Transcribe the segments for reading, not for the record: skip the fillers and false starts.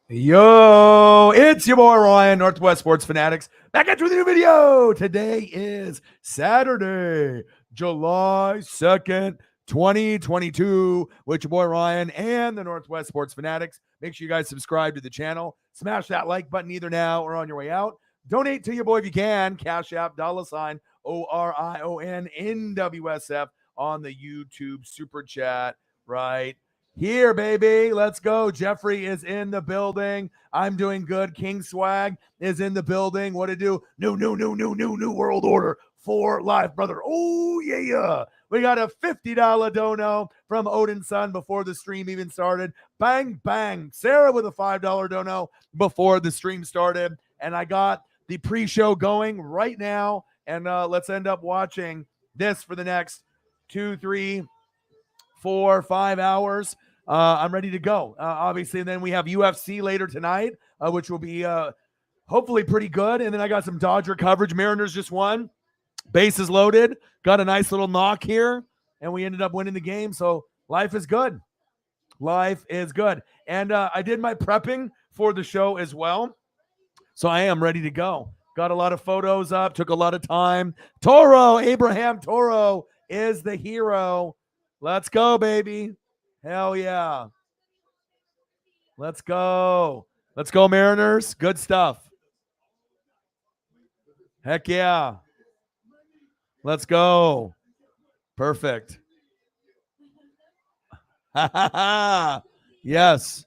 Yo, it's your boy Ryan, Northwest Sports Fanatics, back at you with a new video. Today is Saturday, July 2nd, 2022, with your boy Ryan and the Northwest Sports Fanatics. Make sure you guys subscribe to the channel. Smash that like button either now or on your way out. Donate to your boy if you can. Cash App, $ ORION NWSF on the YouTube Super Chat right here, baby. Let's go. Jeffrey is in the building. I'm doing good. King Swag is in the building. What to do? New world order for life, brother. Oh, yeah. We got a $50 dono from Odin Son before the stream even started. Bang, bang. Sarah with a $5 dono before the stream started. And I got the pre-show going right now. And let's end up watching this for the next 2, 3, 4, 5 hours. I'm ready to go. Obviously, and then we have UFC later tonight, which will be hopefully pretty good. And then I got some Dodger coverage. Mariners just won. Bases loaded. Got a nice little knock here, and we ended up winning the game. So life is good. Life is good. And I did my prepping for the show as well. So I am ready to go. Got a lot of photos up. Took a lot of time. Toro, Abraham Toro is the hero. Let's go, baby. Hell yeah. Let's go. Let's go, Mariners. Good stuff. Heck yeah. Let's go. Perfect. Yes.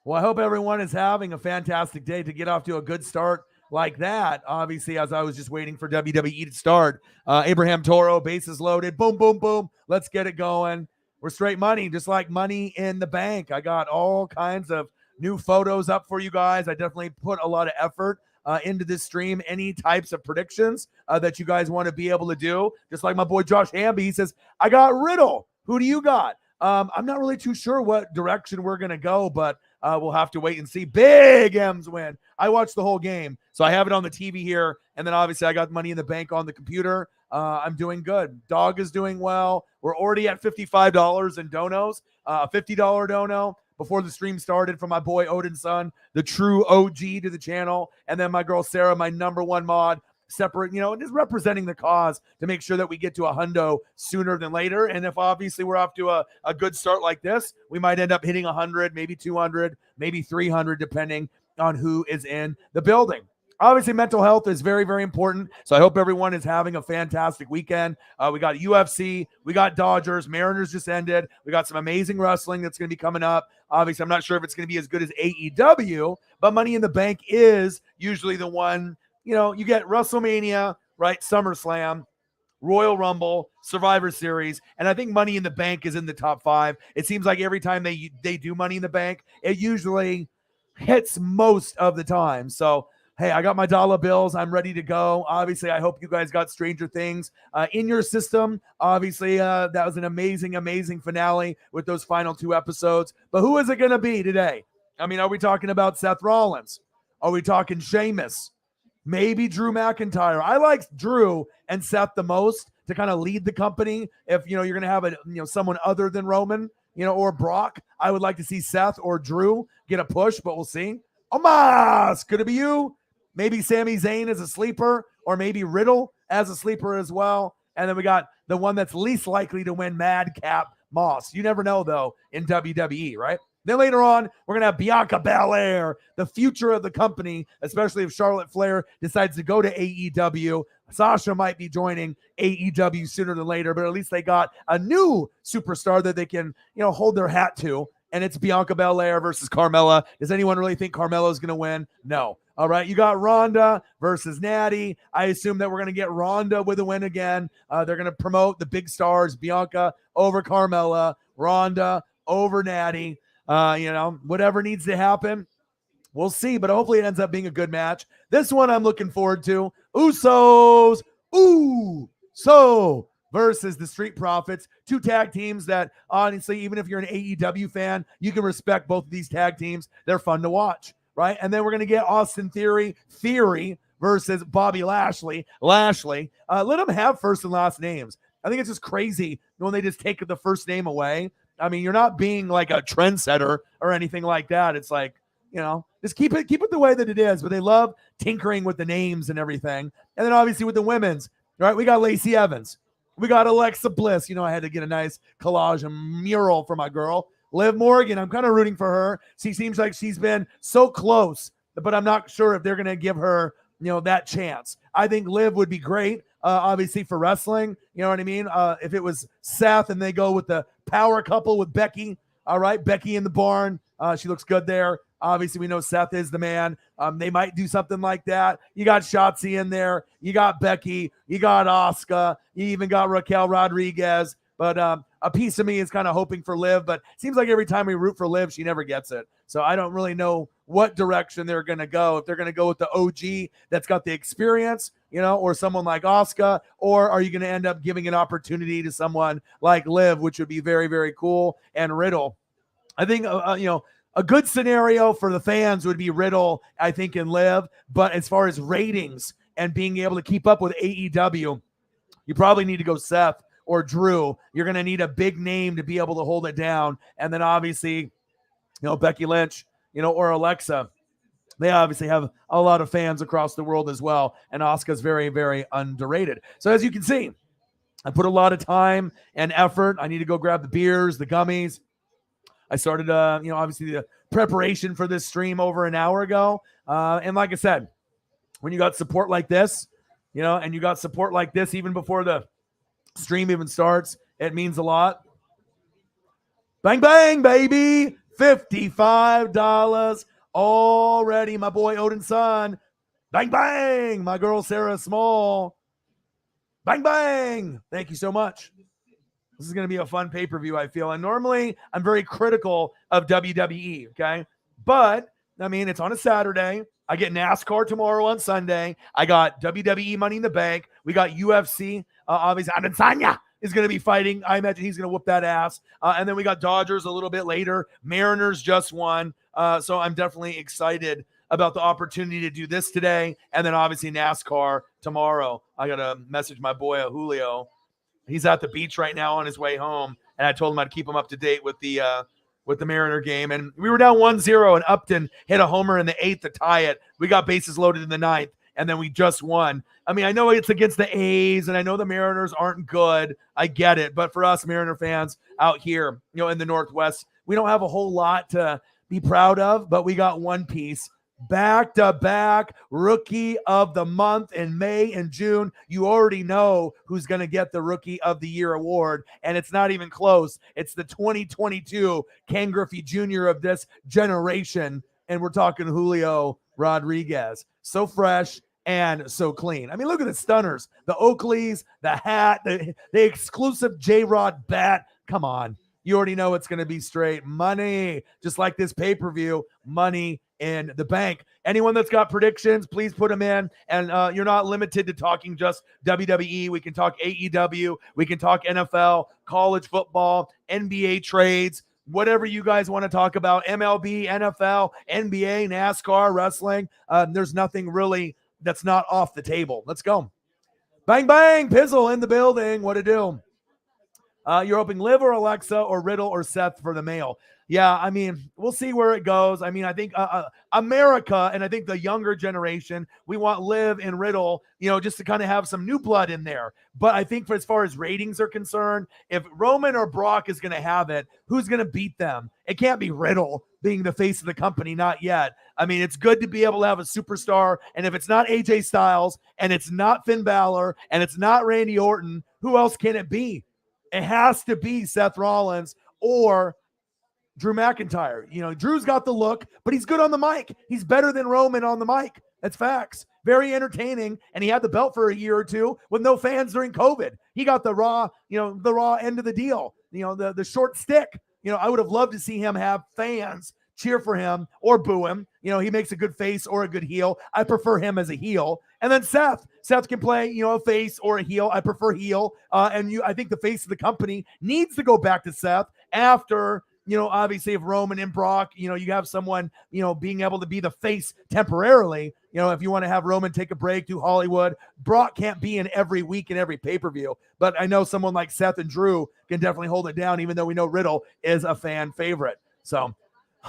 Well, I hope everyone is having a fantastic day to get off to a good start like that. Obviously, as I was just waiting for WWE to start, Abraham Toro, bases loaded. Boom, boom, boom. Let's get it going. We're straight money, just like Money in the Bank. I got all kinds of new photos up for you guys. I definitely put a lot of effort into this stream. Any types of predictions that you guys want to be able to do, just like my boy Josh Hamby. He says, I got Riddle. Who do you got? I'm not really too sure what direction we're going to go, but we'll have to wait and see. Big M's win. I watched the whole game, so I have it on the TV here, and then obviously I got Money in the Bank on the computer. I'm doing good. Dog is doing well. We're already at $55 in donos, $50 dono before the stream started from my boy Odin Son, the true OG to the channel, and then my girl Sarah, my #1 mod, separate, and just representing the cause to make sure that we get to a hundo sooner than later. And if obviously we're off to a good start like this, we might end up hitting 100, maybe 200, maybe 300, depending on who is in the building. Obviously, mental health is very, very important. So I hope everyone is having a fantastic weekend. We got UFC, we got Dodgers, Mariners just ended. We got some amazing wrestling that's going to be coming up. Obviously, I'm not sure if it's going to be as good as AEW, but Money in the Bank is usually the one. You get WrestleMania, right? SummerSlam, Royal Rumble, Survivor Series, and I think Money in the Bank is in the top 5. It seems like every time they do Money in the Bank, it usually hits most of the time. So, hey, I got my dollar bills. I'm ready to go. Obviously, I hope you guys got Stranger Things in your system. Obviously, that was an amazing, amazing finale with those final 2 episodes. But who is it going to be today? I mean, are we talking about Seth Rollins? Are we talking Sheamus? Maybe Drew McIntyre. I like Drew and Seth the most to kind of lead the company. If you're going to have someone other than Roman, or Brock, I would like to see Seth or Drew get a push, but we'll see. Omos, could it be you? Maybe Sami Zayn as a sleeper, or maybe Riddle as a sleeper as well. And then we got the one that's least likely to win, Madcap Moss. You never know, though, in WWE, right? Then later on, we're going to have Bianca Bellaire, the future of the company, especially if Charlotte Flair decides to go to AEW. Sasha might be joining AEW sooner than later, but at least they got a new superstar that they can, hold their hat to. And it's Bianca Belair versus Carmela. Does anyone really think Carmela is going to win? No. All right, you got Ronda versus Natty. I assume that we're going to get Ronda with a win again. They're going to promote the big stars, Bianca over Carmela, Ronda over Natty. Whatever needs to happen, we'll see. But hopefully it ends up being a good match. This one I'm looking forward to. Usos. Versus the Street Profits, 2 tag teams that honestly, even if you're an AEW fan, you can respect both of these tag teams. They're fun to watch, right? And then we're going to get Austin Theory versus Bobby Lashley. Let them have first and last names. I think it's just crazy when they just take the first name away. I mean, you're not being like a trendsetter or anything like that. It's like, just keep it the way that it is. But they love tinkering with the names and everything. And then obviously with the women's, right? We got Lacey Evans. We got Alexa Bliss. I had to get a nice collage and mural for my girl. Liv Morgan, I'm kind of rooting for her. She seems like she's been so close, but I'm not sure if they're going to give her, that chance. I think Liv would be great, obviously, for wrestling. You know what I mean? If it was Seth and they go with the power couple with Becky, all right, Becky in the barn. She looks good there. Obviously, we know Seth is the man. They might do something like that. You got Shotzi in there. You got Becky. You got Asuka. You even got Raquel Rodriguez. But a piece of me is kind of hoping for Liv. But it seems like every time we root for Liv, she never gets it. So I don't really know what direction they're going to go. If they're going to go with the OG that's got the experience, or someone like Asuka, or are you going to end up giving an opportunity to someone like Liv, which would be very, very cool, and Riddle. I think, a good scenario for the fans would be Riddle, I think, and Liv. But as far as ratings and being able to keep up with AEW, you probably need to go Seth or Drew. You're going to need a big name to be able to hold it down. And then obviously, Becky Lynch, or Alexa. They obviously have a lot of fans across the world as well. And Asuka's very, very underrated. So as you can see, I put a lot of time and effort. I need to go grab the beers, the gummies. I started, obviously the preparation for this stream over an hour ago. And like I said, when you got support like this, and you got support like this even before the stream even starts, it means a lot. Bang, bang, baby. $55 already. My boy Odin's son. Bang, bang. My girl Sarah Small. Bang, bang. Thank you so much. This is going to be a fun pay-per-view, I feel. And normally, I'm very critical of WWE, okay? But, I mean, it's on a Saturday. I get NASCAR tomorrow on Sunday. I got WWE Money in the Bank. We got UFC. Obviously, Adesanya is going to be fighting. I imagine he's going to whoop that ass. And then we got Dodgers a little bit later. Mariners just won. So I'm definitely excited about the opportunity to do this today. And then, obviously, NASCAR tomorrow. I got to message my boy, Julio. He's at the beach right now on his way home, and I told him I'd keep him up to date with the Mariner game. And we were down 1-0, and Upton hit a homer in the 8th to tie it. We got bases loaded in the 9th, and then we just won. I mean, I know it's against the A's, and I know the Mariners aren't good. I get it. But for us Mariner fans out here, in the Northwest, we don't have a whole lot to be proud of, but we got one piece. Back-to-back Rookie of the Month in May and June. You already know who's going to get the Rookie of the Year award, and it's not even close. It's the 2022 Ken Griffey Jr. of this generation, and we're talking Julio Rodriguez. So fresh and so clean. I mean, look at the stunners, the Oakleys, the hat, the exclusive J-Rod bat. Come on. You already know it's going to be straight money, just like this pay-per-view, money in the bank. Anyone that's got predictions, please put them in. And you're not limited to talking just WWE. We can talk AEW. We can talk NFL, college football, NBA trades, whatever you guys want to talk about, MLB, NFL, NBA, NASCAR, wrestling. There's nothing really that's not off the table. Let's go. Bang, bang, Pizzle in the building. What to do? You're hoping Liv or Alexa or Riddle or Seth for the male. Yeah, I mean, we'll see where it goes. I mean, I think America and I think the younger generation, we want Liv and Riddle, just to kind of have some new blood in there. But I think as far as ratings are concerned, if Roman or Brock is going to have it, who's going to beat them? It can't be Riddle being the face of the company, not yet. I mean, it's good to be able to have a superstar. And if it's not AJ Styles and it's not Finn Balor and it's not Randy Orton, who else can it be? It has to be Seth Rollins or Drew McIntyre. Drew's got the look, but he's good on the mic. He's better than Roman on the mic. That's facts. Very entertaining, and he had the belt for a year or two with no fans during COVID. He got the raw end of the deal, the short stick. I would have loved to see him have fans cheer for him or boo him. He makes a good face or a good heel. I prefer him as a heel. And then Seth can play, a face or a heel. I prefer heel. I think the face of the company needs to go back to Seth after, obviously if Roman and Brock, you have someone, being able to be the face temporarily, if you want to have Roman take a break, do Hollywood, Brock can't be in every week and every pay-per-view. But I know someone like Seth and Drew can definitely hold it down, even though we know Riddle is a fan favorite. So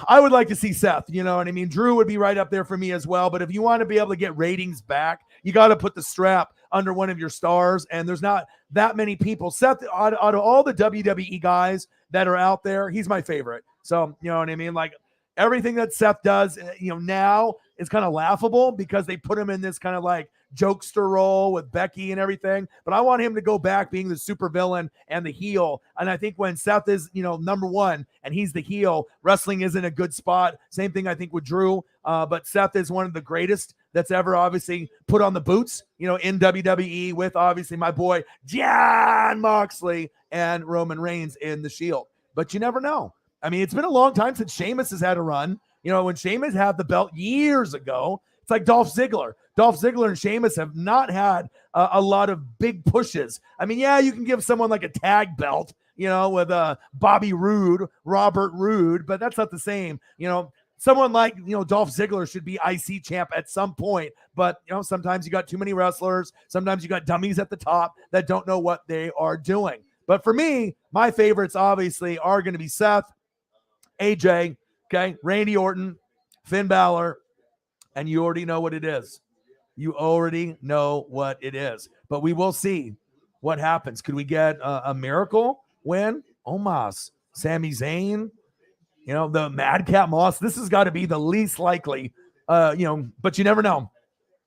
I would like to see Seth, you know what I mean? Drew would be right up there for me as well. But if you want to be able to get ratings back, you got to put the strap under one of your stars. And there's not that many people. Seth, out of all the WWE guys that are out there, he's my favorite. So, you know what I mean? Like everything that Seth does, now is kind of laughable because they put him in this kind of like jokester role with Becky and everything. But I want him to go back being the super villain and the heel. And I think when Seth is, number one and he's the heel, wrestling isn't a good spot. Same thing I think with Drew. But Seth is one of the greatest that's ever obviously put on the boots, in WWE with obviously my boy Jon Moxley and Roman Reigns in the Shield. But you never know. I mean, it's been a long time since Sheamus has had a run. When Sheamus had the belt years ago, it's like Dolph Ziggler. Dolph Ziggler and Sheamus have not had a lot of big pushes. I mean, yeah, you can give someone like a tag belt, with Bobby Roode, Robert Roode, but that's not the same. Someone like, Dolph Ziggler should be IC champ at some point. But, sometimes you got too many wrestlers. Sometimes you got dummies at the top that don't know what they are doing. But for me, my favorites obviously are going to be Seth, AJ, okay, Randy Orton, Finn Balor, and you already know what it is. You already know what it is. But we will see what happens. Could we get a miracle win? Omos, Sami Zayn, the Madcap Moss. This has got to be the least likely, but you never know.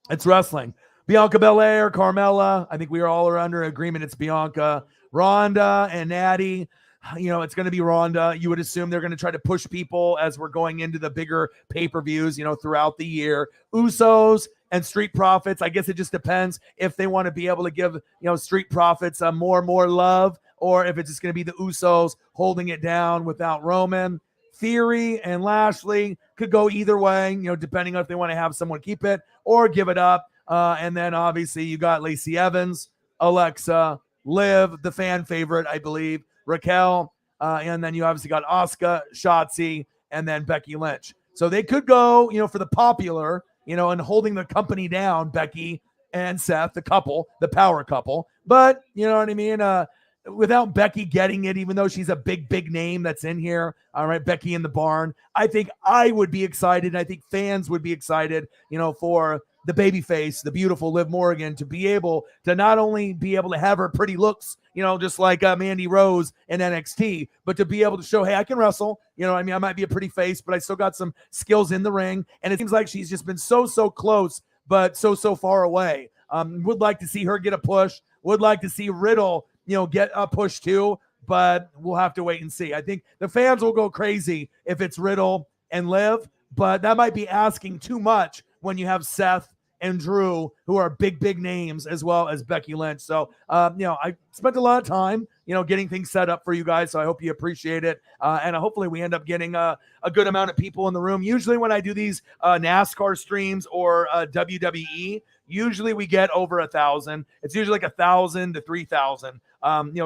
It's wrestling. Bianca Belaire, Carmela. I think we are all under agreement. It's Bianca. Ronda and Natty. It's going to be Ronda. You would assume they're going to try to push people as we're going into the bigger pay-per-views, throughout the year. Usos and Street Profits. I guess it just depends if they want to be able to give, Street Profits more and more love, or if it's just going to be the Usos holding it down without Roman. Theory and Lashley could go either way, depending on if they want to have someone keep it or give it up. And then obviously you got Lacey Evans, Alexa, Liv, the fan favorite, I believe, Raquel, and then you obviously got Asuka, Shotzi, and then Becky Lynch. So they could go, for the popular, and holding the company down, Becky and Seth, the couple, the power couple. But, you know what I mean? Without Becky getting it, even though she's a big name that's in here, all right, Becky in the barn, I think I would be excited. I think fans would be excited, for the babyface, the beautiful Liv Morgan, to be able to not only be able to have her pretty looks, just like Mandy Rose in NXT, but to be able to show, hey, I can wrestle. I might be a pretty face, but I still got some skills in the ring. And it seems like she's just been so close, but so far away. Would like to see her get a push. Would like to see Riddle, get a push too, but we'll have to wait and see. I think the fans will go crazy if it's Riddle and Liv, but that might be asking too much when you have Seth and Drew, who are big names, as well as Becky Lynch. So, I spent a lot of time, getting things set up for you guys. So I hope you appreciate it. And hopefully we end up getting a good amount of people in the room. Usually when I do these NASCAR streams or WWE, usually we get over 1,000. It's usually like 1,000 to 3,000,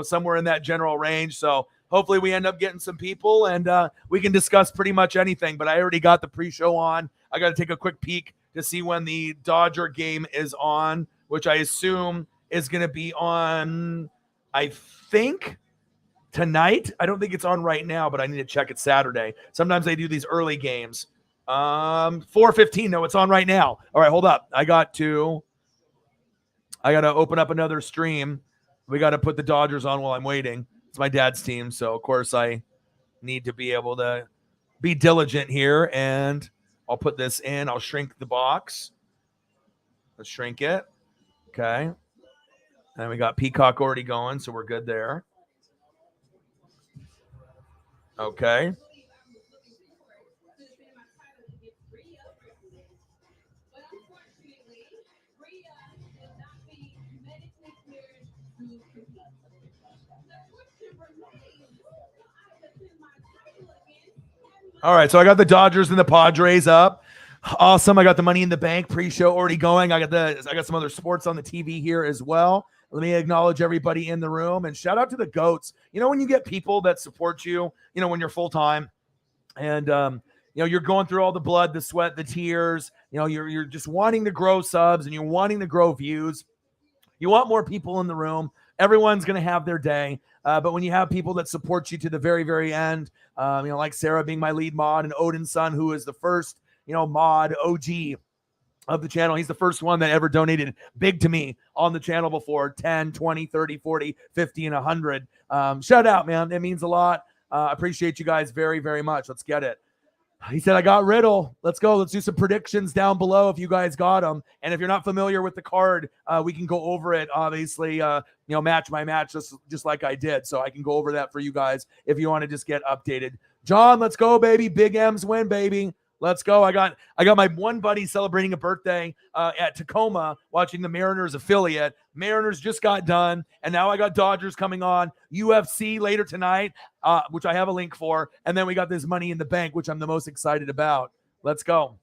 somewhere in that general range. So hopefully we end up getting some people and we can discuss pretty much anything. But I already got the pre-show on. I got to take a quick peek to see when the Dodger game is on, which I assume is going to be on, I think, tonight. I don't think it's on right now, but I need to check it Saturday. Sometimes they do these early games. 4:15. No, it's on right now. All right, hold up. I got to open up another stream. We got to put the Dodgers on while I'm waiting. It's my dad's team, so of course I need to be able to be diligent here, and I'll put this in. I'll shrink the box. Let's shrink it. Okay. And we got Peacock already going, so we're good there. Okay. All right, so I got the Dodgers and the Padres up. Awesome. I got the Money in the Bank pre-show already going. I got some other sports on the TV here as well. Let me acknowledge everybody in the room and shout out to the GOATs. You know, when you get people that support you, you know, when you're full-time and you know, you're going through all the blood, the sweat, the tears, you know, you're just wanting to grow subs and you're wanting to grow views. You want more people in the room. Everyone's going to have their day. But when you have people that support you to the very, very end, you know, like Sarah being my lead mod and Odin's son, who is the first, you know, mod OG of the channel. He's the first one that ever donated big to me on the channel before 10, 20, 30, 40, 50, and 100. Shout out, man. It means a lot. I appreciate you guys very, very much. Let's get it. He said, I got Riddle. Let's go. Let's do some predictions down below if you guys got them. And if you're not familiar with the card, we can go over it, obviously, you know, match by match, just like I did. So I can go over that for you guys if you want to just get updated. John, let's go, baby. Big M's win, baby. Let's go. I got my one buddy celebrating a birthday at Tacoma watching the Mariners affiliate. Mariners just got done, and now I got Dodgers coming on. UFC later tonight, which I have a link for, and then we got this Money in the Bank, which I'm the most excited about. Let's go.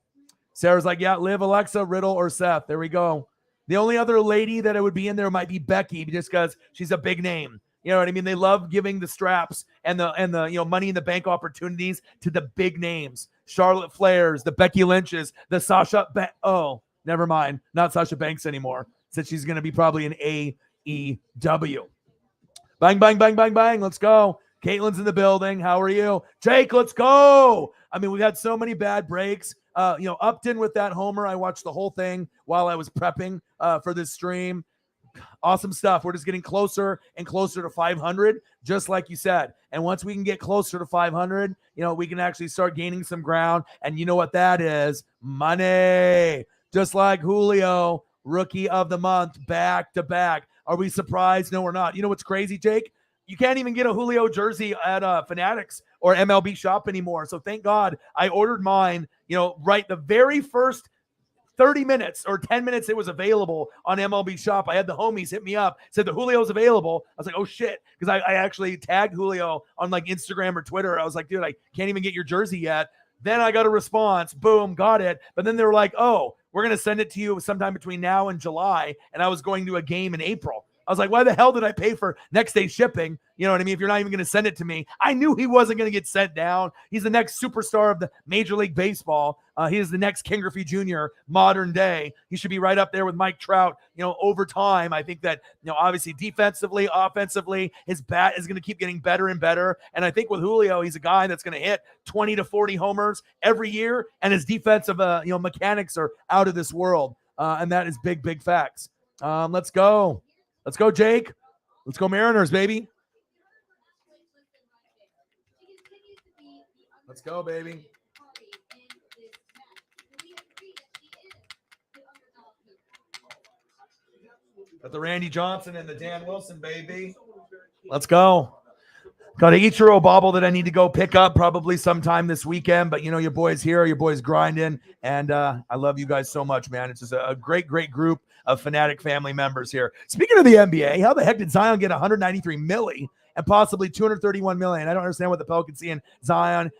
Sarah's like, yeah, Liv, Alexa, Riddle, or Seth. There we go. The only other lady that it would be in there might be Becky, just because she's a big name. You know what I mean? They love giving the straps and the you know, Money in the Bank opportunities to the big names. Charlotte Flairs, the Becky Lynches, the Sasha oh, never mind. Not Sasha Banks anymore. Said she's going to be probably an AEW. Bang, bang, bang, bang, bang. Let's go. Caitlin's in the building. How are you? Jake, let's go. I mean, we've had so many bad breaks. You know, Upton with that homer. I watched the whole thing while I was prepping for this stream. Awesome stuff. We're just getting closer and closer to 500, just like you said. And once we can get closer to 500, you know, we can actually start gaining some ground. And you know what that is? Money. Just like Julio, rookie of the month, back to back. Are we surprised? No, we're not. You know what's crazy, Jake? You can't even get a Julio jersey at Fanatics or MLB Shop anymore. So thank God I ordered mine, you know, right the very first 30 minutes or 10 minutes it was available on MLB Shop. I had the homies hit me up, said the Julio's available. I was like, oh shit, because I actually tagged Julio on like Instagram or Twitter. I was like, dude, I can't even get your jersey yet. Then I got a response, boom, got it. But then they were like, oh, we're going to send it to you sometime between now and July. And I was going to a game in April. I was like, why the hell did I pay for next day shipping? You know what I mean? If you're not even going to send it to me. I knew he wasn't going to get sent down. He's the next superstar of the Major League Baseball. He is the next Ken Griffey Jr. modern day. He should be right up there with Mike Trout, you know, over time. I think that, you know, obviously defensively, offensively, his bat is going to keep getting better and better. And I think with Julio, he's a guy that's going to hit 20 to 40 homers every year. And his defensive, you know, mechanics are out of this world. And that is big, big facts. Let's go. Let's go, Jake. Let's go Mariners, baby. Let's go, baby. Got the Randy Johnson and the Dan Wilson, baby. Let's go. Got an Ichiro bobble that I need to go pick up probably sometime this weekend. But, you know, your boy's here. Your boy's grinding. And I love you guys so much, man. It's just a great, great group of Fanatic family members here. Speaking of the NBA, how the heck did Zion get 193 milli and possibly 231 million? I don't understand what the Pelicans see in Zion.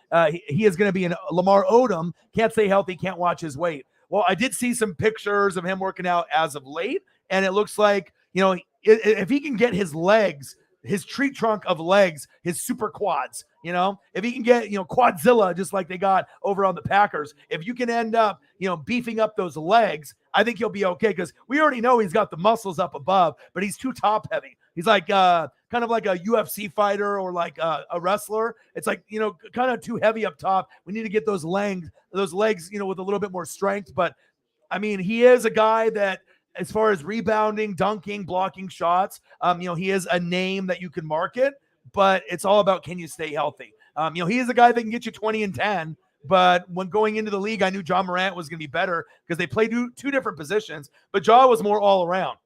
He is going to be in Lamar Odom. Can't stay healthy, can't watch his weight. Well, I did see some pictures of him working out as of late, and it looks like, you know, if he can get his legs, his tree trunk of legs, his super quads, you know, if he can get, you know, Quadzilla, just like they got over on the Packers, if you can end up, you know, beefing up those legs, I think he'll be okay, because we already know he's got the muscles up above, but he's too top heavy. He's like kind of like a UFC fighter or like a wrestler. It's like, you know, kind of too heavy up top. We need to get those legs, you know, with a little bit more strength. But I mean, he is a guy that, as far as rebounding, dunking, blocking shots, you know, he is a name that you can market, but it's all about, can you stay healthy? You know, he is a guy that can get you 20 and 10, but when going into the league, I knew John Morant was going to be better because they played two different positions, but Ja was more all around.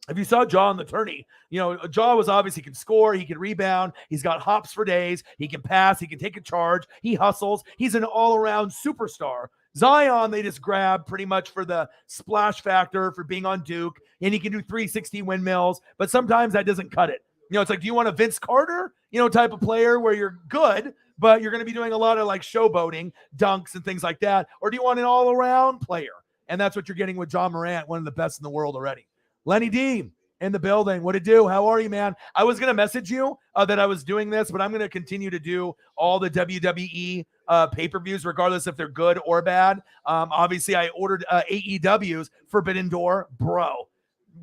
If you saw Ja in the tourney, you know, Ja was obviously can score, he can rebound, he's got hops for days, he can pass, he can take a charge, he hustles, he's an all-around superstar. Zion, they just grab pretty much for the splash factor for being on Duke, and he can do 360 windmills, but sometimes that doesn't cut it. You know, it's like, do you want a Vince Carter, you know, type of player where you're good, but you're going to be doing a lot of like showboating, dunks, and things like that? Or do you want an all around player? And that's what you're getting with John Morant, one of the best in the world already. Lenny D in the building. What it do? How are you, man? I was going to message you that I was doing this, but I'm going to continue to do all the WWE pay-per-views, regardless if they're good or bad. Obviously, I ordered AEW's Forbidden Door, bro,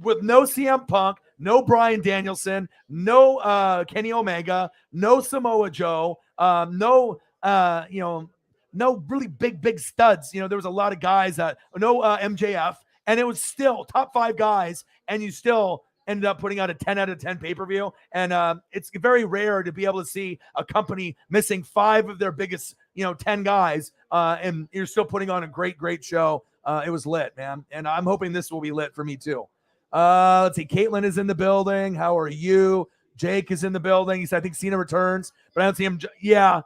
with no CM Punk, no Bryan Danielson, no Kenny Omega, no Samoa Joe, no no really big studs. There was a lot of guys that no MJF, and it was still top 5 guys, and you still ended up putting out a 10 out of 10 pay-per-view. And it's very rare to be able to see a company missing 5 of their biggest 10 guys, and you're still putting on a great show. It was lit, man, and I'm hoping this will be lit for me too. Let's see. Caitlin is in the building. How are you? Jake is in the building. He said, I think Cena returns, but I don't see him. Yeah.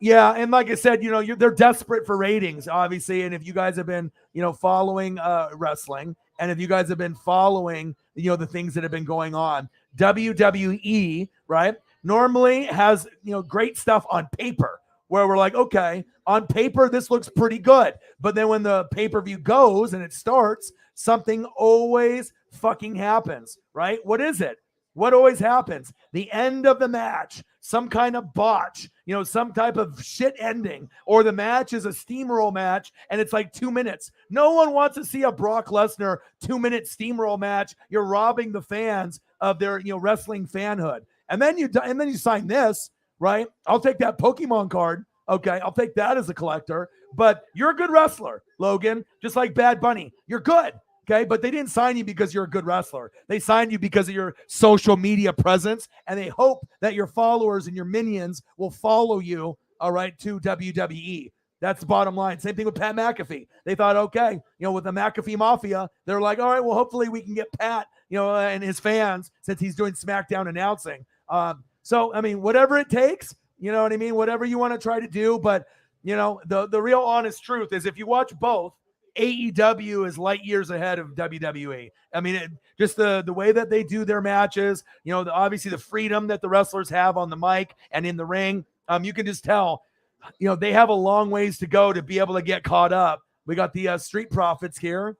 And like I said, they're desperate for ratings, obviously. And if you guys have been, following wrestling, and if you guys have been following, the things that have been going on, WWE, right, normally has, great stuff on paper where we're like, okay, on paper, this looks pretty good. But then when the pay-per-view goes and it starts, something always fucking happens, right? What is it? What always happens? The end of the match, some kind of botch, some type of shit ending, or the match is a steamroll match and it's like 2 minutes. No one wants to see a Brock Lesnar 2-minute steamroll match. You're robbing the fans of their, wrestling fanhood. And then you sign this, right? I'll take that Pokemon card. Okay, I'll take that as a collector. But you're a good wrestler, Logan, just like Bad Bunny. You're good. Okay, but they didn't sign you because you're a good wrestler. They signed you because of your social media presence, and they hope that your followers and your minions will follow you, all right, to WWE. That's the bottom line. Same thing with Pat McAfee. They thought, okay, with the McAfee Mafia, they're like, all right, well, hopefully we can get Pat, and his fans, since he's doing SmackDown announcing. So, I mean, whatever it takes, you know what I mean? Whatever you want to try to do. But, the real honest truth is if you watch both, AEW is light years ahead of WWE. I mean, just the way that they do their matches, obviously the freedom that the wrestlers have on the mic and in the ring. You can just tell, they have a long ways to go to be able to get caught up. We got the Street Profits here.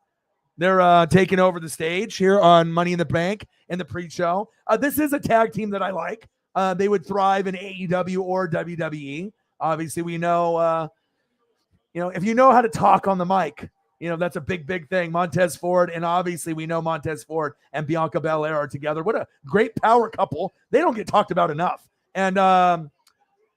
They're taking over the stage here on Money in the Bank in the pre-show. This is a tag team that I like. They would thrive in AEW or WWE. Obviously, we know, if you know how to talk on the mic, that's a big thing. Montez Ford, and obviously we know Montez Ford and Bianca Belaire are together. What a great power couple. They don't get talked about enough. And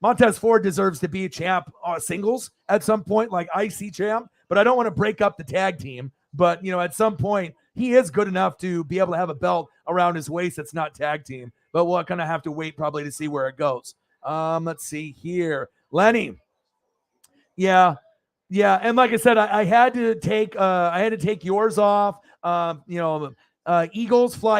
Montez Ford deserves to be a champ singles at some point, like IC champ. But I don't want to break up the tag team. But, at some point, he is good enough to be able to have a belt around his waist that's not tag team. But we'll kind of have to wait probably to see where it goes. Let's see here. Lenny. Yeah, and like I said, I had to take yours off. Eagles fly,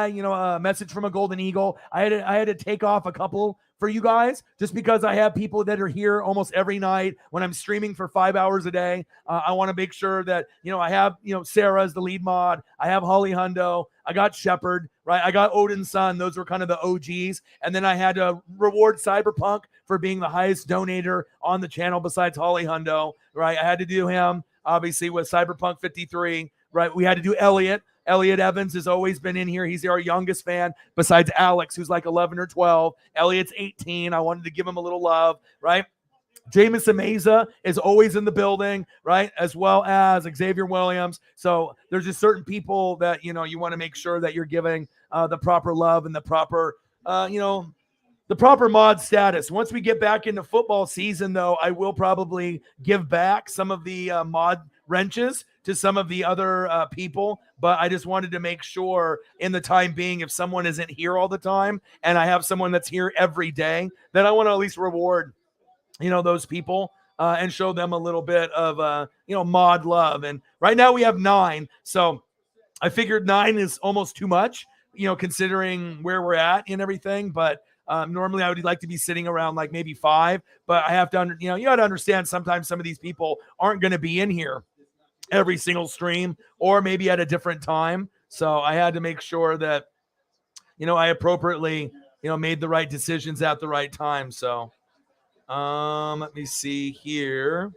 a message from a golden eagle. I had to take off a couple for you guys just because I have people that are here almost every night when I'm streaming for 5 hours a day. I want to make sure that, I have, Sarah as the lead mod. I have Holly Hundo. I got Shepard, right? I got Odin's son. Those were kind of the OGs. And then I had to reward Cyberpunk for being the highest donator on the channel besides Holly Hundo, right? I had to do him, obviously, with Cyberpunk 53, right? We had to do Elliot. Elliot Evans has always been in here. He's our youngest fan besides Alex, who's like 11 or 12. Elliot's 18. I wanted to give him a little love, right? Jameis Ameza is always in the building, right? As well as Xavier Williams. So there's just certain people that, you want to make sure that you're giving the proper love and the proper, the proper mod status. Once we get back into football season, though, I will probably give back some of the mod wrenches to some of the other people. But I just wanted to make sure in the time being, if someone isn't here all the time and I have someone that's here every day, then I want to at least reward, those people and show them a little bit of, mod love. And right now we have 9. So I figured 9 is almost too much, considering where we're at and everything. But normally I would like to be sitting around like maybe 5, but I have to, you got to understand sometimes some of these people aren't going to be in here every single stream or maybe at a different time. So I had to make sure that, I appropriately, made the right decisions at the right time. So Let me see here.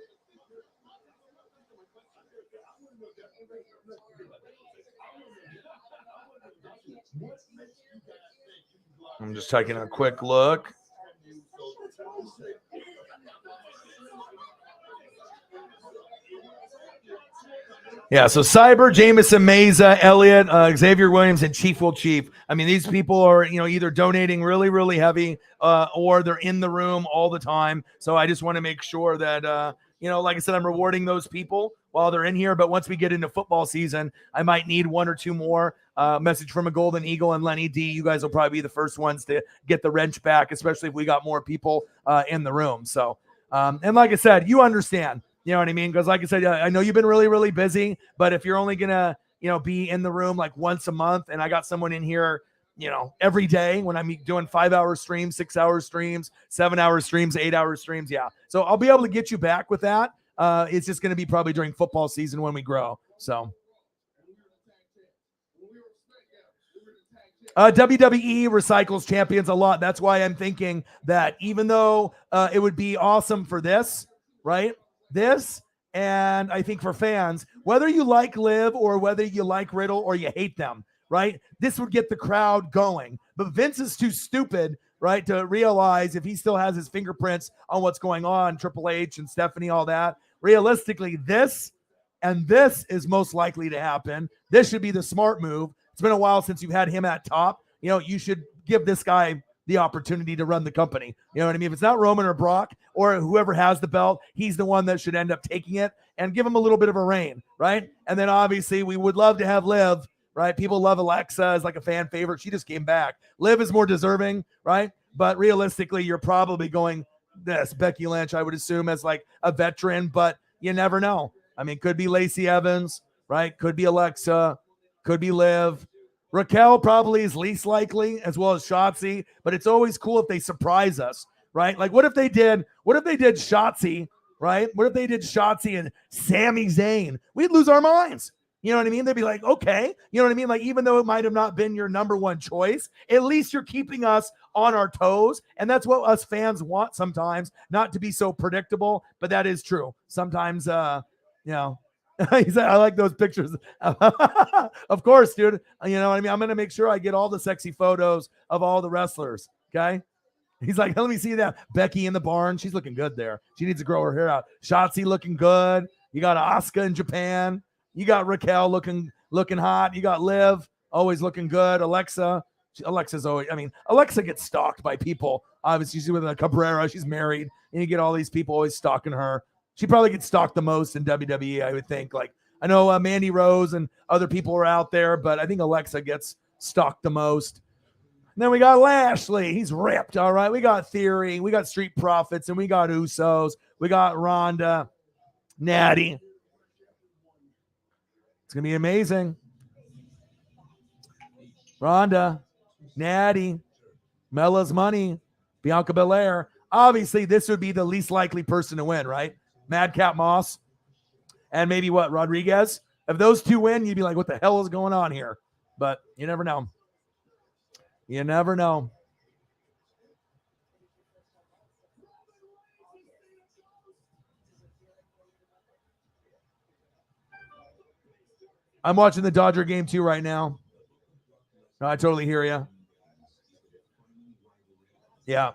I'm just taking a quick look. Yeah, so Cyber, Jameson Meza, Elliott, Xavier Williams, and Chief Will Chief. I mean, these people are, either donating really, really heavy or they're in the room all the time. So I just want to make sure that, like I said, I'm rewarding those people while they're in here. But once we get into football season, I might need one or two more. Message from a Golden Eagle and Lenny D. You guys will probably be the first ones to get the wrench back, especially if we got more people in the room. So, and like I said, you understand. You know what I mean? Because like I said, I know you've been really, really busy, but if you're only going to, be in the room like once a month and I got someone in here, every day when I'm doing 5-hour streams, 6-hour streams, 7-hour streams, 8-hour streams. Yeah. So I'll be able to get you back with that. It's just going to be probably during football season when we grow. So WWE recycles champions a lot. That's why I'm thinking that even though it would be awesome for this, right? This, and I think for fans, whether you like Liv or whether you like Riddle or you hate them, right? This would get the crowd going. But Vince is too stupid, right, to realize if he still has his fingerprints on what's going on, Triple H and Stephanie, all that. Realistically, this and this is most likely to happen. This should be the smart move. It's been a while since you've had him at top. You should give this guy the opportunity to run the company. You know what I mean? If it's not Roman or Brock or whoever has the belt, he's the one that should end up taking it and give him a little bit of a reign, right? And then obviously we would love to have Liv, right? People love Alexa as like a fan favorite. She just came back. Liv is more deserving, right? But realistically, you're probably going this Becky Lynch, I would assume, as like a veteran, but you never know. I mean, could be Lacey Evans, right? Could be Alexa, could be Liv. Raquel probably is least likely, as well as Shotzi, but it's always cool if they surprise us, right? Like what if they did Shotzi, right? What if they did Shotzi and Sami Zayn? We'd lose our minds. You know what I mean? They'd be like, okay. You know what I mean? Like, even though it might have not been your number one choice, at least you're keeping us on our toes. And that's what us fans want sometimes, not to be so predictable, but that is true. Sometimes, he said, I like those pictures. Of course, dude. You know what I mean? I'm going to make sure I get all the sexy photos of all the wrestlers. Okay. He's like, let me see that. Becky in the barn. She's looking good there. She needs to grow her hair out. Shotzi looking good. You got Asuka in Japan. You got Raquel looking hot. You got Liv always looking good. Alexa's always, Alexa gets stalked by people. Obviously, she's with a Cabrera. She's married. And you get all these people always stalking her. She probably gets stalked the most in WWE, I would think. Like, I know Mandy Rose and other people are out there, but I think Alexa gets stalked the most. And then we got Lashley. He's ripped, all right? We got Theory. We got Street Profits, and we got Usos. We got Ronda, Natty. It's going to be amazing. Ronda, Natty, Mella's Money, Bianca Belair. Obviously, this would be the least likely person to win, right? Madcap Moss and maybe Rodriguez. If those two win, you'd be like, what the hell is going on here? But you never know. You never know. I'm watching the Dodger game too right now. No, I totally hear you. Yeah.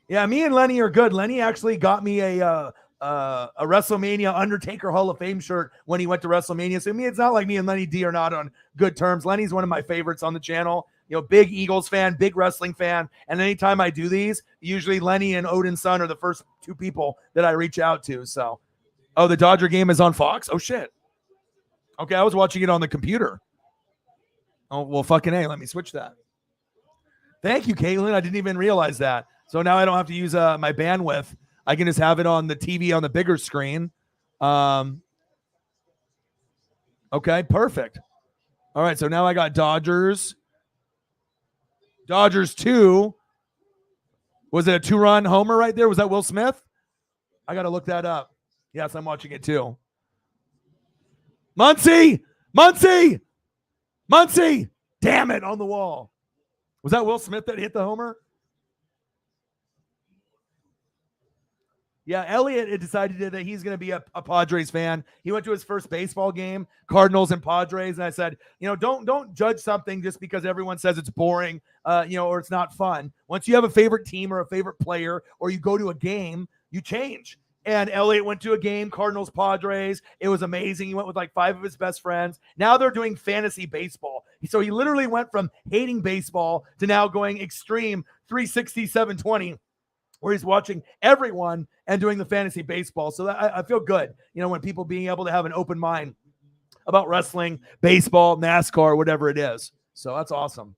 Yeah, me and Lenny are good. Lenny actually got me a WrestleMania Undertaker Hall of Fame shirt when he went to WrestleMania. So it's not like me and Lenny D are not on good terms. Lenny's one of my favorites on the channel. Big Eagles fan, big wrestling fan. And anytime I do these, usually Lenny and Odin's son are the first two people that I reach out to. So, the Dodger game is on Fox? Oh, shit. Okay, I was watching it on the computer. Oh, well, fucking A, let me switch that. Thank you, Caitlin. I didn't even realize that. So now I don't have to use my bandwidth. I can just have it on the TV on the bigger screen. Okay, perfect. All right, so now I got Dodgers. Dodgers 2. Was it a 2-run homer right there? Was that Will Smith? I got to look that up. Yes, I'm watching it too. Muncie! Damn it, on the wall. Was that Will Smith that hit the homer? Yeah, Elliot had decided that he's going to be a Padres fan. He went to his first baseball game, Cardinals and Padres, and I said, don't judge something just because everyone says it's boring, or it's not fun. Once you have a favorite team or a favorite player, or you go to a game, you change. And Elliot went to a game, Cardinals Padres. It was amazing. He went with like 5 of his best friends. Now they're doing fantasy baseball. So he literally went from hating baseball to now going extreme 360, 720, where he's watching everyone and doing the fantasy baseball. So I feel good, when people being able to have an open mind about wrestling, baseball, NASCAR, whatever it is. So that's awesome.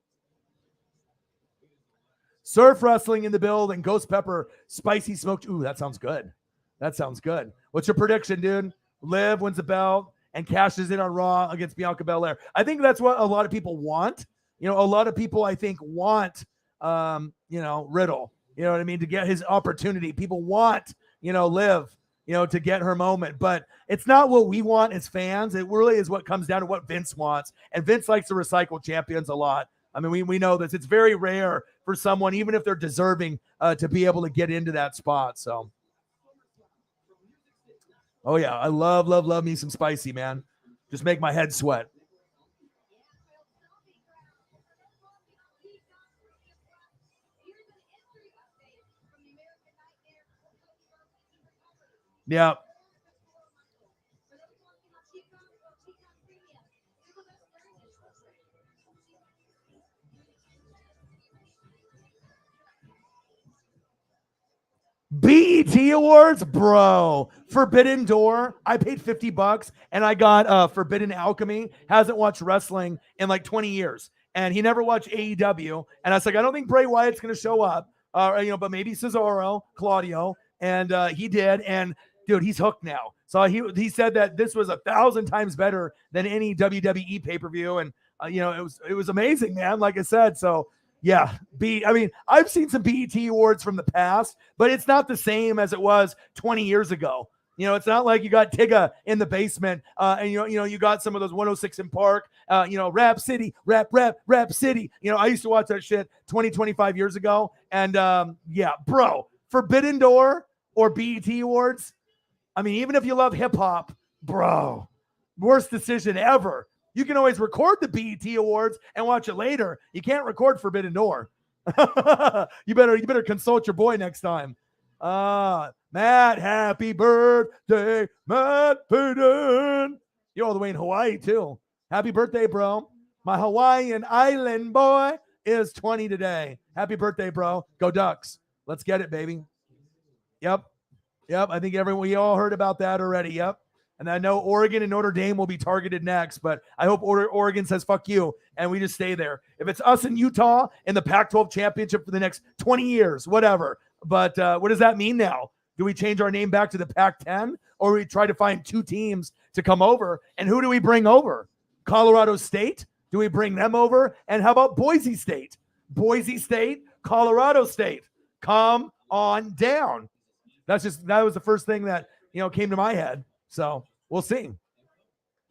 Surf wrestling in the building. Ghost Pepper, spicy smoked. Ooh, that sounds good. That sounds good. What's your prediction, dude? Liv wins the belt and cashes in on Raw against Bianca Belair. I think that's what a lot of people want. A lot of people, I think, want, Riddle. You know what I mean? To get his opportunity. People want, Liv, to get her moment. But it's not what we want as fans. It really is what comes down to what Vince wants. And Vince likes to recycle champions a lot. I mean, we know this. It's very rare for someone, even if they're deserving, to be able to get into that spot. So, oh, yeah. I love me some spicy, man. Just make my head sweat. Yeah. BET Awards, bro. Forbidden Door. I paid $50 and I got Forbidden Alchemy. Hasn't watched wrestling in like 20 years. And he never watched AEW. And I was like, I don't think Bray Wyatt's gonna show up. But maybe Cesaro, Claudio. And he did. And dude, he's hooked now. So he said that this was 1,000 times better than any WWE pay-per-view. And it was amazing, man. Like I said, so yeah, I've seen some BET awards from the past, but it's not the same as it was 20 years ago. It's not like you got Tigga in the basement, and you got some of those 106 in Park, Rap City, Rap City. I used to watch that shit 20, 25 years ago, and yeah, bro, Forbidden Door or BET awards. I mean, even if you love hip hop, bro, worst decision ever. You can always record the BET Awards and watch it later. You can't record Forbidden Door. You better consult your boy next time. Matt, happy birthday, Matt Payton. You're all the way in Hawaii, too. Happy birthday, bro. My Hawaiian island boy is 20 today. Happy birthday, bro. Go Ducks. Let's get it, baby. Yep. I think we all heard about that already. Yep. And I know Oregon and Notre Dame will be targeted next, but I hope Oregon says, fuck you, and we just stay there. If it's us in Utah in the Pac-12 championship for the next 20 years, whatever. But what does that mean now? Do we change our name back to the Pac-10, or we try to find 2 teams to come over? And who do we bring over? Colorado State? Do we bring them over? And how about Boise State? Boise State, Colorado State. Come on down. That was the first thing that came to my head. So we'll see.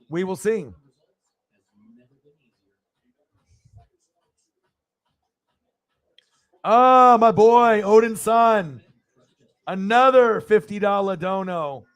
We will see. Oh, my boy, Odin's son. Another $50 dono.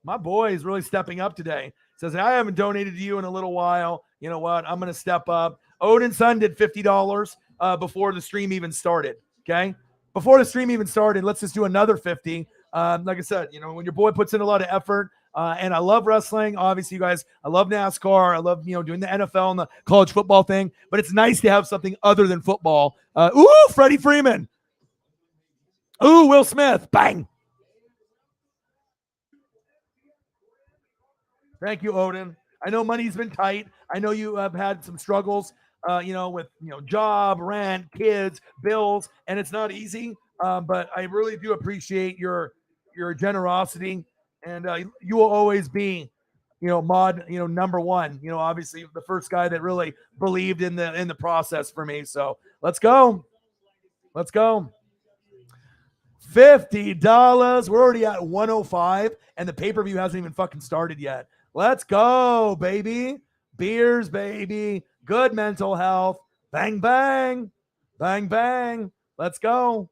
My boy is really stepping up today. Says, I haven't donated to you in a little while. You know what? I'm going to step up. Odin's son did $50 before the stream even started. Okay? Before the stream even started, let's just do another 50. Like I said, when your boy puts in a lot of effort, and I love wrestling. Obviously, you guys, I love NASCAR. I love, doing the NFL and the college football thing, but it's nice to have something other than football. Freddie Freeman. Ooh, Will Smith. Bang. Thank you, Odin. I know money's been tight. I know you have had some struggles, with, job, rent, kids, bills, and it's not easy. But I really do appreciate your generosity, and you will always be, mod, number one. Obviously the first guy that really believed in the process for me. So let's go. $50. We're already at 105, and the pay-per-view hasn't even fucking started yet. Let's go, baby. Beers, baby. Good mental health. Bang, bang. Bang, bang. Let's go.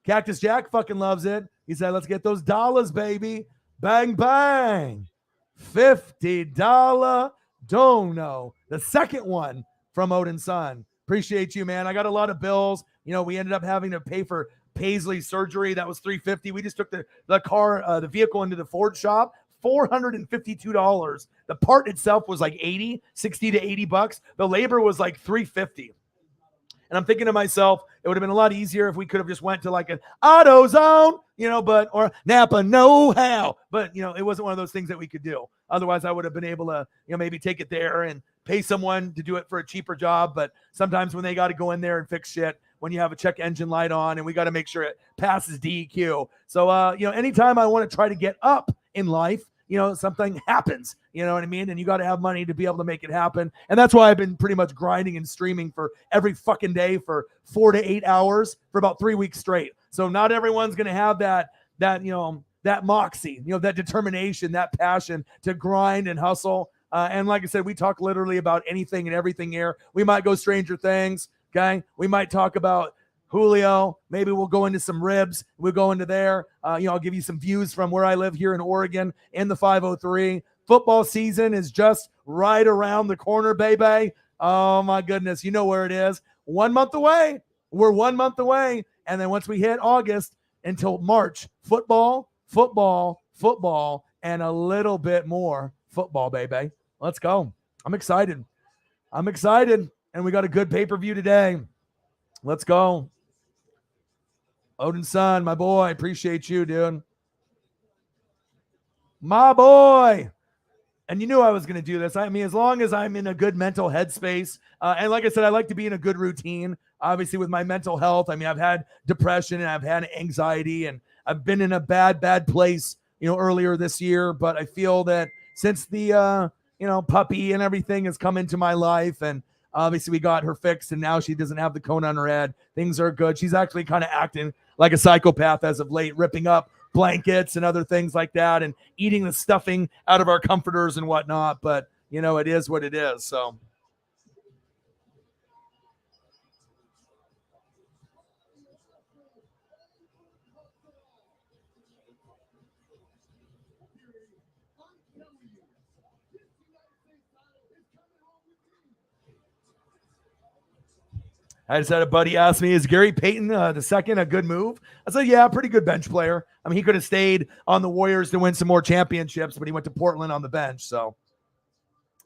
Cactus Jack fucking loves it. He said, let's get those dollars, baby. Bang, bang. $50 dono. The second one from Odin's son. Appreciate you, man. I got a lot of bills. We ended up having to pay for Paisley's surgery. That was $350. We just took the vehicle into the Ford shop. $452. The part itself was like 60 to 80 bucks. The labor was like $350. And I'm thinking to myself, it would have been a lot easier if we could have just went to like an AutoZone, or Napa know-how. But, it wasn't one of those things that we could do. Otherwise, I would have been able to, maybe take it there and pay someone to do it for a cheaper job. But sometimes when they got to go in there and fix shit, when you have a check engine light on, and we got to make sure it passes DEQ. So, anytime I want to try to get up in life, something happens, you know what I mean? And you got to have money to be able to make it happen. And that's why I've been pretty much grinding and streaming for every fucking day for 4 to 8 hours for about 3 weeks straight. So not everyone's going to have that moxie, that determination, that passion to grind and hustle. And like I said, we talk literally about anything and everything here. We might go Stranger Things. Okay. We might talk about Julio. Maybe we'll go into some ribs. We'll go into there. I'll give you some views from where I live here in Oregon in the 503. Football season is just right around the corner, baby. Oh, my goodness. You know where it is. 1 month away. We're 1 month away. And then once we hit August until March, football, and a little bit more football, baby. Let's go. I'm excited. And we got a good pay-per-view today. Let's go. Odin's son, my boy. Appreciate you, dude. My boy. And you knew I was going to do this. I mean, as long as I'm in a good mental headspace, and like I said, I like to be in a good routine. Obviously, with my mental health, I mean, I've had depression and I've had anxiety, and I've been in a bad place, earlier this year. But I feel that since the, puppy and everything has come into my life, and obviously we got her fixed, and now she doesn't have the cone on her head. Things are good. She's actually kind of acting like a psychopath as of late, ripping up blankets and other things like that, and eating the stuffing out of our comforters and whatnot. But, it is what it is. So. I just had a buddy ask me, is Gary Payton the second a good move? I said, yeah, pretty good bench player. I mean, he could have stayed on the Warriors to win some more championships, but he went to Portland on the bench. So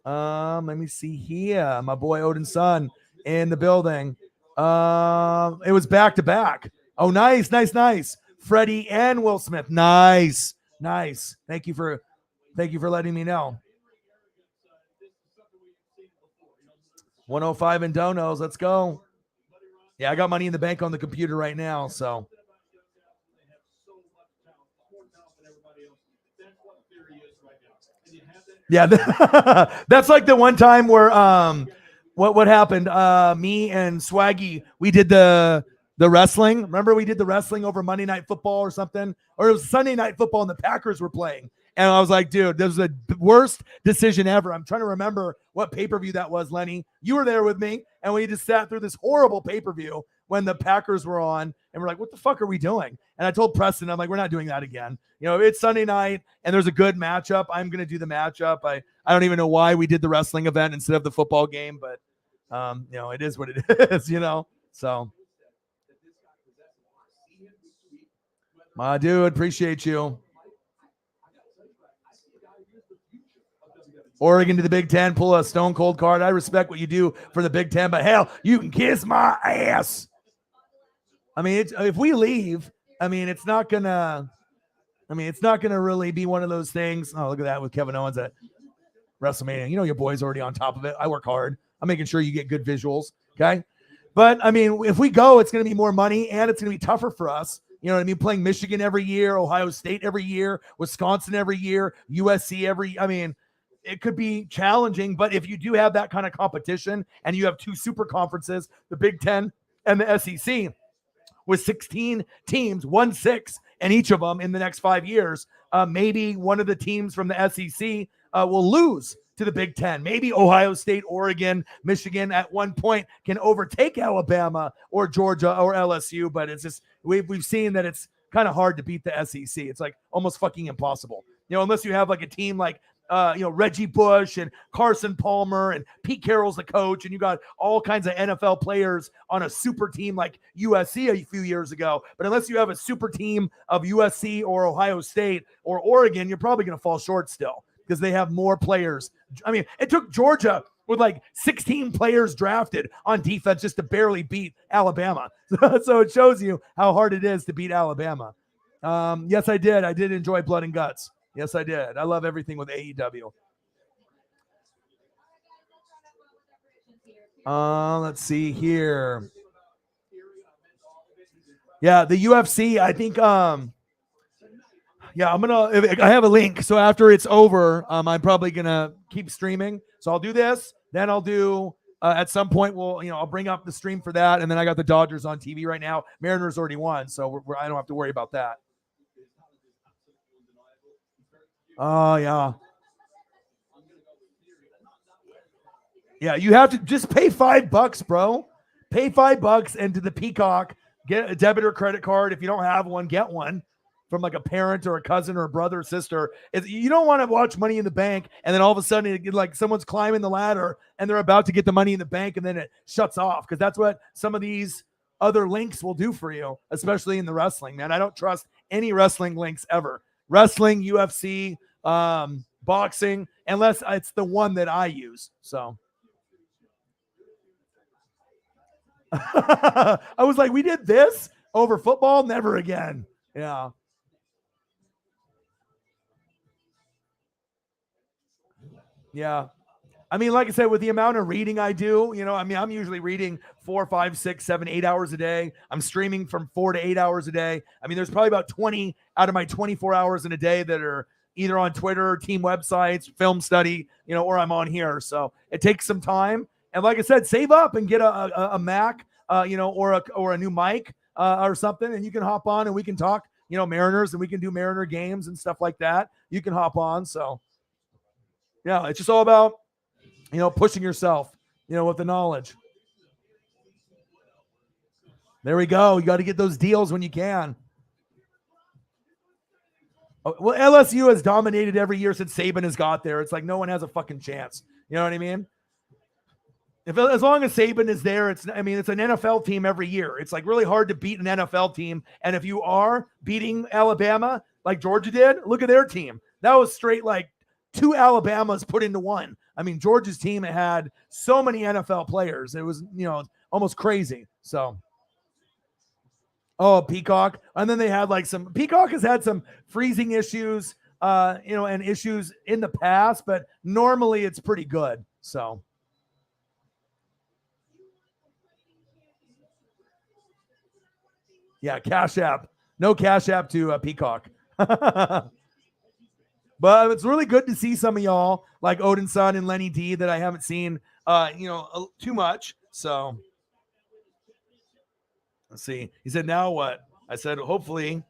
let me see here. My boy Odin's son in the building. It was back-to-back. Oh, nice. Freddie and Will Smith. Nice. Thank you for letting me know. 105 in donos. Let's go. Yeah, I got money in the bank on the computer right now, so. Yeah, that's like the one time where what happened? Me and Swaggy, we did the wrestling. Remember we did the wrestling over Monday Night Football or something? Or it was Sunday Night Football and the Packers were playing. And I was like, dude, this was the worst decision ever. I'm trying to remember what pay-per-view that was, Lenny. You were there with me, and we just sat through this horrible pay-per-view when the Packers were on, and we're like, what the fuck are we doing? And I told Preston, I'm like, we're not doing that again. It's Sunday night, and there's a good matchup. I'm going to do the matchup. I don't even know why we did the wrestling event instead of the football game, but, it is what it is, So, my dude, appreciate you. Oregon to the Big Ten, pull a Stone Cold card. I respect what you do for the Big Ten, but hell, you can kiss my ass. I mean, if we leave, I mean, it's not gonna really be one of those things. Oh, look at that with Kevin Owens at WrestleMania. Your boy's already on top of it. I work hard. I'm making sure you get good visuals. Okay. But I mean, if we go, it's going to be more money and it's going to be tougher for us. You know what I mean? Playing Michigan every year, Ohio State every year, Wisconsin every year, USC it could be challenging, but if you do have that kind of competition and you have two super conferences, the Big Ten and the SEC, with 16 teams, 1-6 in each of them in the next 5 years, maybe one of the teams from the SEC will lose to the Big Ten. Maybe Ohio State, Oregon, Michigan at one point can overtake Alabama or Georgia or LSU, but it's just we've seen that it's kind of hard to beat the SEC. It's like almost fucking impossible. Unless you have like a team like Reggie Bush and Carson Palmer and Pete Carroll's the coach, and you got all kinds of NFL players on a super team like USC a few years ago. But unless you have a super team of USC or Ohio State or Oregon, you're probably going to fall short still because they have more players. I mean, it took Georgia with like 16 players drafted on defense just to barely beat Alabama. So it shows you how hard it is to beat Alabama. Yes, I did. I did enjoy Blood and Guts. Yes, I did. I love everything with AEW. Let's see here. Yeah, the UFC, I think, I have a link. So after it's over, I'm probably going to keep streaming. So I'll do this. Then I'll do, at some point, I'll bring up the stream for that. And then I got the Dodgers on TV right now. Mariners already won, so I don't have to worry about that. Oh, yeah. Yeah, you have to just pay $5, bro. Pay $5 and to the Peacock, get a debit or credit card. If you don't have one, get one from like a parent or a cousin or a brother or sister. You don't want to watch Money in the Bank and then all of a sudden like someone's climbing the ladder and they're about to get the Money in the Bank and then it shuts off, because that's what some of these other links will do for you, especially in the wrestling, man. I don't trust any wrestling links ever. Wrestling, UFC, boxing, unless it's the one that I use. So I was like, we did this over football? Never again. Yeah. Yeah. I mean, like I said, with the amount of reading I do, I'm usually reading 4, 5, 6, 7, 8 hours a day. I'm streaming from 4 to 8 hours a day. I mean, there's probably about 20 out of my 24 hours in a day that are either on Twitter, team websites, film study, or I'm on here. So it takes some time. And like I said, save up and get a Mac, or a new mic or something, and you can hop on and we can talk, Mariners, and we can do Mariner games and stuff like that. You can hop on. So yeah, it's just all about, pushing yourself, with the knowledge. There we go. You got to get those deals when you can. Well, LSU has dominated every year since Saban has got there. It's like no one has a fucking chance. You know what I mean? As long as Saban is there, it's an NFL team every year. It's like really hard to beat an NFL team. And if you are beating Alabama like Georgia did, look at their team. That was straight like 2 Alabamas put into one. I mean, Georgia's team had so many NFL players. It was, almost crazy. So, Peacock. And then they had like Peacock has had some freezing issues, and issues in the past, but normally it's pretty good. So. Yeah, Cash App. No Cash App to Peacock. But it's really good to see some of y'all like Odin Son and Lenny D that I haven't seen, too much. So let's see. He said, now what? I said, hopefully.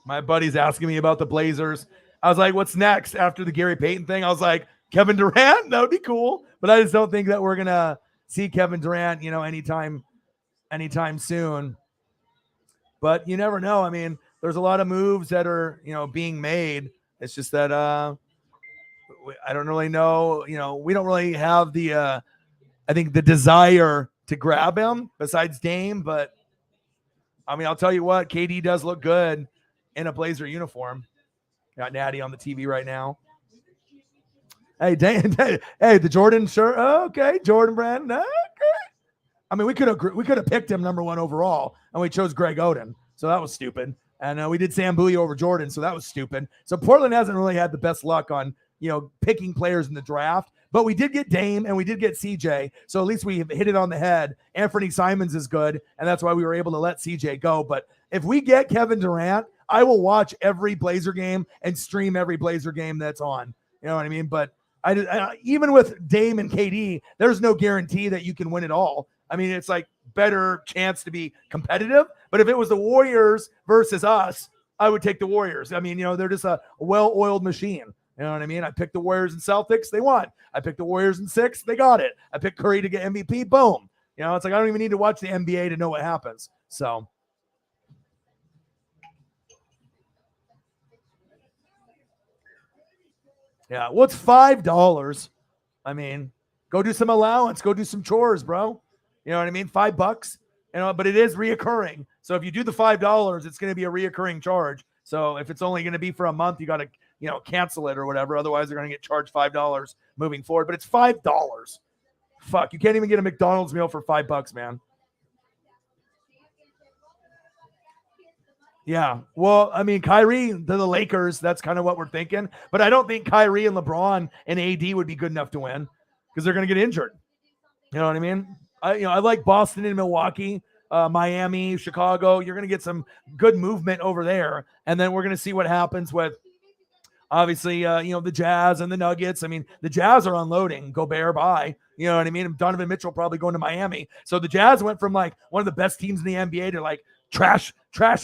My buddy's asking me about the Blazers. I was like, what's next after the Gary Payton thing? I was like, Kevin Durant? That would be cool. But I just don't think that we're going to see Kevin Durant, anytime soon. But you never know. I mean, there's a lot of moves that are, being made. It's just that I don't really know. We don't really have the desire to grab him besides Dame. But, I mean, I'll tell you what, KD does look good in a Blazer uniform. Got Natty on the TV right now. Hey, hey, the Jordan shirt. Okay, Jordan brand. Okay. I mean, we could have picked him number 1 overall, and we chose Greg Oden, so that was stupid. And we did Sam Bowie over Jordan, so that was stupid. So Portland hasn't really had the best luck on picking players in the draft. But we did get Dame and we did get CJ. So at least we hit it on the head. Anthony Simons is good, and that's why we were able to let CJ go. But if we get Kevin Durant, I will watch every Blazer game and stream every Blazer game that's on. You know what I mean? But I even with Dame and KD, there's no guarantee that you can win it all. I mean, it's like better chance to be competitive. But if it was the Warriors versus us, I would take the Warriors. I mean, they're just a well-oiled machine. You know what I mean? I picked the Warriors and Celtics. They won. I picked the Warriors in 6. They got it. I picked Curry to get MVP. Boom. It's like I don't even need to watch the NBA to know what happens. So. Yeah. What's $5? I mean, go do some allowance. Go do some chores, bro. You know what I mean? $5. But it is reoccurring. So if you do the $5, it's going to be a reoccurring charge. So if it's only going to be for a month, you got to cancel it or whatever. Otherwise, they're going to get charged $5 moving forward. But it's $5. Fuck, you can't even get a McDonald's meal for $5, man. Yeah. Well, I mean, Kyrie to the Lakers, that's kind of what we're thinking. But I don't think Kyrie and LeBron and AD would be good enough to win because they're going to get injured. You know what I mean? I like Boston and Milwaukee. Miami, Chicago, you're going to get some good movement over there. And then we're going to see what happens with, obviously, the Jazz and the Nuggets. I mean, the Jazz are unloading. Gobert, bye. You know what I mean? Donovan Mitchell probably going to Miami. So the Jazz went from like one of the best teams in the NBA to like trash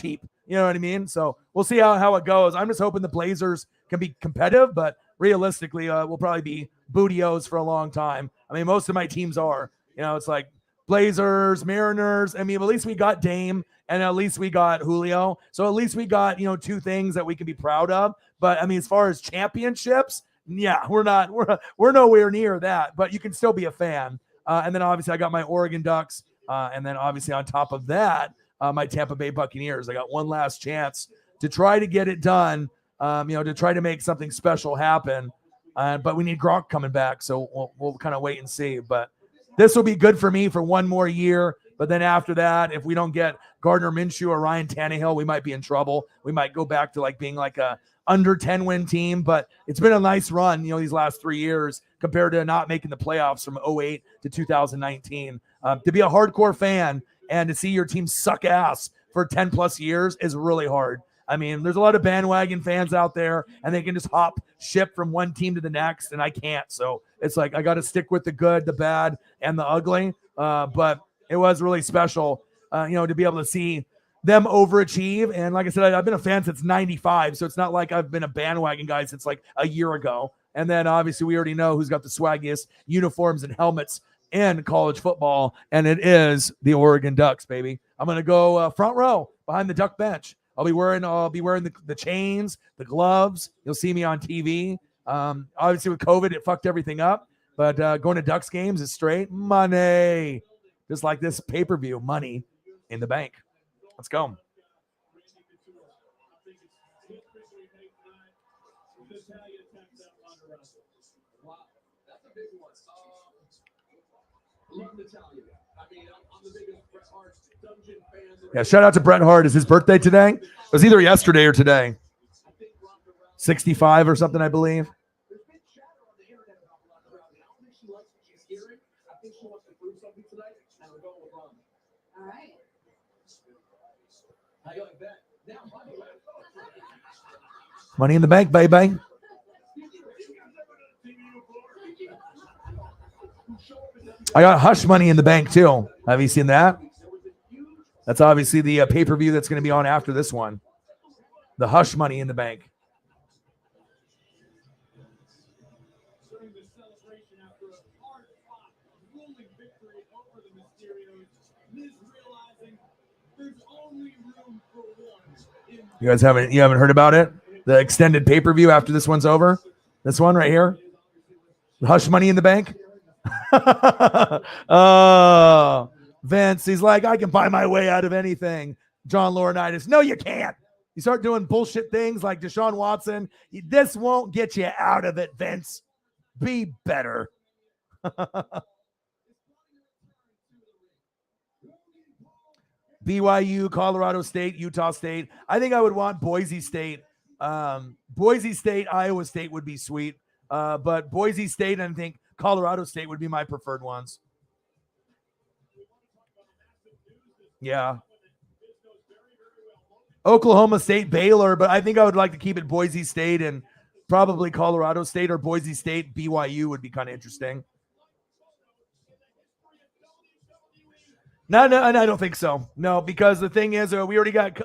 heap. You know what I mean? So we'll see how it goes. I'm just hoping the Blazers can be competitive, but realistically, we'll probably be bootios for a long time. I mean, most of my teams are. It's like Blazers, Mariners. I mean, at least we got Dame and at least we got Julio. So at least we got, two things that we can be proud of. But I mean, as far as championships, yeah, we're nowhere near that, but you can still be a fan. And then obviously I got my Oregon Ducks. And then obviously on top of that, my Tampa Bay Buccaneers. I got one last chance to try to get it done, to try to make something special happen. But we need Gronk coming back. So we'll kind of wait and see. But this will be good for me for one more year. But then after that, if we don't get Gardner Minshew or Ryan Tannehill, we might be in trouble. We might go back to like being like a under 10 win team. But it's been a nice run, these last 3 years compared to not making the playoffs from 2008 to 2019. To be a hardcore fan and to see your team suck ass for 10 plus years is really hard. I mean, there's a lot of bandwagon fans out there and they can just hop ship from one team to the next, and I can't. So it's like I got to stick with the good, the bad, and the ugly. But it was really special, to be able to see them overachieve. And like I said, I've been a fan since 95, so it's not like I've been a bandwagon guy since like a year ago. And then obviously we already know who's got the swaggiest uniforms and helmets in college football, and it is the Oregon Ducks, baby. I'm going to go front row behind the Duck bench. I'll be wearing the chains, the gloves. You'll see me on TV. Obviously with COVID, it fucked everything up. But going to Ducks games is straight money. Just like this pay-per-view, money in the bank. Let's go. Yeah, shout out to Bret Hart. Is his birthday today? It was either yesterday or today. 65 or something, I believe. Money in the bank, baby. I got Hush Money in the Bank too. Have you seen that? That's obviously the pay-per-view that's going to be on after this one. The Hush Money in the Bank. You guys haven't heard about it? The extended pay-per-view after this one's over? This one right here? The Hush Money in the Bank? Oh, Vince, he's like, I can buy my way out of anything. John Laurinaitis, no, you can't. You start doing bullshit things like Deshaun Watson. This won't get you out of it, Vince. Be better. BYU, Colorado State, Utah State. I think I would want Boise State. Boise State, Iowa State would be sweet. But Boise State and I think Colorado State would be my preferred ones. Yeah. Oklahoma State, Baylor, but I think I would like to keep it Boise State and probably Colorado State, or Boise State, BYU would be kind of interesting. No, I don't think so. No, because the thing is, we already got,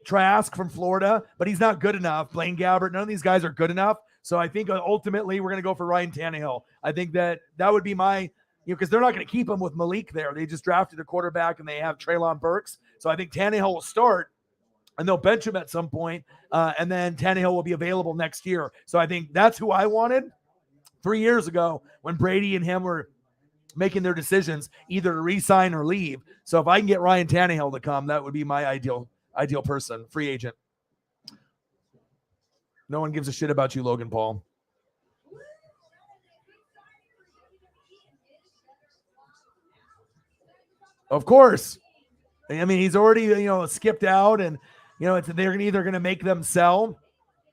Trask from Florida, but he's not good enough. Blaine Gabbert, none of these guys are good enough. So I think ultimately we're going to go for Ryan Tannehill. I think that would be my, because they're not going to keep him with Malik there. They just drafted a quarterback and they have Treylon Burks. So I think Tannehill will start and they'll bench him at some point, and then Tannehill will be available next year. So I think that's who I wanted 3 years ago when Brady and him were making their decisions either to re-sign or leave. So if I can get Ryan Tannehill to come, that would be my ideal person, free agent. No one gives a shit about you, Logan Paul. Of course. I mean, he's already, skipped out, and, they're either going to make them sell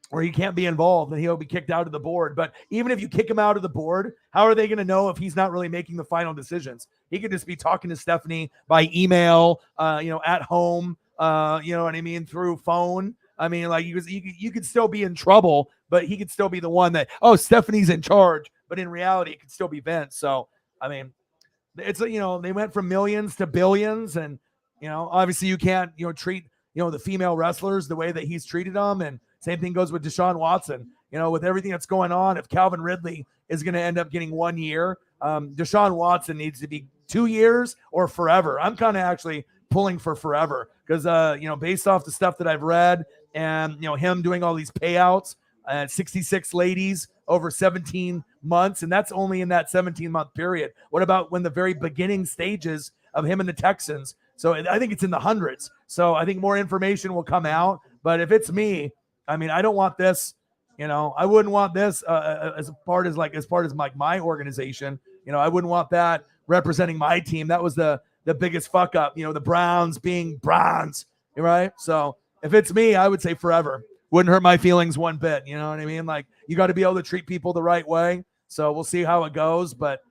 or he can't be involved and he'll be kicked out of the board. But even if you kick him out of the board, how are they going to know if he's not really making the final decisions? He could just be talking to Stephanie by email, at home, you know what I mean, through phone. I mean, like you could still be in trouble, but he could still be the one that, Stephanie's in charge. But in reality, it could still be Vince. So, I mean, it's, they went from millions to billions, and, obviously you can't, treat, the female wrestlers the way that he's treated them. And same thing goes with Deshaun Watson, with everything that's going on. If Calvin Ridley is going to end up getting 1 year, Deshaun Watson needs to be 2 years or forever. I'm kind of actually pulling for forever because, based off the stuff that I've read and, him doing all these payouts, 66 ladies over 17 months. And that's only in that 17-month period. What about when the very beginning stages of him and the Texans? So I think it's in the hundreds. So I think more information will come out. But if it's me, I mean, I don't want this, I wouldn't want this as part as my organization. I wouldn't want that representing my team. That was the biggest fuck up, the Browns being Browns, right? So if it's me, I would say forever. Wouldn't hurt my feelings one bit. You know what I mean? Like, you got to be able to treat people the right way. So we'll see how it goes. But,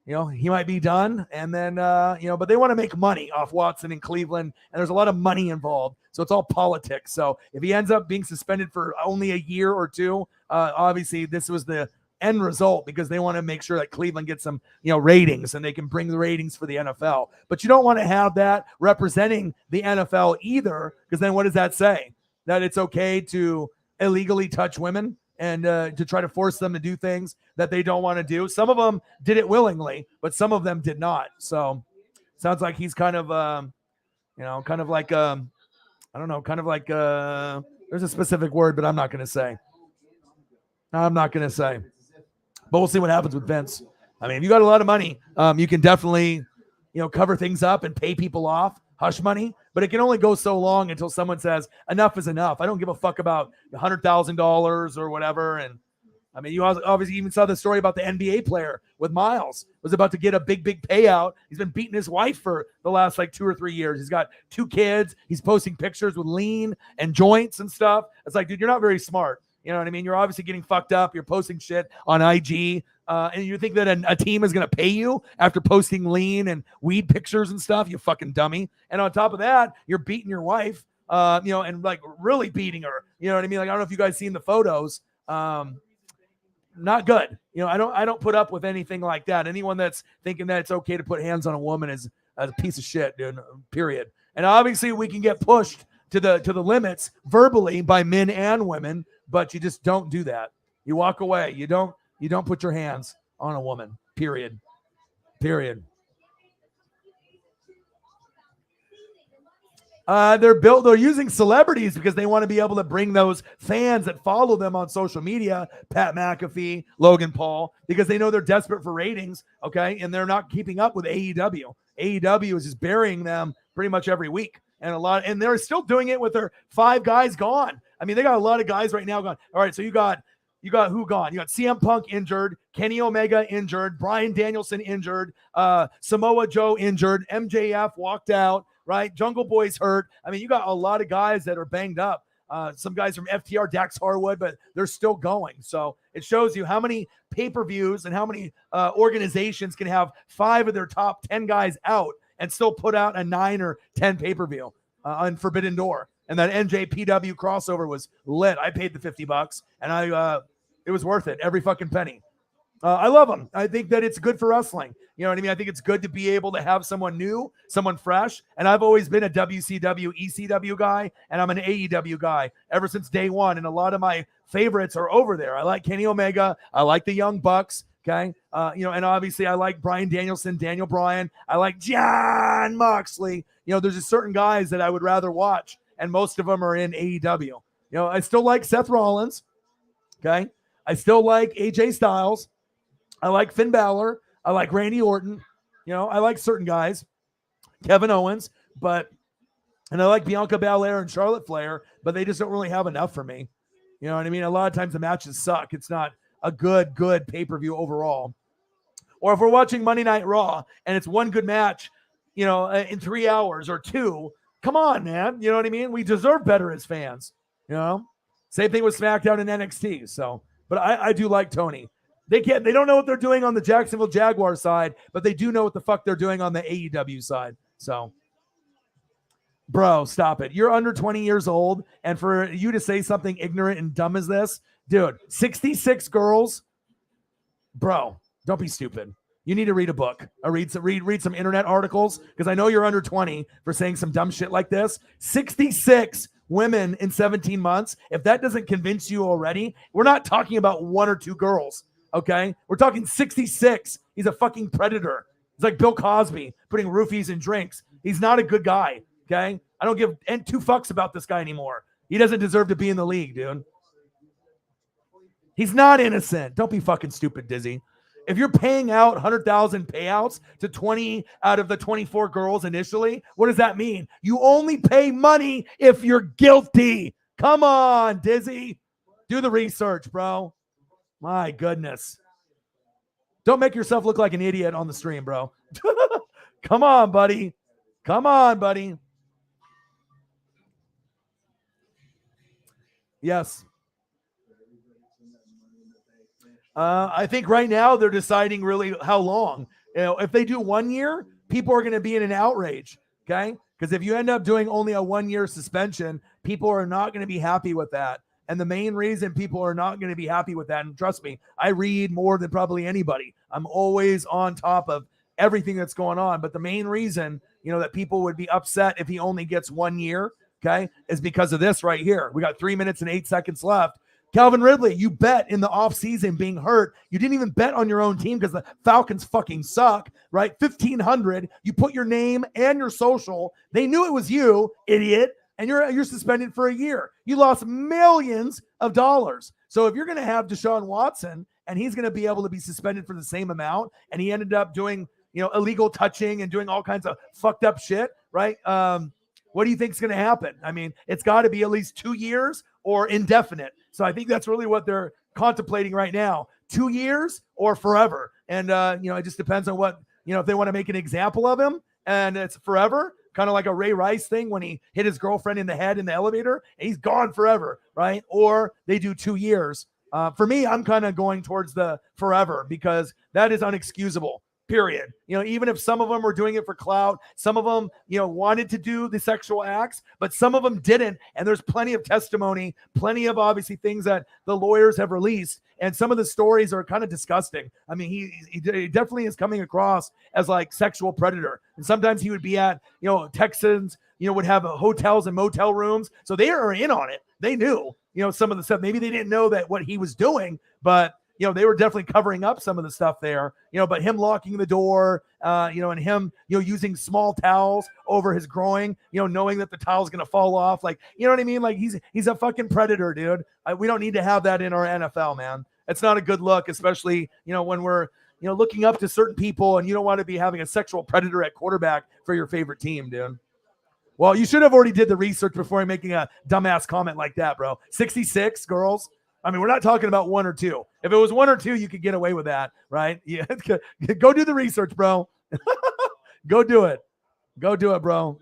he might be done. And then, but they want to make money off Watson in Cleveland. And there's a lot of money involved. So it's all politics. So if he ends up being suspended for only a year or two, obviously this was the end result because they want to make sure that Cleveland gets some, ratings and they can bring the ratings for the NFL. But you don't want to have that representing the NFL either, because then what does that say? That it's okay to illegally touch women and to try to force them to do things that they don't want to do. Some of them did it willingly, but some of them did not. So sounds like he's kind of, there's a specific word, but I'm not going to say. But we'll see what happens with Vince. I mean, if you got a lot of money, you can definitely, cover things up and pay people off, hush money, but it can only go so long until someone says enough is enough. I don't give a fuck about $100,000 or whatever. And I mean, you obviously even saw the story about the NBA player with Miles was about to get a big payout. He's been beating his wife for the last 2 or 3 years. He's got 2 kids. He's posting pictures with lean and joints and stuff. It's like, dude, you're not very smart. You know what I mean? You're obviously getting fucked up. You're posting shit on IG. And you think that a team is going to pay you after posting lean and weed pictures and stuff? You fucking dummy. And on top of that, you're beating your wife, and really beating her. You know what I mean? I don't know if you guys seen the photos. Not good. I don't put up with anything like that. Anyone that's thinking that it's okay to put hands on a woman is a piece of shit, dude, period. And obviously we can get pushed to the limits verbally by men and women, but you just don't do that. You walk away. You don't put your hands on a woman, period. They're using celebrities because they want to be able to bring those fans that follow them on social media, Pat McAfee, Logan Paul, because they know they're desperate for ratings, okay? And they're not keeping up with AEW. AEW is just burying them pretty much every week. And they're still doing it with their 5 guys gone. I mean, they got a lot of guys right now gone. All right, so you got who gone? You got CM Punk injured, Kenny Omega injured, Bryan Danielson injured, Samoa Joe injured, MJF walked out, right? Jungle Boy's hurt. I mean, you got a lot of guys that are banged up. some guys from FTR, Dax Harwood, but they're still going. So it shows you how many pay-per-views and how many organizations can have 5 of their top 10 guys out and still put out a 9 or 10 pay-per-view on Forbidden Door. And that NJPW crossover was lit. I paid the $50 and it was worth it. Every fucking penny. I love them. I think that it's good for wrestling. You know what I mean? I think it's good to be able to have someone new, someone fresh. And I've always been a WCW, ECW guy, and I'm an AEW guy ever since day one. And a lot of my favorites are over there. I like Kenny Omega. I like the Young Bucks. Okay. And obviously I like Bryan Danielson, Daniel Bryan. I like Jon Moxley. There's just certain guys that I would rather watch. And most of them are in AEW. I still like Seth Rollins. Okay. I still like AJ Styles. I like Finn Balor. I like Randy Orton. I like certain guys. Kevin Owens. And I like Bianca Belair and Charlotte Flair, but they just don't really have enough for me. You know what I mean? A lot of times the matches suck. It's not a good pay-per-view overall. Or if we're watching Monday Night Raw and it's one good match, in 3 hours or 2, come on, man. You know what I mean? We deserve better as fans. Same thing with SmackDown and NXT. So, but I do like Tony. They don't know what they're doing on the Jacksonville Jaguars side, but they do know what the fuck they're doing on the AEW side. So, bro, stop it. You're under 20 years old, and for you to say something ignorant and dumb as this, dude, 66 girls, bro, don't be stupid. You need to read a book or read some internet articles, because I know you're under 20 for saying some dumb shit like this. 66 women in 17 months. If that doesn't convince you already, we're not talking about 1 or 2 girls. Okay, we're talking 66. He's a fucking predator. He's like Bill Cosby putting roofies in drinks. He's not a good guy. Okay, I don't give 2 fucks about this guy anymore. He doesn't deserve to be in the league, dude. He's not innocent. Don't be fucking stupid, Dizzy. If you're paying out 100,000 payouts to 20 out of the 24 girls initially, what does that mean? You only pay money if you're guilty. Come on, Dizzy. Do the research, bro. My goodness. Don't make yourself look like an idiot on the stream, bro. Come on, buddy. Come on, buddy. Yes. I think right now they're deciding really how long. If they do 1 year, people are going to be in an outrage, okay? Because if you end up doing only a 1-year suspension, people are not going to be happy with that. And the main reason people are not going to be happy with that, and trust me, I read more than probably anybody. I'm always on top of everything that's going on. But the main reason, that people would be upset if he only gets 1 year, okay, is because of this right here. We got 3 minutes and 8 seconds left. Calvin Ridley, you bet in the offseason being hurt. You didn't even bet on your own team because the Falcons fucking suck, right? 1,500. You put your name and your social. They knew it was you, idiot. And you're suspended for a year. You lost millions of dollars. So if you're going to have Deshaun Watson and he's going to be able to be suspended for the same amount, and he ended up doing, illegal touching and doing all kinds of fucked up shit, right? What do you think is going to happen? I mean, it's got to be at least 2 years or indefinite. So I think that's really what they're contemplating right now. 2 years or forever. And, it just depends on what, if they want to make an example of him and it's forever. Kind of like a Ray Rice thing when he hit his girlfriend in the head in the elevator and he's gone forever, right? Or they do 2 years. For me, I'm kind of going towards the forever because that is unexcusable, period. Even if some of them were doing it for clout, some of them, wanted to do the sexual acts, but some of them didn't. And there's plenty of testimony, plenty of obviously things that the lawyers have released. And some of the stories are kind of disgusting. I mean, he definitely is coming across as like sexual predator. And sometimes he would be at, Texans, would have hotels and motel rooms. So they are in on it. They knew, some of the stuff. Maybe they didn't know that what he was doing, but they were definitely covering up some of the stuff there, but him locking the door, and him, using small towels over his groin, knowing that the towel's going to fall off. Like, you know what I mean? Like he's a fucking predator, dude. We don't need to have that in our NFL, man. It's not a good look, especially, when we're, looking up to certain people and you don't want to be having a sexual predator at quarterback for your favorite team, dude. Well, you should have already did the research before making a dumbass comment like that, bro. 66 girls. I mean, we're not talking about 1 or 2. If it was 1 or 2, you could get away with that, right? Yeah. Go do the research, bro. Go do it. Go do it, bro.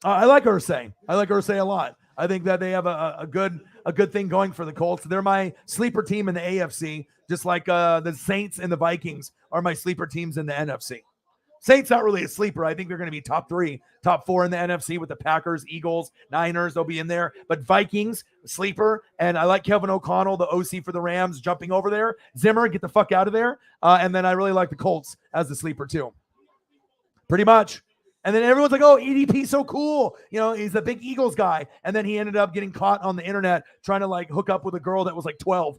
I like Ursay. I like Ursay a lot. I think that they have a good thing going for the Colts. They're my sleeper team in the AFC, just like the Saints and the Vikings are my sleeper teams in the NFC. Saints not really a sleeper. I think they're going to be top 3, top 4 in the NFC with the Packers, Eagles, Niners. They'll be in there. But Vikings, sleeper. And I like Kevin O'Connell, the OC for the Rams, jumping over there. Zimmer, get the fuck out of there. And then I really like the Colts as the sleeper too. Pretty much. And then everyone's like, oh, EDP so cool. You know, he's a big Eagles guy. And then he ended up getting caught on the internet trying to like hook up with a girl that was like 12.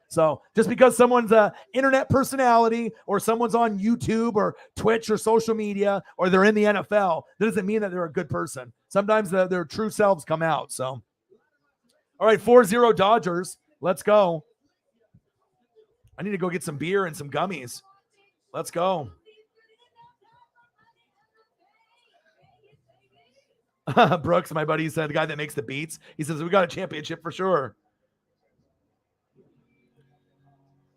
So just because someone's a internet personality or someone's on YouTube or Twitch or social media or they're in the NFL, that doesn't mean that they're a good person. Sometimes their true selves come out. So, all right, 4-0 Dodgers. Let's go. I need to go get some beer and some gummies. Let's go. Brooks, my buddy, said the guy that makes the beats. He says, we got a championship for sure.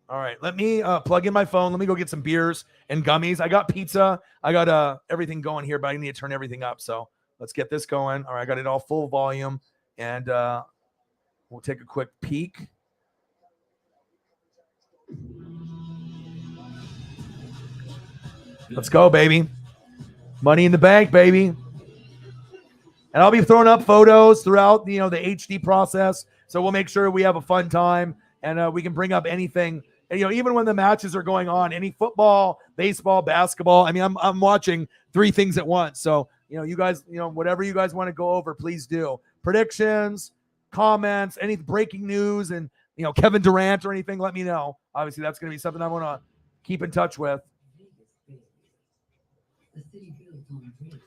All right, let me plug in my phone. Let me go get some beers and gummies. I got pizza. I got everything going here, but I need to turn everything up. So let's get this going. All right, I got it all full volume, and we'll take a quick peek. Let's go, baby. Money in the bank, baby. And I'll be throwing up photos throughout, the HD process. So we'll make sure we have a fun time and we can bring up anything. And, even when the matches are going on, any football, baseball, basketball. I mean, I'm watching 3 things at once. So, you guys, whatever you guys want to go over, please do. Predictions, comments, any breaking news, and, Kevin Durant or anything, let me know. Obviously, that's going to be something I want to keep in touch with.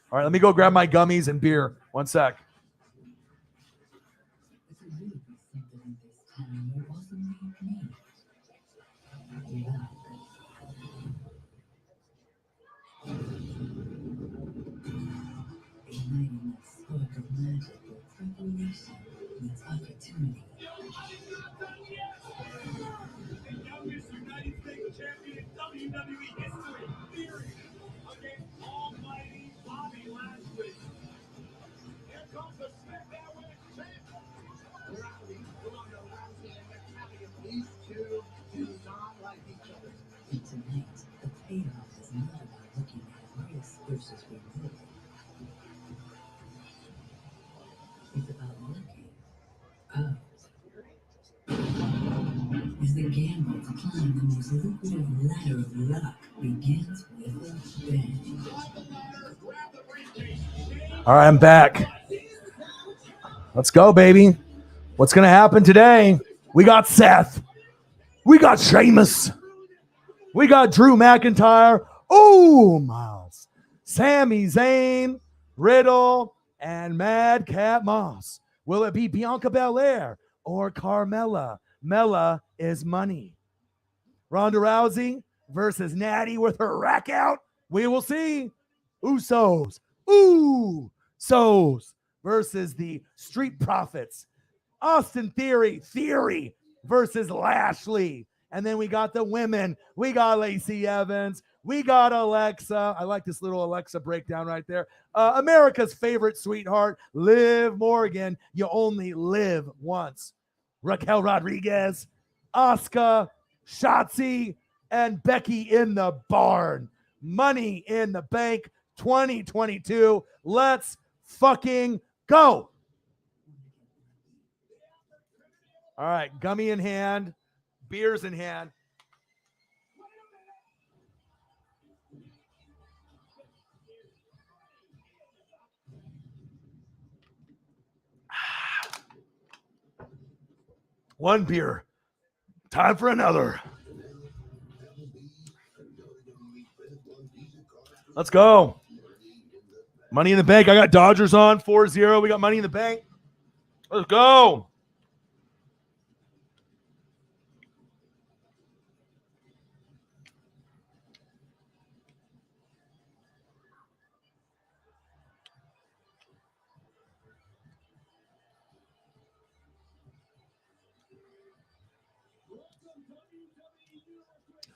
All right, let me go grab my gummies and beer. One sec. As the gamble to climb the most lucrative ladder of luck begins with a bang. All right, I'm back. Let's go, baby. What's going to happen today? We got Seth. We got Sheamus. We got Drew McIntyre. Oh, Miles. Sami Zayn, Riddle, and Madcap Moss. Will it be Bianca Belaire or Carmela? Mela is money. Ronda Rousey versus Natty with her rack out. We will see. Usos. Usos versus the Street Profits. Austin Theory versus Lashley. And then we got the women. We got Lacey Evans. We got Alexa. I like this little Alexa breakdown right there. America's favorite sweetheart, Liv Morgan. You only live once. Raquel Rodriguez, Asuka, Shotzi, and Becky in the barn. Money in the Bank 2022. Let's fucking go. All right, gummy in hand, beers in hand. One beer. Time for another. Let's go. Money in the Bank. I got Dodgers on 4-0. We got Money in the Bank. Let's go.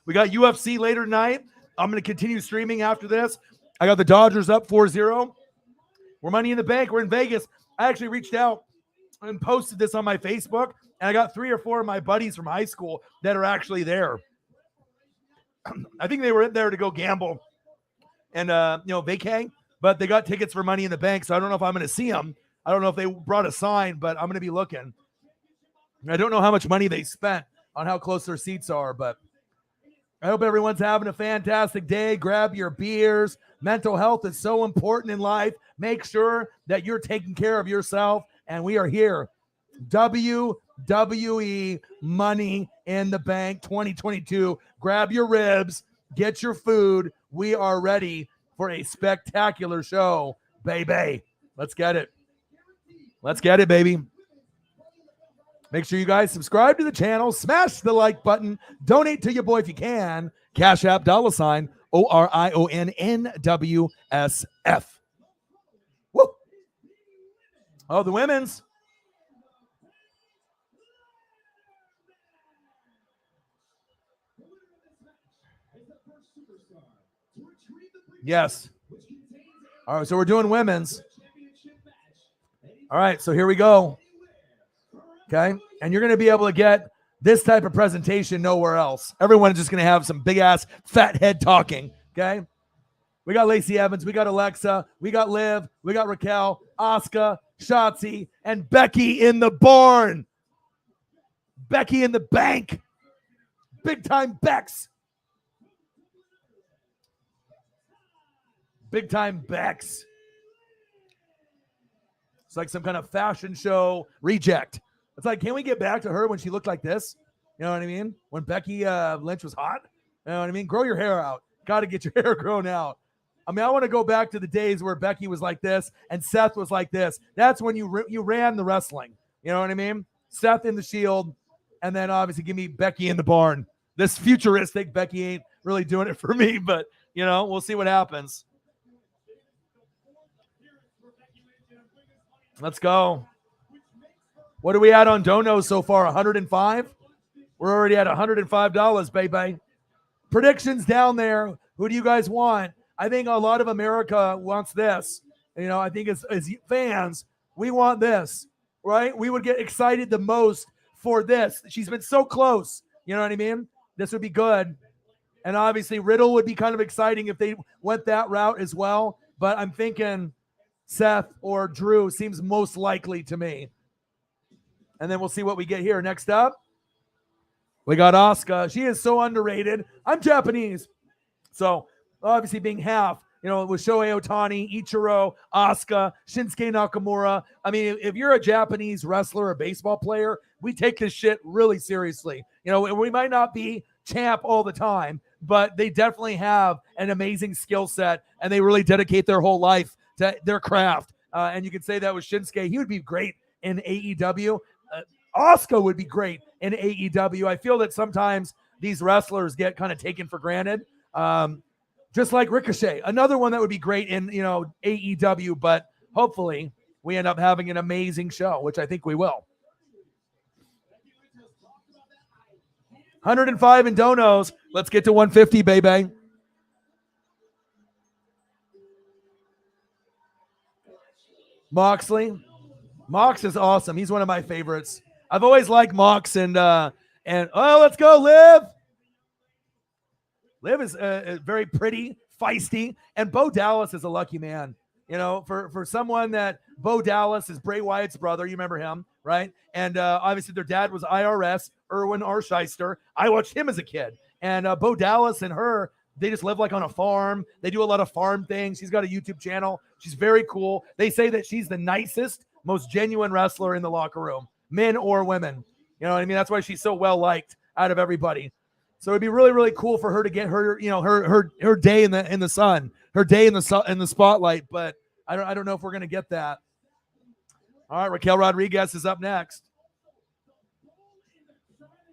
We got UFC later tonight. I'm going to continue streaming after this. I got the Dodgers up 4-0. We're Money in the Bank. We're in Vegas. I actually reached out and posted this on my Facebook, and I got 3 or 4 of my buddies from high school that are actually there. I think they were in there to go gamble and vacay, but they got tickets for Money in the Bank, so I don't know if I'm going to see them. I don't know if they brought a sign, but I'm going to be looking. I don't know how much money they spent on how close their seats are, but I hope everyone's having a fantastic day. Grab your beers. Mental health is so important in life. Make sure that you're taking care of yourself, and we are here. WWE Money in the Bank 2022. Grab your ribs, get your food. We are ready for a spectacular show, baby. Let's get it. Let's get it, baby. Make sure you guys subscribe to the channel, smash the like button, donate to your boy if you can. Cash App $ ORIONNWSF. Woo! Oh, the women's. Yes. All right, so we're doing women's. All right, so here we go. Okay, and you're going to be able to get this type of presentation nowhere else. Everyone's just going to have some big-ass fat head talking, okay? We got Lacey Evans, we got Alexa, we got Liv, we got Raquel, Asuka, Shotzi, and Becky in the barn. Becky in the bank. Big-time Becks. Big-time Becks. It's like some kind of fashion show reject. It's like, can we get back to her when she looked like this? You know what I mean? When Becky Lynch was hot? You know what I mean? Grow your hair out. Got to get your hair grown out. I mean, I want to go back to the days where Becky was like this and Seth was like this. That's when you ran the wrestling. You know what I mean? Seth in the Shield, and then obviously give me Becky in the barn. This futuristic Becky ain't really doing it for me, but, we'll see what happens. Let's go. What are we at on donos so far? 105? We're already at $105, baby. Predictions down there. Who do you guys want? I think a lot of America wants this. I think as fans, we want this, right? We would get excited the most for this. She's been so close. You know what I mean? This would be good. And obviously Riddle would be kind of exciting if they went that route as well. But I'm thinking Seth or Drew seems most likely to me. And then we'll see what we get here. Next up, we got Asuka. She is so underrated. I'm Japanese. So obviously being half, with Shohei Ohtani, Ichiro, Asuka, Shinsuke Nakamura. I mean, if you're a Japanese wrestler or baseball player, we take this shit really seriously. We might not be champ all the time, but they definitely have an amazing skill set, and they really dedicate their whole life to their craft. And you could say that with Shinsuke. He would be great in AEW. Asuka would be great in AEW. I feel that sometimes these wrestlers get kind of taken for granted. Just like Ricochet, another one that would be great in, AEW, but hopefully we end up having an amazing show, which I think we will. 105 in donos. Let's get to 150, baby. Moxley. Mox is awesome. He's one of my favorites. I've always liked Mox and let's go, Liv. Liv is very pretty, feisty, and Bo Dallas is a lucky man. For someone that Bo Dallas is Bray Wyatt's brother. You remember him, right? And obviously their dad was IRS, Erwin Arsheister. I watched him as a kid. And Bo Dallas and her, they just live like on a farm. They do a lot of farm things. She's got a YouTube channel. She's very cool. They say that she's the nicest, most genuine wrestler in the locker room, men or women. You know what I mean? That's why she's so well liked out of everybody. So it'd be really, really cool for her to get her, her day in the sun, her day in the spotlight. But I don't know if we're gonna get that. All right, Raquel Rodriguez is up next.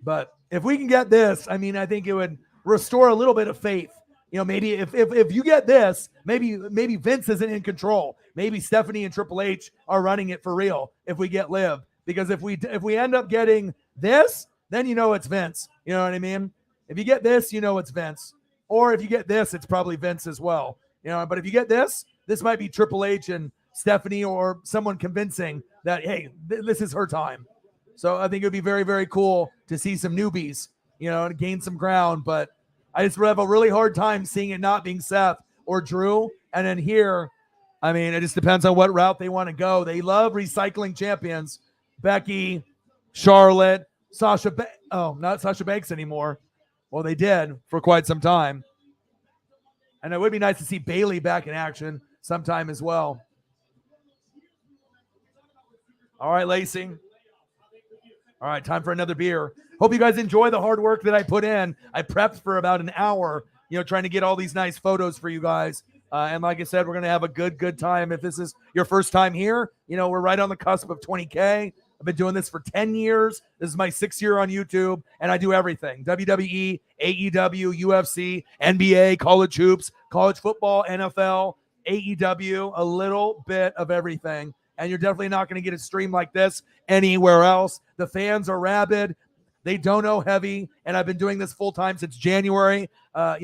But if we can get this, I mean, I think it would restore a little bit of faith. Maybe if you get this, maybe Vince isn't in control. Maybe Stephanie and Triple H are running it for real. If we get Liv, because if we end up getting this, then it's Vince. You know what I mean? If you get this, it's Vince. Or if you get this, it's probably Vince as well. But if you get this might be Triple H and Stephanie or someone convincing that, hey, this is her time. So I think it would be very, very cool to see some newbies, and gain some ground. But I just have a really hard time seeing it not being Seth or Drew. And then here, I mean, it just depends on what route they want to go. They love recycling champions. Becky, Charlotte, Sasha. Not Sasha Banks anymore. Well, they did for quite some time. And it would be nice to see Bayley back in action sometime as well. All right, Lacey. All right, time for another beer. Hope you guys enjoy the hard work that I put in. I prepped for about an hour, trying to get all these nice photos for you guys. And like I said, we're going to have a good time. If this is your first time here, we're right on the cusp of 20K. I've been doing this for 10 years. This is my 6th year on YouTube, and I do everything. WWE, AEW, UFC, NBA, college hoops, college football, NFL, AEW, a little bit of everything. And you're definitely not going to get a stream like this anywhere else. The fans are rabid. They don't know heavy, and I've been doing this full time since January. A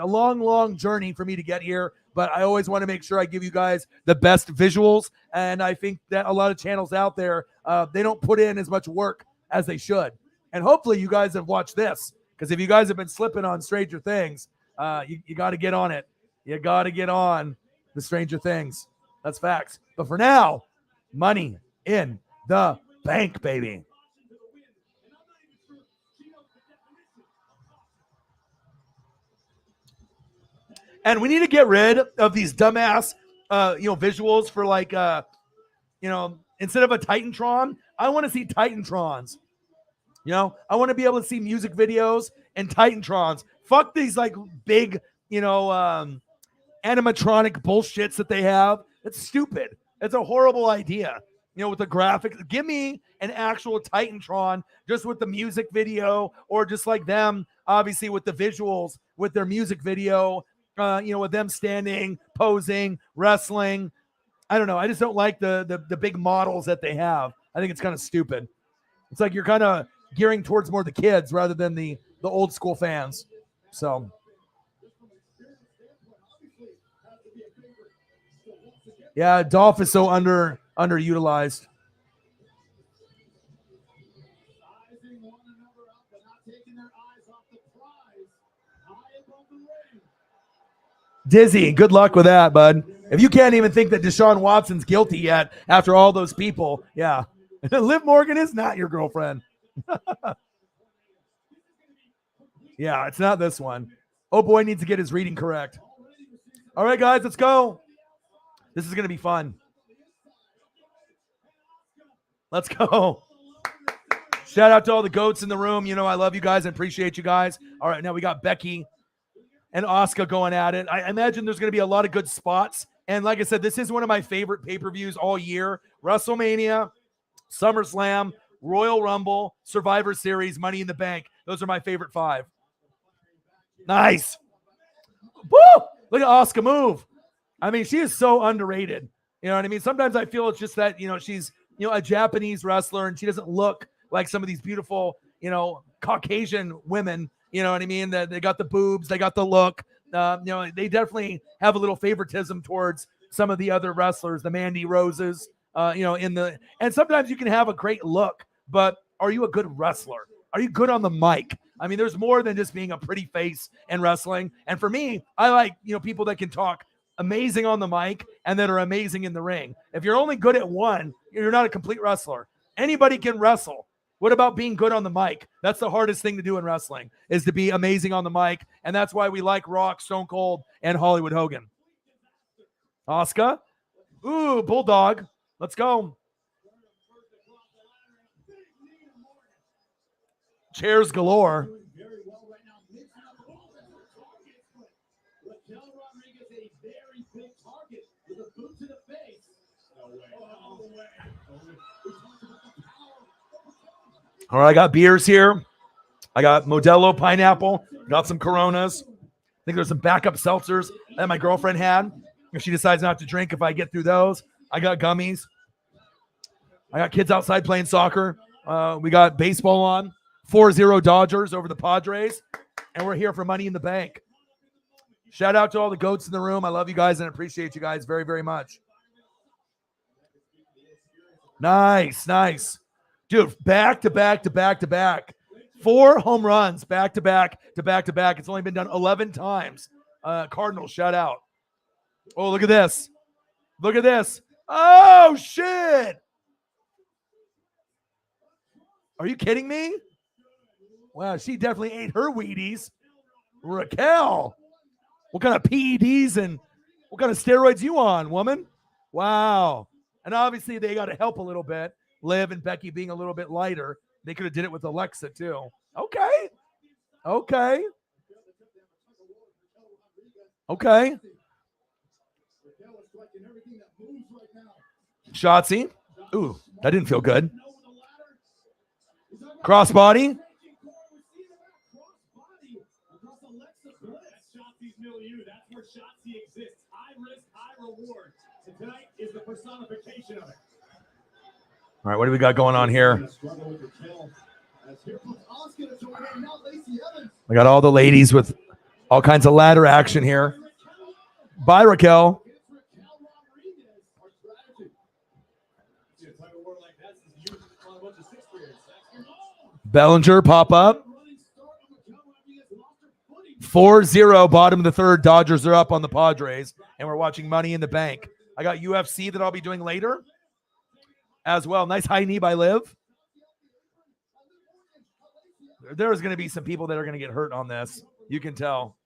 long journey for me to get here, but I always want to make sure I give you guys the best visuals. And I think that a lot of channels out there, they don't put in as much work as they should. And hopefully you guys have watched this, because if you guys have been slipping on Stranger Things, you got to get on it. You got to get on the Stranger Things. That's facts. But for now, money in the bank, baby. And we need to get rid of these dumbass, visuals for like, instead of a Titantron, I want to see Titantrons. I want to be able to see music videos and Titantrons. Fuck these like big, animatronic bullshits that they have. It's stupid. It's a horrible idea. With the graphics, give me an actual Titantron just with the music video, or just like them, obviously with the visuals, with their music video, with them standing, posing, wrestling. I don't know. I just don't like the big models that they have. I think it's kind of stupid. It's like you're kind of gearing towards more the kids rather than the old school fans. So yeah, Dolph is so underutilized. Dizzy, good luck with that, bud. If you can't even think that Deshaun Watson's guilty yet after all those people, yeah. Liv Morgan is not your girlfriend. Yeah, it's not this one. Oh boy needs to get his reading correct. All right, guys, let's go. This is going to be fun. Let's go. Shout out to all the goats in the room. I love you guys and appreciate you guys. All right, now we got Becky and Asuka going at it. I imagine there's going to be a lot of good spots. And like I said, this is one of my favorite pay-per-views all year. WrestleMania, SummerSlam, Royal Rumble, Survivor Series, Money in the Bank. Those are my favorite 5. Nice. Woo! Look at Asuka move. I mean, she is so underrated. You know what I mean? Sometimes I feel it's just that, she's, a Japanese wrestler and she doesn't look like some of these beautiful, Caucasian women. You know what I mean? They got the boobs, they got the look. They definitely have a little favoritism towards some of the other wrestlers, the Mandy Roses, and sometimes you can have a great look, but are you a good wrestler? Are you good on the mic? I mean, there's more than just being a pretty face in wrestling. And for me, I like, people that can talk amazing on the mic and that are amazing in the ring. If you're only good at one, you're not a complete wrestler. Anybody can wrestle. What about being good on the mic? That's the hardest thing to do in wrestling, is to be amazing on the mic. And that's why we like Rock, Stone Cold, and Hollywood Hogan. Asuka. Ooh, Bulldog. Let's go. Chairs galore. All right, I got beers here. I got Modelo pineapple. Got some Coronas. I think there's some backup seltzers that my girlfriend had. If she decides not to drink, if I get through those. I got gummies. I got kids outside playing soccer. We got baseball on. 4-0 Dodgers over the Padres. And we're here for Money in the Bank. Shout out to all the goats in the room. I love you guys and appreciate you guys very, very much. Nice. Dude, back to back. 4 home runs back to back. It's only been done 11 times. Cardinals, shout out. Oh, look at this. Oh, shit. Are you kidding me? Wow, she definitely ate her Wheaties. Raquel, what kind of PEDs and what kind of steroids you on, woman? Wow. And obviously they got to help a little bit. Liv and Becky being a little bit lighter. They could have did it with Alexa too. Okay. Shotzi. Ooh, that didn't feel good. Crossbody. All right, what do we got going on here? We got all the ladies with all kinds of ladder action here. Bye, Raquel. Bellinger pop up. 4-0, bottom of the third. Dodgers are up on the Padres, and we're watching Money in the Bank. I got UFC that I'll be doing later as well. Nice high knee by Liv. There's going to be some people that are going to get hurt on this. You can tell.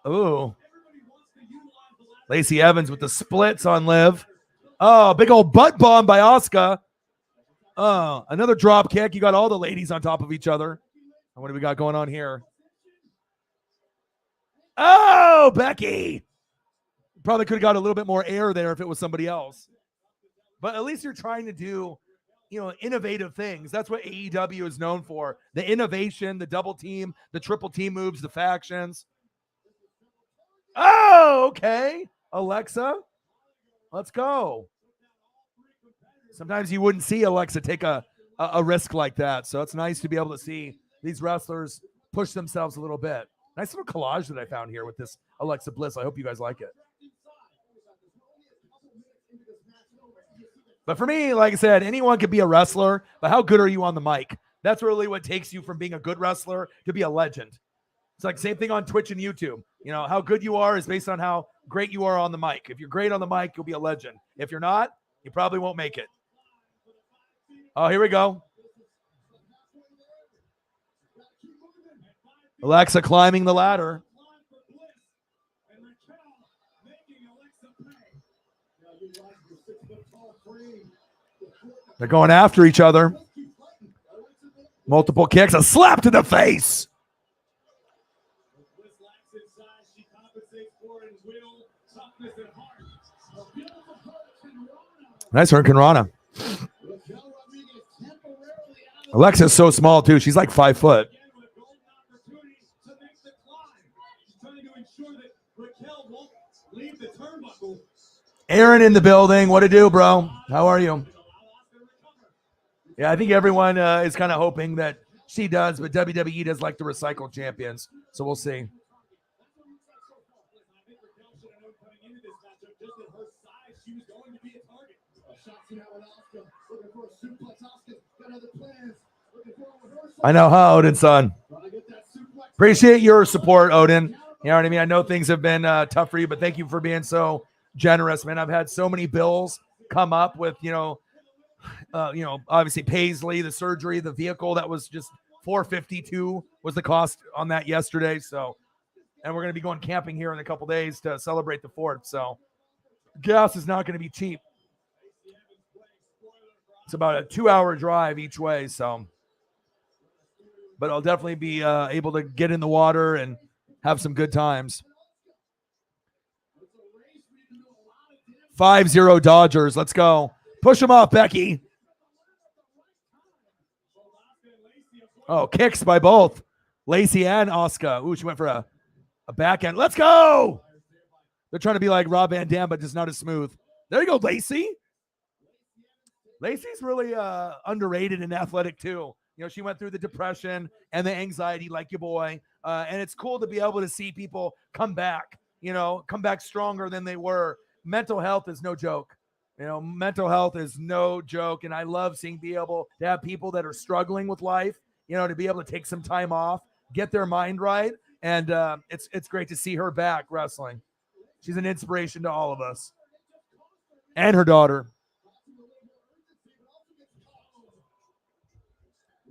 Ooh. Lacey Evans with the splits on Liv. Oh, big old butt bomb by Asuka. Oh, another drop kick. You got all the ladies on top of each other. And what do we got going on here? Oh, Becky. Probably could have got a little bit more air there if it was somebody else. But at least you're trying to do, innovative things. That's what AEW is known for. The innovation, the double team, the triple team moves, the factions. Oh, okay. Alexa, let's go. Sometimes you wouldn't see Alexa take a risk like that. So it's nice to be able to see these wrestlers push themselves a little bit. Nice little collage that I found here with this Alexa Bliss. I hope you guys like it. But for me, like I said, anyone could be a wrestler, but how good are you on the mic? That's really what takes you from being a good wrestler to be a legend. It's like same thing on Twitch and YouTube. How good you are is based on how great you are on the mic. If you're great on the mic, you'll be a legend. If you're not, you probably won't make it. Oh, here we go. Alexa climbing the ladder. They're going after each other. Multiple kicks, a slap to the face. Nice Hurricane Rana. Alexa's so small too. She's like 5 foot. Aaron in the building. What to do, bro? How are you? Yeah, I think everyone is kind of hoping that she does, but WWE does like to recycle champions. So we'll see. I know, huh, Odin, son? Appreciate your support, Odin. You know what I mean? I know things have been tough for you, but thank you for being so generous, man. I've had so many bills come up with, obviously Paisley, the surgery, the vehicle that was just $452 was the cost on that yesterday. So, and we're going to be going camping here in a couple days to celebrate the 4th. So gas is not going to be cheap. It's about a 2-hour drive each way. So, but I'll definitely be able to get in the water and have some good times. 5-0 Dodgers. Let's go. Push them off, Becky. Oh, kicks by both Lacey and Asuka. Ooh, she went for a backhand. Let's go. They're trying to be like Rob Van Dam, but just not as smooth. There you go, Lacey. Lacey's really underrated and athletic too. She went through the depression and the anxiety like your boy. And it's cool to be able to see people come back, come back stronger than they were. Mental health is no joke. You know, mental health is no joke, and I love being able to have people that are struggling with life, you know, to be able to take some time off, get their mind right, and it's great to see her back wrestling. She's an inspiration to all of us, and her daughter.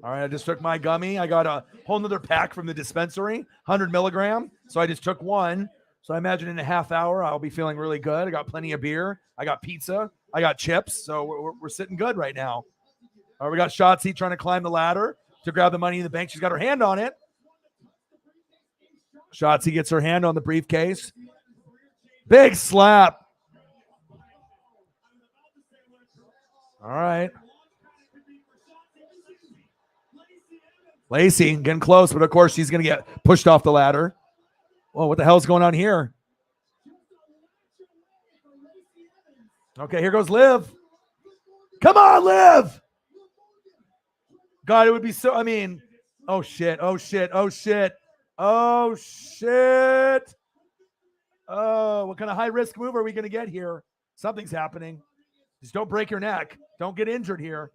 All right, I just took my gummy. I got a whole nother pack from the dispensary, 100 milligram. So I just took one. So I imagine in a half hour, I'll be feeling really good. I got plenty of beer. I got pizza. I got chips. So we're sitting good right now. All right, we got Shotzi trying to climb the ladder to grab the money in the bank. She's got her hand on it. Shotzi gets her hand on the briefcase. Big slap. All right. Lacey getting close, but of course she's going to get pushed off the ladder. Whoa, what the hell's going on here? Okay, here goes Liv. Come on, Liv. God, it would be so, I mean, oh shit, oh shit, oh shit, oh shit. Oh, what kind of high risk move are we going to get here? Something's happening. Just don't break your neck. Don't get injured here.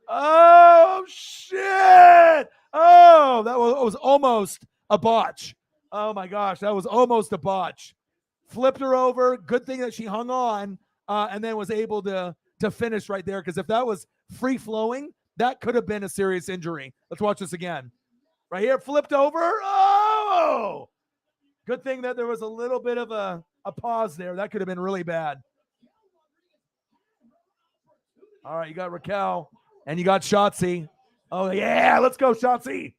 Oh shit. Oh, that was almost a botch. Oh my gosh, that was almost a botch. Flipped her over. Good thing that she hung on and then was able to finish right there, because if that was free flowing, that could have been a serious injury. Let's watch this again. Right here, flipped over. Oh! Good thing that there was a little bit of a pause there. That could have been really bad. All right, you got Raquel and you got Shotzi. Oh, yeah, let's go, Shotzi.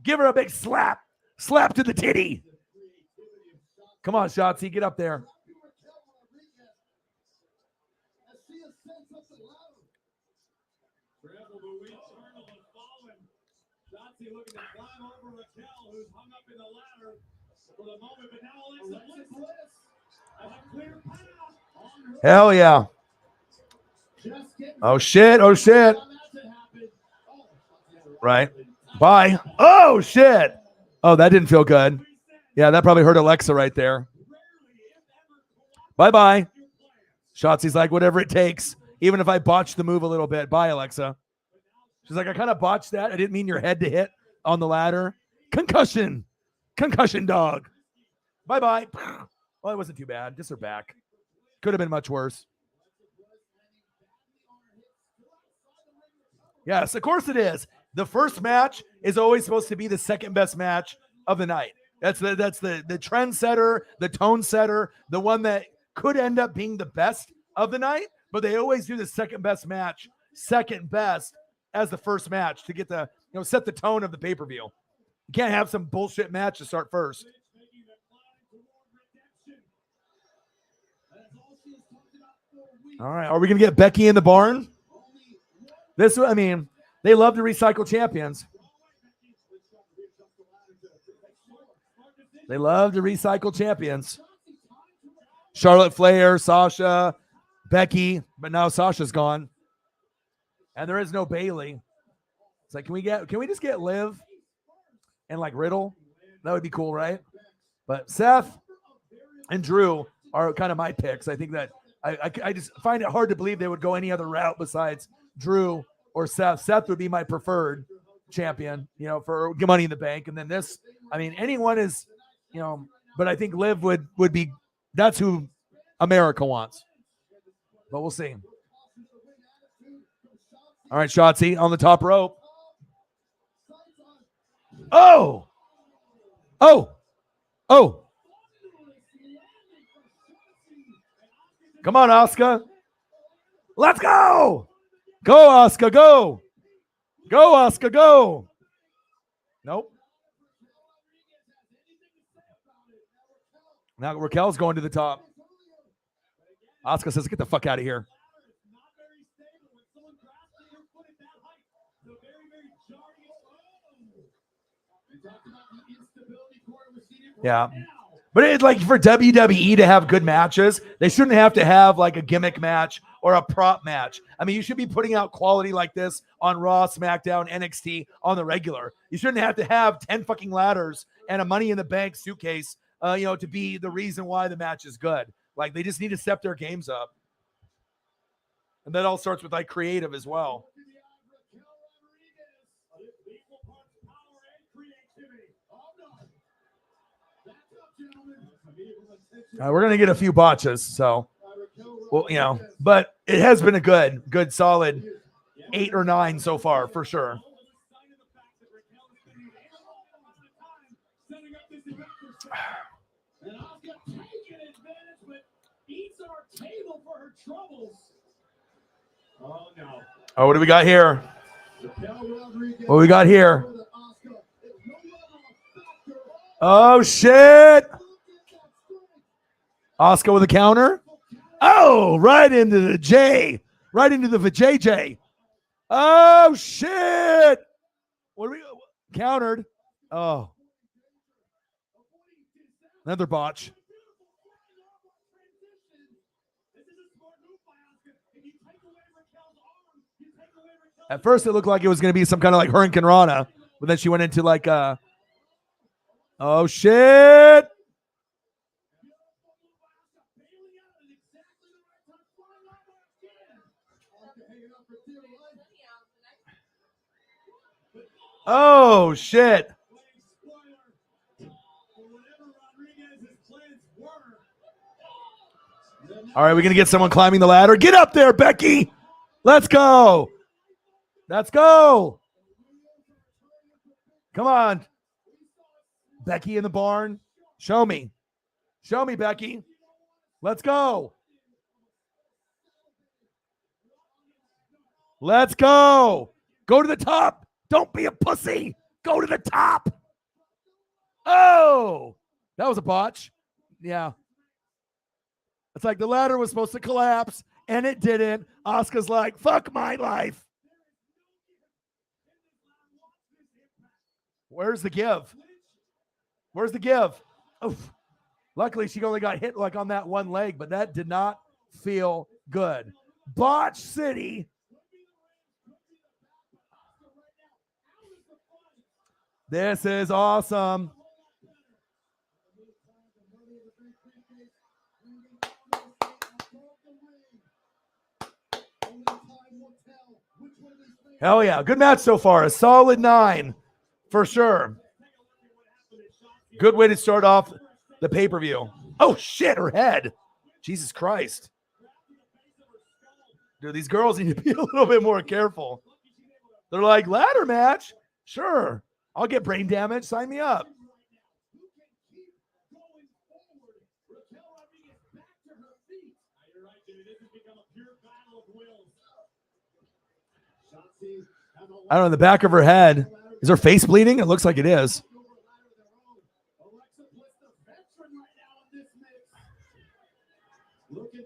Give her a big slap. Slap to the titty. Come on, Shotzi, get up there. Hell yeah. Oh shit, oh shit. Right. Bye. Oh shit. Oh, that didn't feel good. Yeah, that probably hurt Alexa right there. Bye-bye. Shotzi's like, whatever it takes. Even if I botch the move a little bit. Bye, Alexa. She's like, I kind of botched that. I didn't mean your head to hit on the ladder. Concussion. Concussion dog. Bye-bye. Well, it wasn't too bad. Just her back. Could have been much worse. Yes, of course it is. The first match is always supposed to be the second best match of the night. That's the trendsetter, the tone setter, the one that could end up being the best of the night, but they always do the second best match, second best as the first match to get the, set the tone of the pay-per-view. You can't have some bullshit match to start first. All right, are we going to get Becky in the barn? They love to recycle champions. They love to recycle champions. Charlotte Flair, Sasha, Becky, but now Sasha's gone. And there is no Bailey. It's like, can we just get Liv and like Riddle? That would be cool, right? But Seth and Drew are kind of my picks. I think that I just find it hard to believe they would go any other route besides Drew or Seth. Seth would be my preferred champion, for Money in the Bank. And then this, anyone is, but I think Liv would be, that's who America wants. But we'll see. All right, Shotzi on the top rope. Oh! Come on, Asuka. Let's go! Go, Asuka, go! Go, Asuka, go! Nope. Now Raquel's going to the top. Asuka says, get the fuck out of here. Yeah. But it's like for WWE to have good matches, they shouldn't have to have like a gimmick match or a prop match. You should be putting out quality like this on Raw, SmackDown, NXT on the regular. You shouldn't have to have 10 fucking ladders and a Money in the Bank suitcase, to be the reason why the match is good. Like, they just need to step their games up. And that all starts with like creative as well. We're going to get a few botches, so, well, you know, but it has been a good, solid 8 or 9 so far, for sure. Oh, what do we got here? What do we got here? Oh, shit. Oscar with a counter. Oh, right into the J. Right into the JJ. Oh, shit. What are we countered? Oh. Another botch. At first, it looked like it was going to be some kind of like Hurricane Rana, but then she went into like, oh, shit. Oh, shit. All right, we're going to get someone climbing the ladder. Get up there, Becky. Let's go. Let's go. Come on. Becky in the barn. Show me. Show me, Becky. Let's go. Let's go. Go to the top. Don't be a pussy. Go to the top. Oh, that was a botch. Yeah. It's like the ladder was supposed to collapse, and it didn't. Asuka's like, fuck my life. Where's the give? Where's the give? Oof. Luckily, she only got hit like on that one leg, but that did not feel good. Botch City. This is awesome. Hell yeah. Good match so far. A solid 9 for sure. Good way to start off the pay-per-view. Oh, shit, her head. Jesus Christ. Dude, these girls need to be a little bit more careful. They're like, ladder match? Sure. I'll get brain damage. Sign me up. I don't know, the back of her head. Is her face bleeding? It looks like it is.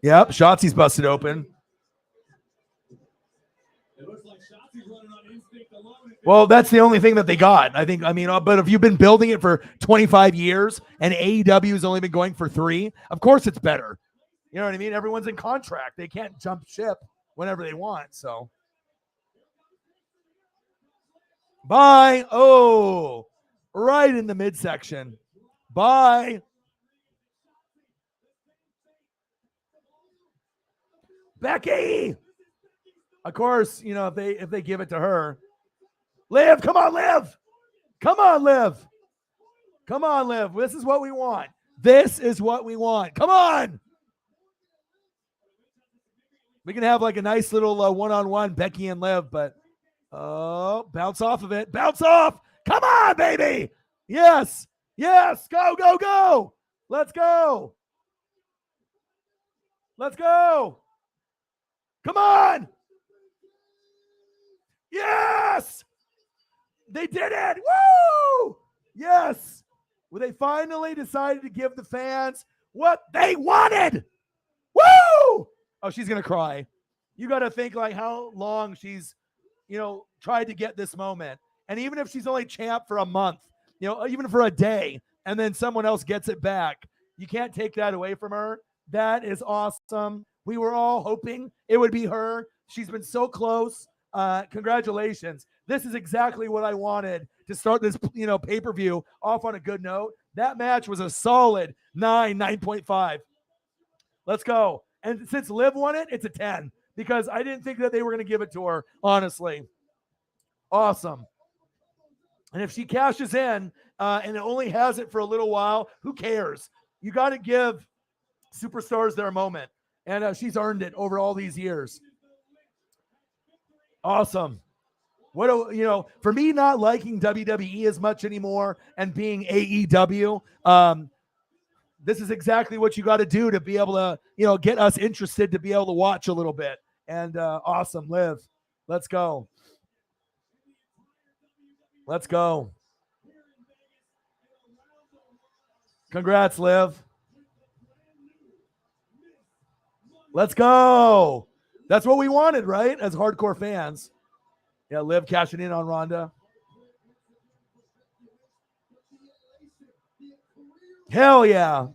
Yep, Shotzi's busted open. Well, that's the only thing that they got. I think, but if you've been building it for 25 years and AEW has only been going for 3, of course it's better. You know what I mean? Everyone's in contract. They can't jump ship whenever they want, so. Bye. Oh, right in the midsection. Bye. Becky. Of course, you know, if they give it to her. Liv, come on, Liv. Come on, Liv. Come on, Liv. This is what we want. This is what we want. Come on. We can have like a nice little one-on-one, Becky and Liv, but oh, bounce off of it. Bounce off. Come on, baby. Yes. Yes. Go, go, go. Let's go. Let's go. Come on. Yes. They did it. Woo. Yes. Well, they finally decided to give the fans what they wanted. Woo. Oh, she's going to cry. You got to think like how long she's, tried to get this moment. And even if she's only champ for a month, even for a day, and then someone else gets it back, you can't take that away from her. That is awesome. We were all hoping it would be her. She's been so close. Congratulations. This is exactly what I wanted to start this, pay-per-view off on a good note. That match was a solid 9.5. Let's go. And since Liv won it, it's a 10 because I didn't think that they were going to give it to her, honestly. Awesome. And if she cashes in and it only has it for a little while, who cares? You got to give superstars their moment. And she's earned it over all these years. Awesome. For me not liking WWE as much anymore and being AEW, this is exactly what you got to do to be able to, get us interested to be able to watch a little bit. And awesome, Liv. Let's go. Let's go. Congrats, Liv. Let's go. That's what we wanted, right? As hardcore fans. Yeah, Liv cashing in on Ronda. Hell yeah.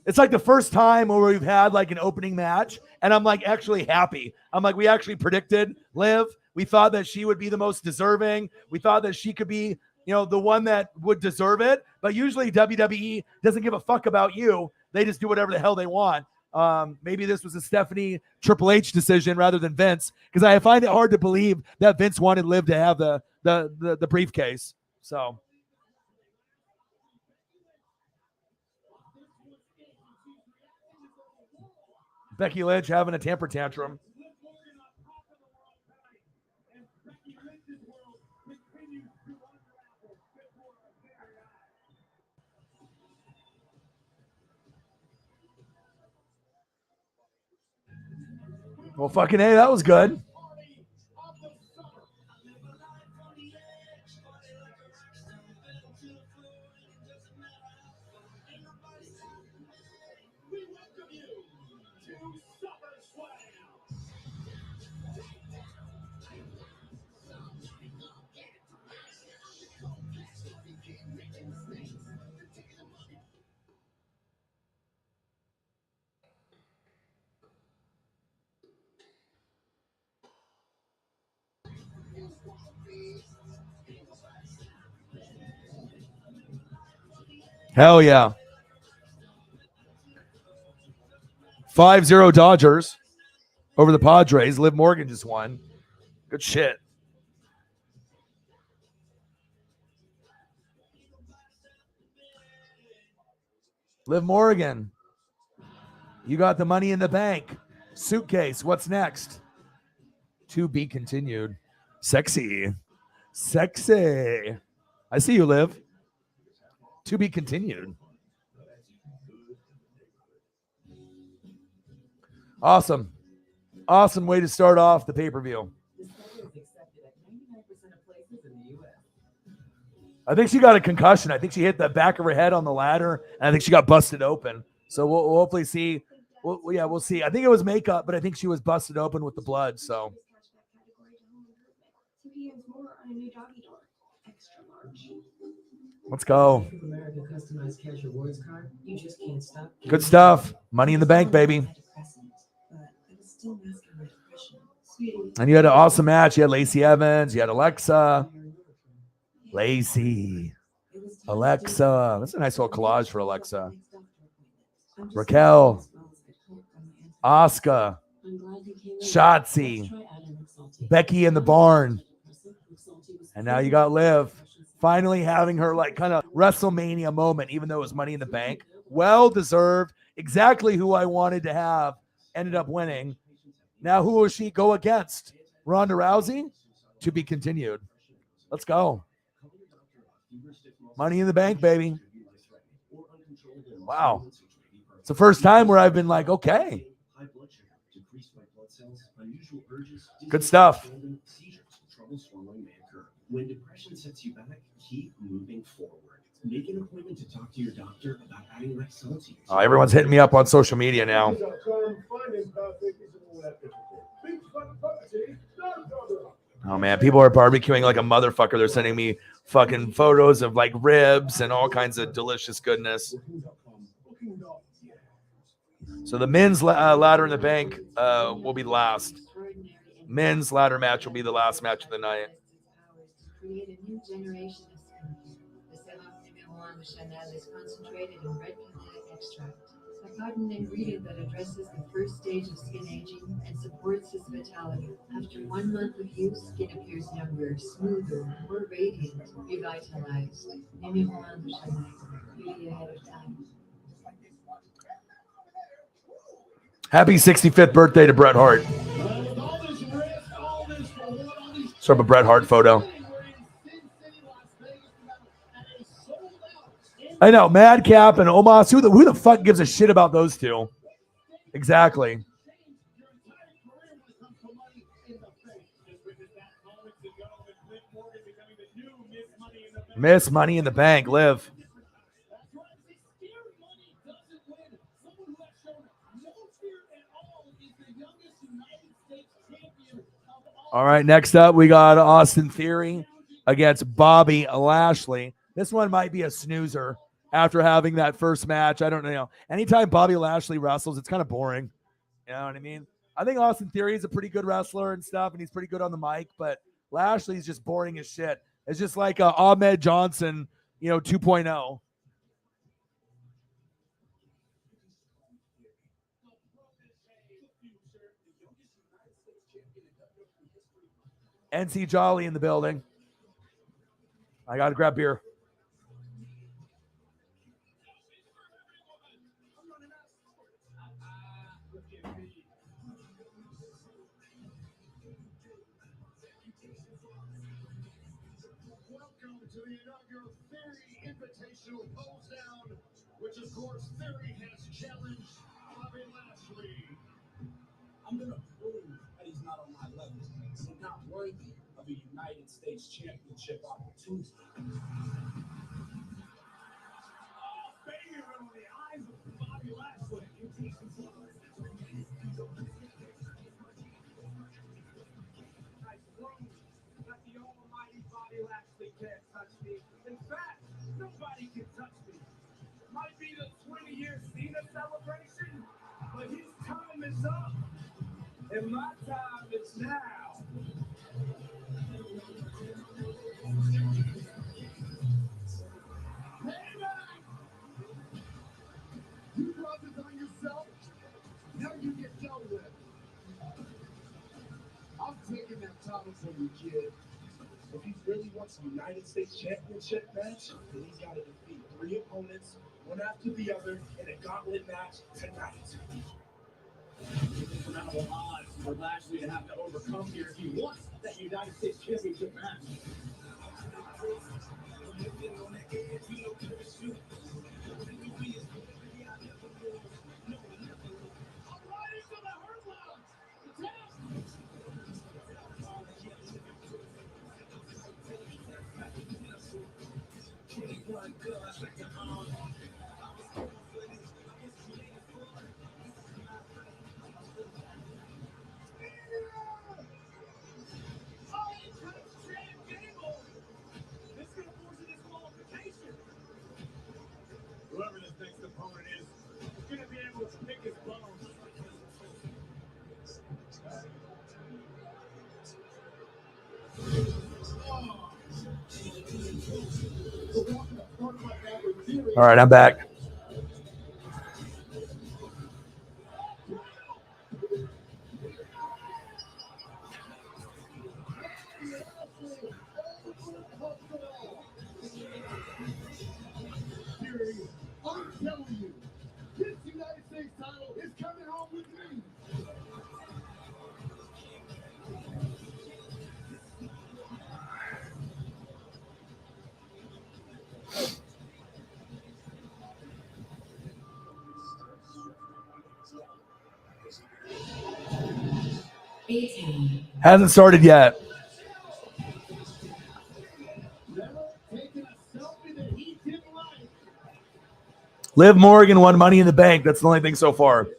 It's like the first time where we've had like an opening match, and I'm like actually happy. I'm like, we actually predicted Liv. We thought that she would be the most deserving. We thought that she could be, the one that would deserve it. But usually WWE doesn't give a fuck about you. They just do whatever the hell they want. Maybe this was a Stephanie Triple H decision rather than Vince, because I find it hard to believe that Vince wanted Liv to have the briefcase. So. Becky Lynch having a temper tantrum. Well, fucking A, that was good. Hell yeah. 5-0 Dodgers over the Padres. Liv Morgan just won. Good shit. Liv Morgan, you got the money in the bank. Suitcase, what's next? To be continued. Sexy. Sexy. I see you, Liv. To be continued. Awesome. Awesome way to start off the pay-per-view. I think she got a concussion. I think she hit the back of her head on the ladder, and I think she got busted open. So we'll hopefully see. We'll see. I think it was makeup, but I think she was busted open with the blood. So. Let's go. Good stuff. Money in the bank, baby. And you had an awesome match. You had Lacey Evans. You had Alexa. Lacey. Alexa. That's a nice little collage for Alexa. Raquel. Asuka. Shotzi. Becky in the barn. And now you got Liv. Finally having her like kind of WrestleMania moment, even though it was Money in the Bank. Well deserved. Exactly who I wanted to have. Ended up winning. Now who will she go against? Ronda Rousey? To be continued. Let's go. Money in the Bank, baby. Wow. It's the first time where I've been like, okay. Good stuff. When depression sets you back, keep moving forward. Make an appointment to talk to your doctor about adding Rexulti. Oh, everyone's hitting me up on social media now. Oh man, people are barbecuing like a motherfucker. They're sending me fucking photos of like ribs and all kinds of delicious goodness. So the men's ladder in the bank will be last. Men's ladder match will be the last match of the night. Create a new generation of skincare. The Serum numéro 1 de Chanel is concentrated in red kinetic extract. A potent ingredient that addresses the first stage of skin aging and supports its vitality. After 1 month of use, skin appears younger, smoother, more radiant, revitalized. Numéro 1 de Chanel. Beauty ahead of time. Happy 65th birthday to Bret Hart. Sort of a Bret Hart photo. I know, Madcap and Omos. Who the fuck gives a shit about those two? Exactly. Miss Money in the Bank, Liv. All right, next up, we got Austin Theory against Bobby Lashley. This one might be a snoozer after having that first match. I don't know. Anytime Bobby Lashley wrestles, it's kind of boring. You know what I mean? I think Austin Theory is a pretty good wrestler and stuff, and he's pretty good on the mic, but Lashley's just boring as shit. It's just like Ahmed Johnson, 2.0. NC Jolly in the building. I got to grab beer. Welcome to the inaugural Theory Invitational Pose Down, which of course Theory has challenged Bobby Lashley. I'm going to prove that he's not on my level. He's not worthy of a United States Championship opportunity. Oh, baby, on the eyes of Bobby Lashley. The almighty Bobby Lashley can't touch me. In fact, nobody can touch me. Might be the 20-year Cena celebration, but his time is up. And my time is now. Payback! You brought this on yourself. Now you get dealt with. I'm taking that title from you, kid. If he really wants a United States Championship match, then he's got to defeat 3 opponents, one after the other, in a gauntlet match tonight. Incredible odds for Lashley to have to overcome here if he wants that United States Championship match. Whoever this next opponent is going to be able to pick his bones. All right, I'm back. I'm telling you, this United States title is coming home with me. Hasn't started yet. Liv Morgan won Money in the Bank. That's the only thing so far.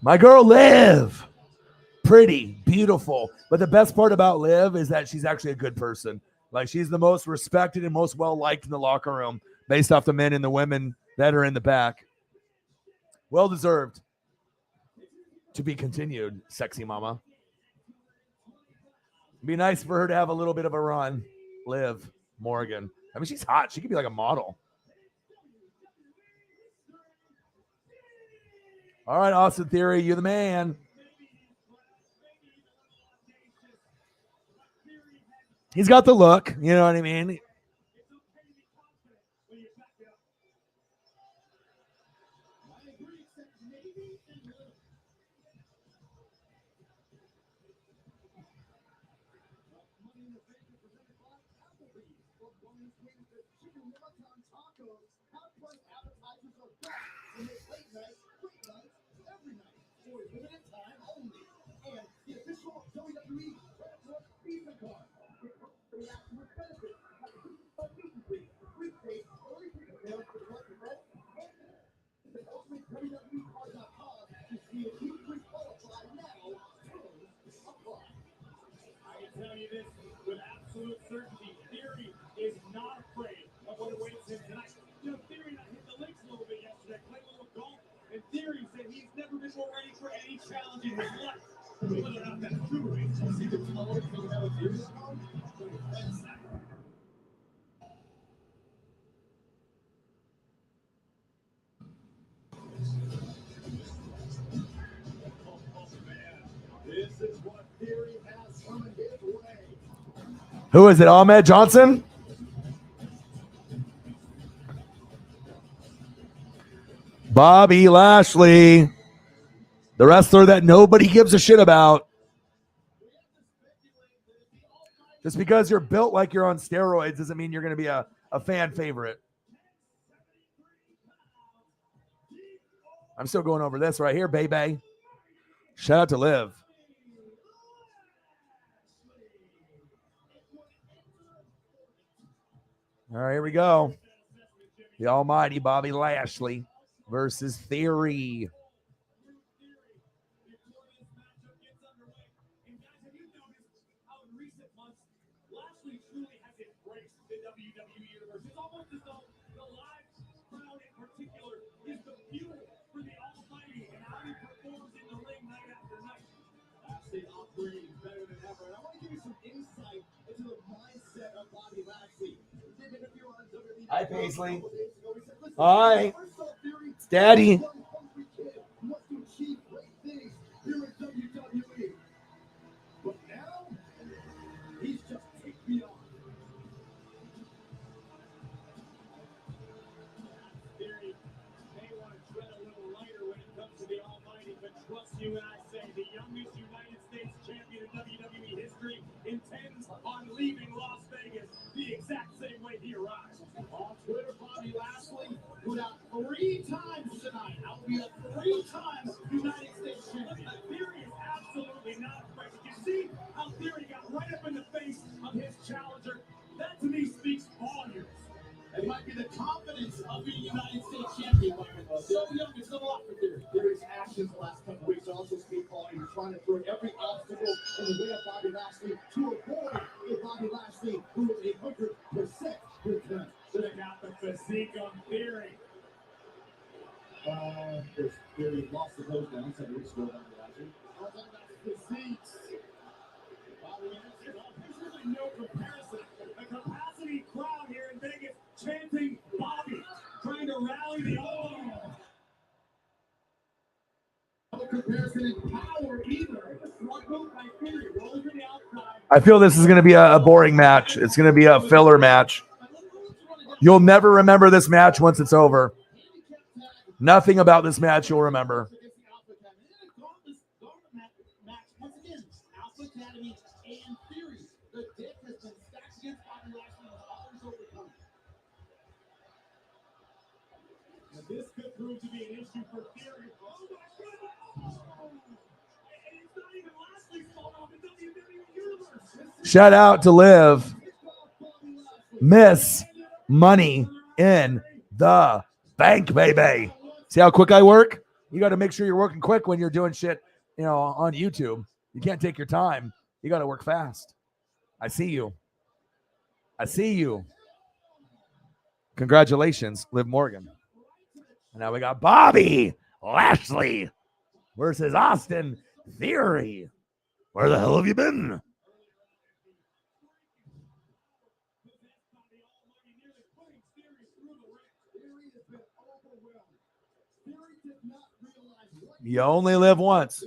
My girl Liv. Pretty, beautiful. But the best part about Liv is that she's actually a good person. Like, she's the most respected and most well-liked in the locker room based off the men and the women that are in the back. Well-deserved. To be continued, sexy mama. It'd be nice for her to have a little bit of a run. Liv Morgan. I mean, she's hot. She could be like a model. All right, Austin Theory, you're the man. He's got the look, you know what I mean? I can tell you this with absolute certainty. Theory is not afraid of what awaits him tonight. You know, Theory and I hit the links a little bit yesterday, played a little golf, and Theory said he's never been more ready for any challenge in his life. Whether or not that's true, it's just either taller than that was years ago, or that's that. This is what Theory has coming his way. Who is it, Ahmed Johnson? Bobby Lashley, the wrestler that nobody gives a shit about. Just because you're built like you're on steroids doesn't mean you're going to be a fan favorite. I'm still going over this right here, baby. Shout out to Liv. All right, here we go. The almighty Bobby Lashley versus Theory. Lashley truly has embraced the WWE universe. It's almost as though the live crowd in particular is the fuel for the Almighty and how he performs in the ring night after night. Lashley operating better than ever. And I want to give you some insight into the mindset of Bobby Lashley. He did an interview on WWE. Hi, Paisley. A couple days ago. He said, "Listen, Hi. I first saw Theory It's Daddy. as a young, hungry kid who wants to achieve great things here at WWE. But now, he's just take me on." Theory may want to tread a little lighter when it comes to the Almighty, but trust you when I say the youngest United States champion in WWE history intends on leaving Las Vegas the exact same way he arrived. On Twitter, Bobby Lashley put out 3 times tonight. I'll be a 3 times United States champion. Theory is absolutely not afraid. You see how Theory got right up in the face of his challenger? That to me speaks volumes. It might be the confidence of being United States champion. So young, it's not a lot for Theory. Theory's actions the last couple weeks also speak volumes. Trying to throw every obstacle in the way of Bobby Lashley to avoid a Bobby Lashley who is 100% return. Should have got the physique on Theory. There's Theory lost the close down 7 weeks ago. Bobby Lashley. I was talking about physiques. Bobby Lashley, there's really no comparison. A capacity crowd here in Vegas chanting Bobby, trying to rally the all. No comparison in power either. Struggle by Theory, rolling to the outside. I feel this is going to be a boring match. It's going to be a filler match. You'll never remember this match once it's over. Nothing about this match you'll remember. This could prove to be an issue for Theory. Oh my goodness! And it's not even Lashley's fault off the WWE Universe. Shout out to Liv. Miss Money in the Bank, baby. See how quick I work? You got to make sure you're working quick when you're doing shit, on YouTube. You can't take your time. You got to work fast. I see you. I see you. Congratulations, Liv Morgan. And now we got Bobby Lashley versus Austin Theory. Where the hell have you been? Theory has been overwhelmed. Theory did not realize what You only live once.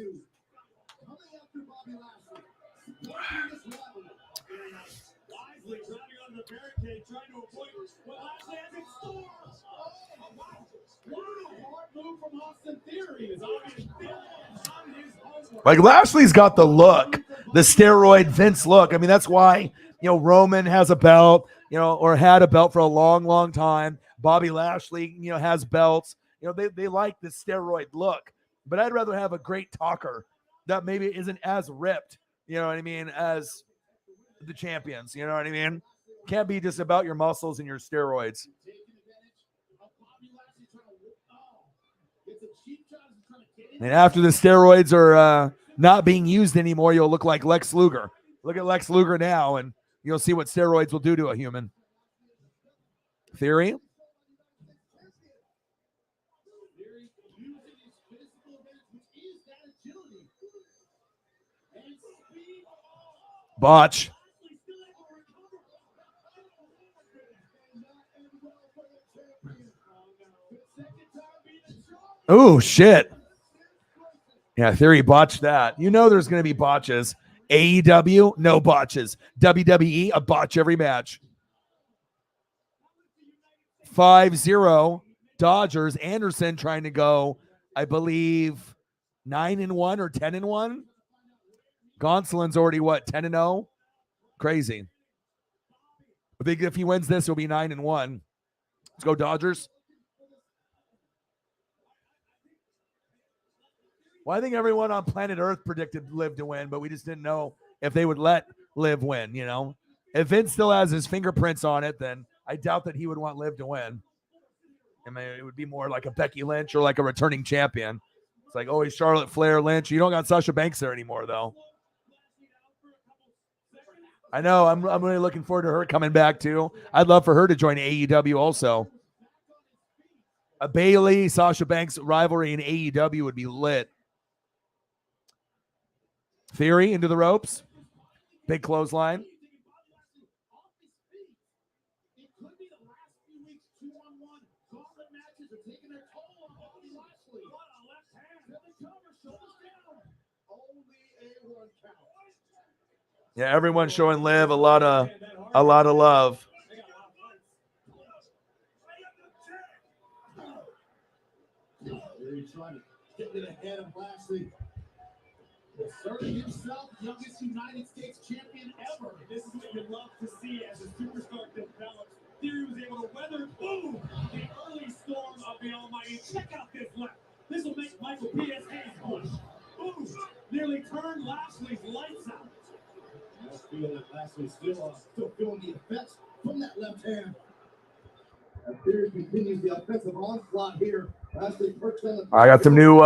Like Lashley's got the look, the steroid Vince look. I mean, that's why, Roman has a belt, or had a belt for a long, long time. Bobby Lashley, has belts. They like the steroid look. But I'd rather have a great talker that maybe isn't as ripped, as the champions. You know what I mean? Can't be just about your muscles and your steroids. And after the steroids are not being used anymore, you'll look like Lex Luger. Look at Lex Luger now, and you'll see what steroids will do to a human. Theory? Botch. Oh, shit. Yeah, Theory botched that. There's going to be botches. AEW, no botches. WWE, a botch every match. 5-0 Dodgers. Anderson trying to go, I believe, 9-1 or 10-1. Gonsolin's already, 10-0? Crazy. I think if he wins this, he'll be 9-1. Let's go Dodgers. Well, I think everyone on planet Earth predicted Liv to win, but we just didn't know if they would let Liv win, If Vince still has his fingerprints on it, then I doubt that he would want Liv to win. I mean, it would be more like a Becky Lynch or like a returning champion. It's like, he's Charlotte Flair Lynch. You don't got Sasha Banks there anymore, though. I know. I'm really looking forward to her coming back, too. I'd love for her to join AEW also. A Bayley, Sasha Banks rivalry in AEW would be lit. Theory into the ropes. Big clothesline. Yeah, everyone's showing Liv a lot of love. Getting to the head of Lashley. Asserting himself, youngest United States champion ever. This is what you love to see as a superstar develops. Theory was able to weather, boom, the early storm of the Almighty. Check out this left. This will make Michael P.S. Hayes push. Boom, nearly turned Lashley's lights out. I feel that Lashley's still feeling the effects from that left hand. And Theory continues the offensive onslaught here. I got some new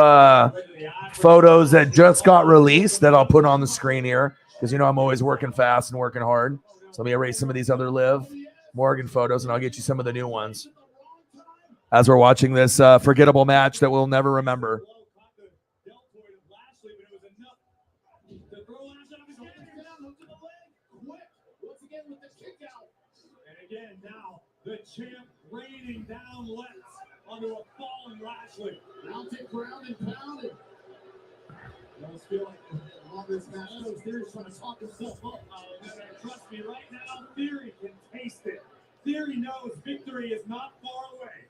photos that just got released that I'll put on the screen here because, I'm always working fast and working hard. So let me erase some of these other Liv Morgan photos, and I'll get you some of the new ones as we're watching this forgettable match that we'll never remember. And again, now the champ raining down left onto a fallen Lashley. Mounted, ground, and pounded. I almost feel like on this match, Theory's trying to talk himself up. Trust me, right now, Theory can taste it. Theory knows victory is not far away.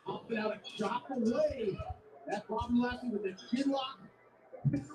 Up and out a chop away. That Bobby Lashley with the chin lock.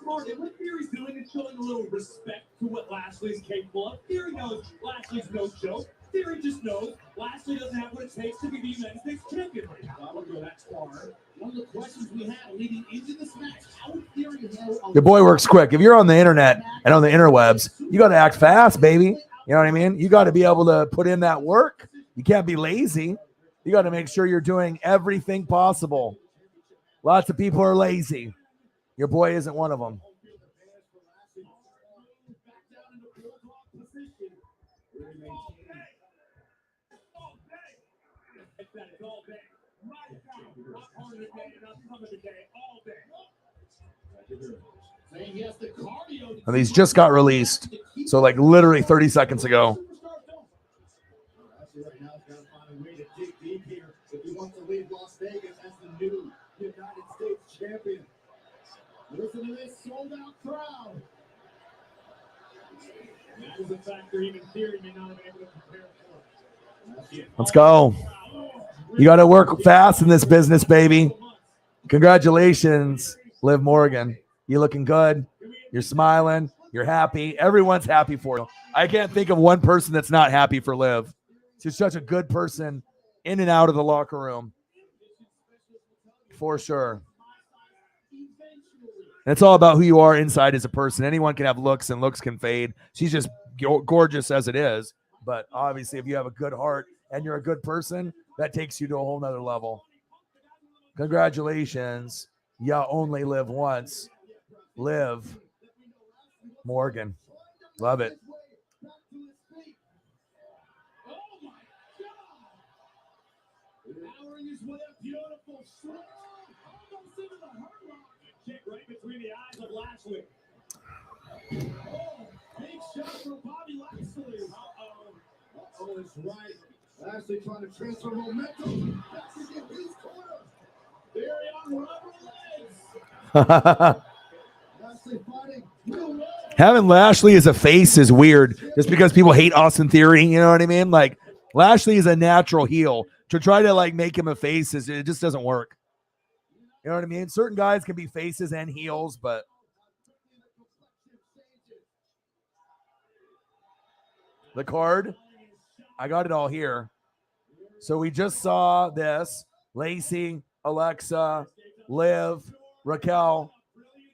Morgan, what Theory's doing is showing a little respect to what Lashley's capable of. Theory knows Lashley's no joke. Theory just knows Lashley doesn't have what it takes to be the United States champion right now. I wouldn't go that far. One of the questions we had leading into this match, how would Theory handle... Your boy works quick. If you're on the internet and on the interwebs, you got to act fast, baby. You know what I mean? You got to be able to put in that work. You can't be lazy. You got to make sure you're doing everything possible. Lots of people are lazy. Your boy isn't one of them. And these just got released. So like literally 30 seconds ago. Vegas as the new United States champion. Listen to this sold-out crowd. That is a factor even Theory may not have been able to prepare for. Let's go. You got to work fast in this business, baby. Congratulations, Liv Morgan. You looking good. You're smiling. You're happy. Everyone's happy for you. I can't think of one person that's not happy for Liv. She's such a good person in and out of the locker room. For sure. And it's all about who you are inside as a person. Anyone can have looks and looks can fade. She's just gorgeous as it is. But obviously, if you have a good heart and you're a good person, that takes you to a whole nother level. Congratulations. You only live once. Liv Morgan. Love it. Kick right between the eyes of Lashley. Oh, big shot from Bobby Lashley. Uh-oh, that's right. Lashley trying to transfer momentum. Back again, his corner. Theory on rubber legs. Lashley fighting. Having Lashley as a face is weird just because people hate Austin Theory. You know what I mean? Like, Lashley is a natural heel. To try to, like, make him a face, it just doesn't work. You know what I mean? Certain guys can be faces and heels, but the card, I got it all here. So we just saw this. Lacey, Alexa, Liv, Raquel,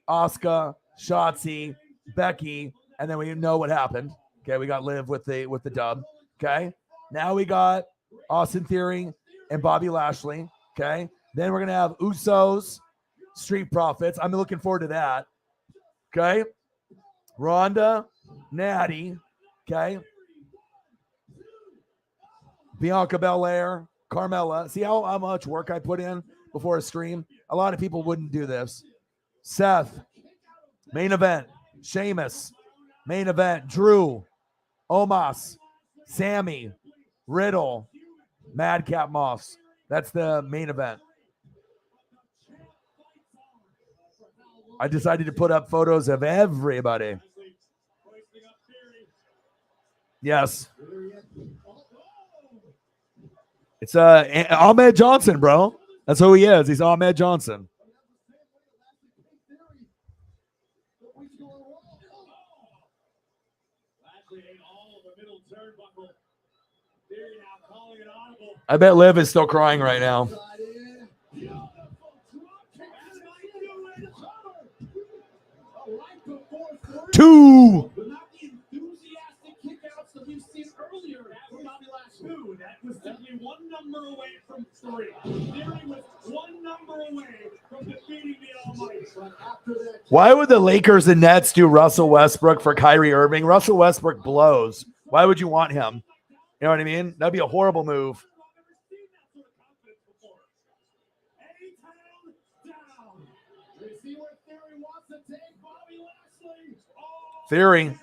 Asuka, Shotzi, Becky, and then we know what happened. Okay, we got Liv with the dub. Okay, now we got Austin Theory and Bobby Lashley. Okay, then we're gonna have Usos, Street Profits. I'm looking forward to that. Okay, Ronda, Natty. Okay, Bianca Belaire, Carmela. See how much work I put in before a stream? A lot of people wouldn't do this. Seth, main event. Sheamus, main event. Drew, Omos, Sammy, Riddle, Madcap Moss. That's the main event. I decided to put up photos of everybody. Yes. It's Ahmed Johnson, bro. That's who he is. He's Ahmed Johnson. I bet Liv is still crying right now. Two. That was definitely one number away from three. Theory was one number away from defeating the Almighty. Why would the Lakers and Nets do Russell Westbrook for Kyrie Irving? Russell Westbrook blows. Why would you want him? You know what I mean? That'd be a horrible move. Theory.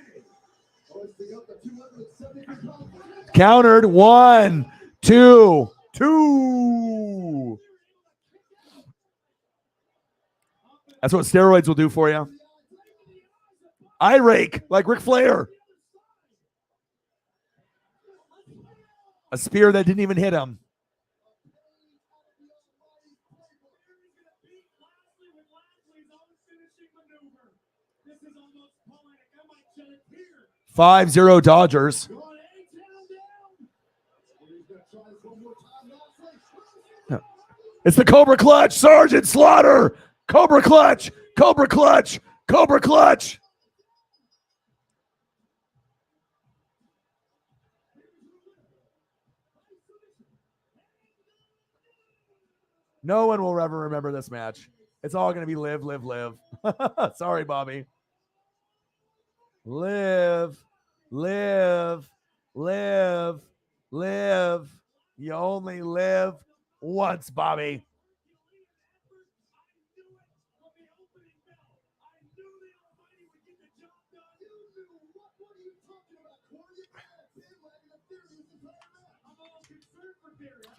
Countered. 1, 2, 2. That's what steroids will do for you. Eye rake, like Ric Flair. A spear that didn't even hit him. Five 0 Dodgers. It's the Cobra Clutch, Sergeant Slaughter. Cobra Clutch, Cobra Clutch, Cobra Clutch. No one will ever remember this match. It's all going to be live, live, live. Sorry, Bobby. Live, live, live, live. You only live once, Bobby.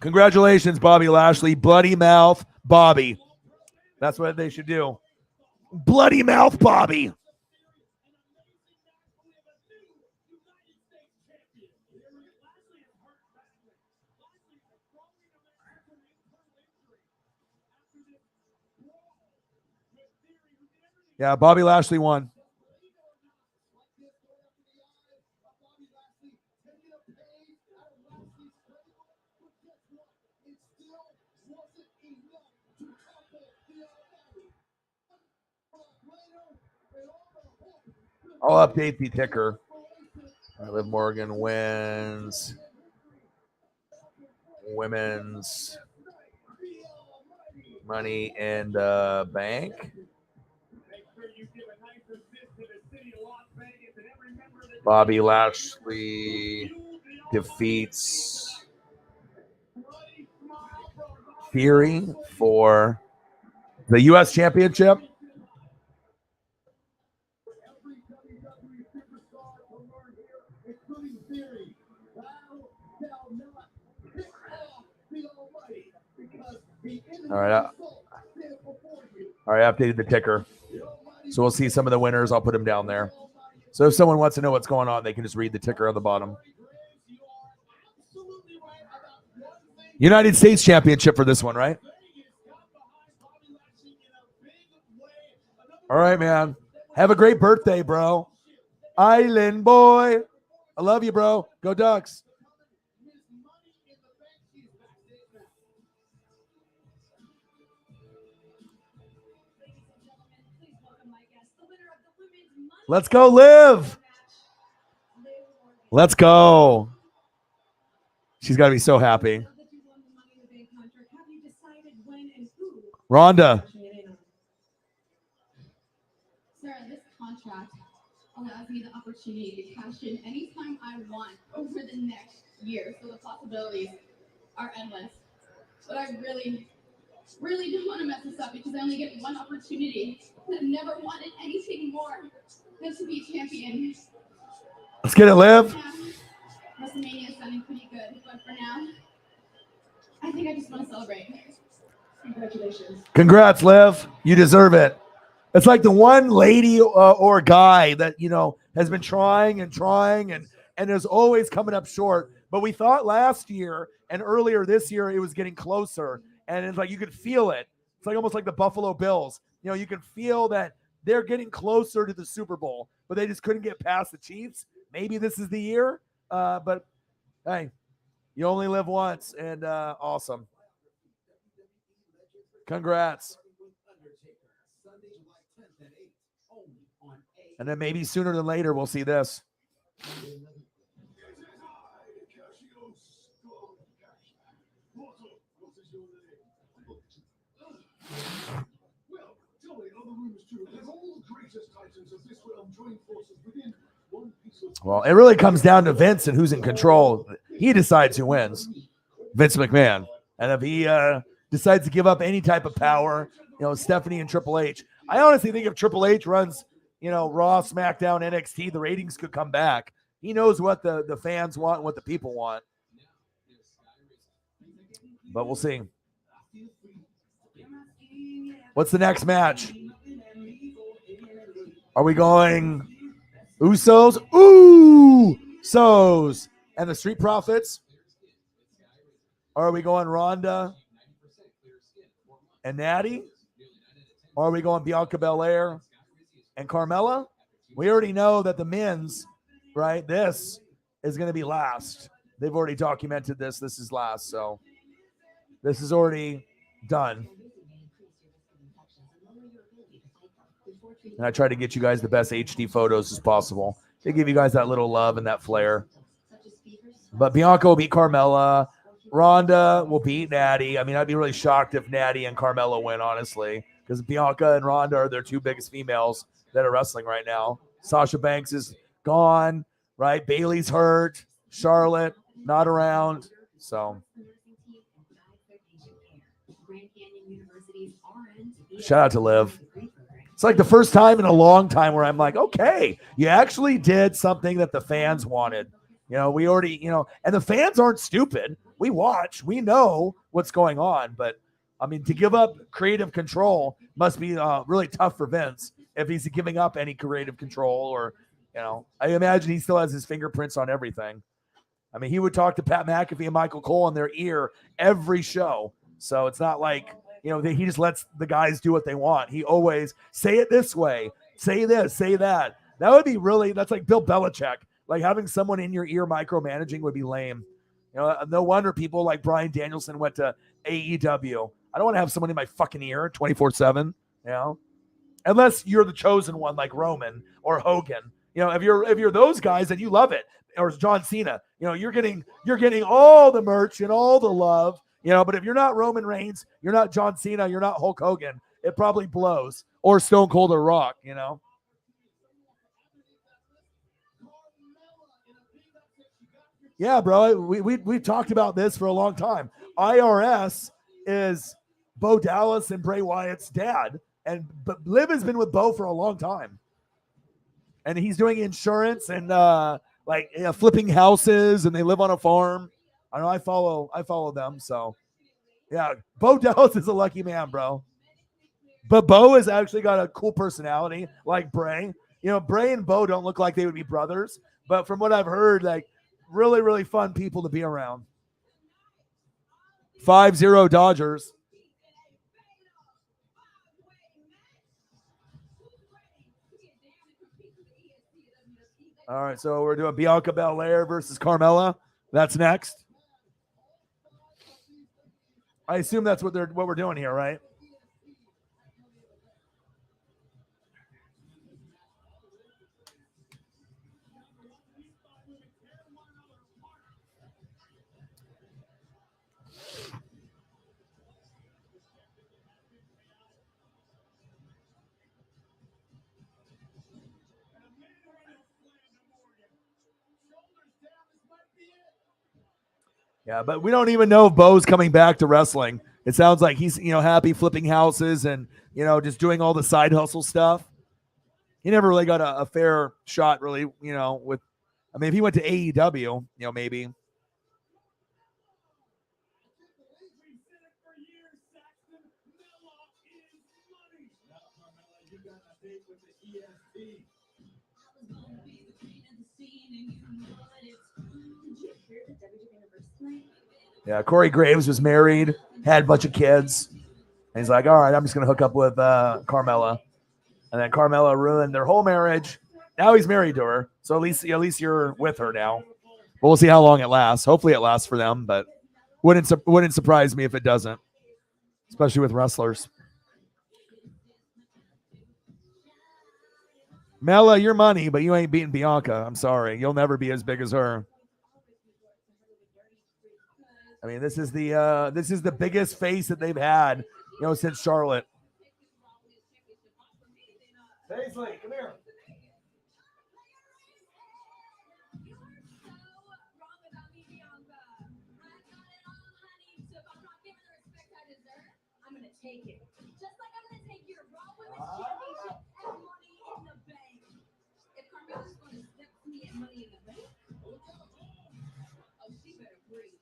Congratulations, Bobby Lashley. Bloody mouth, Bobby. That's what they should do. Bloody mouth, Bobby. Yeah, Bobby Lashley won. I'll update the ticker. Liv Morgan wins. Women's Money in the Bank. Bobby Lashley defeats Theory for the U.S. Championship. All right. I updated the ticker. So we'll see some of the winners. I'll put them down there. So if someone wants to know what's going on, they can just read the ticker on the bottom. United States Championship for this one, right? All right, man. Have a great birthday, bro. Island boy. I love you, bro. Go Ducks. Let's go, Liv. Let's go. She's got to be so happy. Rhonda. Sarah, this contract allows me the opportunity to cash in anytime I want over the next year. So the possibilities are endless. But I really don't want to mess this up because I only get one opportunity. I've never wanted anything more than to be champion. Let's get it, Liv. WrestleMania is sounding pretty good, but for now, I think I just want to celebrate. Congratulations. Congrats, Liv. You deserve it. It's like the one lady or guy that, you know, has been trying and is always coming up short. But we thought last year and earlier this year it was getting closer. And it's like you could feel it. It's like almost like the Buffalo Bills. You know, you can feel that they're getting closer to the Super Bowl, but they just couldn't get past the Chiefs. Maybe this is the year. But, hey, you only live once. And awesome. Congrats. And then maybe sooner than later, we'll see this. Well, it really comes down to Vince and who's in control. He decides who wins. Vince McMahon. And if he decides to give up any type of power, you know, Stephanie and Triple H. I honestly think if Triple H runs, you know, Raw, SmackDown, NXT, the ratings could come back. He knows what the fans want and what the people want. But we'll see. What's the next match? Are we going Usos? Usos and the Street Profits? Or are we going Ronda and Natty? Or are we going Bianca Belaire and Carmela? We already know that the men's, right, this is going to be last. They've already documented this. This is last. So this is already done. And I try to get you guys the best HD photos as possible. They give you guys that little love and that flair. But Bianca will beat Carmela. Ronda will beat Natty. I mean, I'd be really shocked if Natty and Carmela win, honestly, because Bianca and Ronda are their two biggest females that are wrestling right now. Sasha Banks is gone, right? Bailey's hurt. Charlotte not around. So shout out to Liv. It's like the first time in a long time where I'm like, okay, you actually did something that the fans wanted. You know, we already, you know, and the fans aren't stupid. we watch, we know what's going on, but I mean, to give up creative control must be really tough for Vince if he's giving up any creative control, or, I imagine he still has his fingerprints on everything. I mean, he would talk to Pat McAfee and Michael Cole in their ear every show. So it's not like, he just lets the guys do what they want. He always say it this way, say this, say that. That would be that's like Bill Belichick. Like having someone in your ear micromanaging would be lame. No wonder people like Bryan Danielson went to AEW. I don't want to have someone in my fucking ear 24/7, unless you're the chosen one like Roman or Hogan. If you're those guys, then you love it. Or John Cena, you're getting all the merch and all the love, but if you're not Roman Reigns, you're not John Cena, you're not Hulk Hogan, it probably blows. Or Stone Cold or Rock, Yeah, bro, we've talked about this for a long time. IRS is Bo Dallas and Bray Wyatt's dad, but Liv has been with Bo for a long time, and he's doing insurance and flipping houses, and they live on a farm. I know I follow them, so yeah, Bo Dallas is a lucky man, bro. But Bo has actually got a cool personality, like Bray. Bray and Bo don't look like they would be brothers, but from what I've heard, like really, really fun people to be around. 5-0 Dodgers. All right, so we're doing Bianca Belaire versus Carmela. That's next. I assume that's what we're doing here, right? Yeah, but we don't even know if Bo's coming back to wrestling. It sounds like he's, happy flipping houses and, just doing all the side hustle stuff. He never really got a fair shot, really, with, I mean, if he went to AEW, maybe. Yeah, Corey Graves was married, had a bunch of kids. And he's like, all right, I'm just going to hook up with Carmela. And then Carmela ruined their whole marriage. Now he's married to her. So at least you're with her now. But we'll see how long it lasts. Hopefully it lasts for them, but wouldn't surprise me if it doesn't, especially with wrestlers. Mela, you're money, but you ain't beating Bianca. I'm sorry. You'll never be as big as her. I mean, this is the biggest face that they've had, since Charlotte. Paisley, come here. I'm gonna take it, just like I'm gonna take your Raw Women's Championship and Money in the Bank. If Carmela's gonna step to me at Money in the Bank, oh, she better breathe.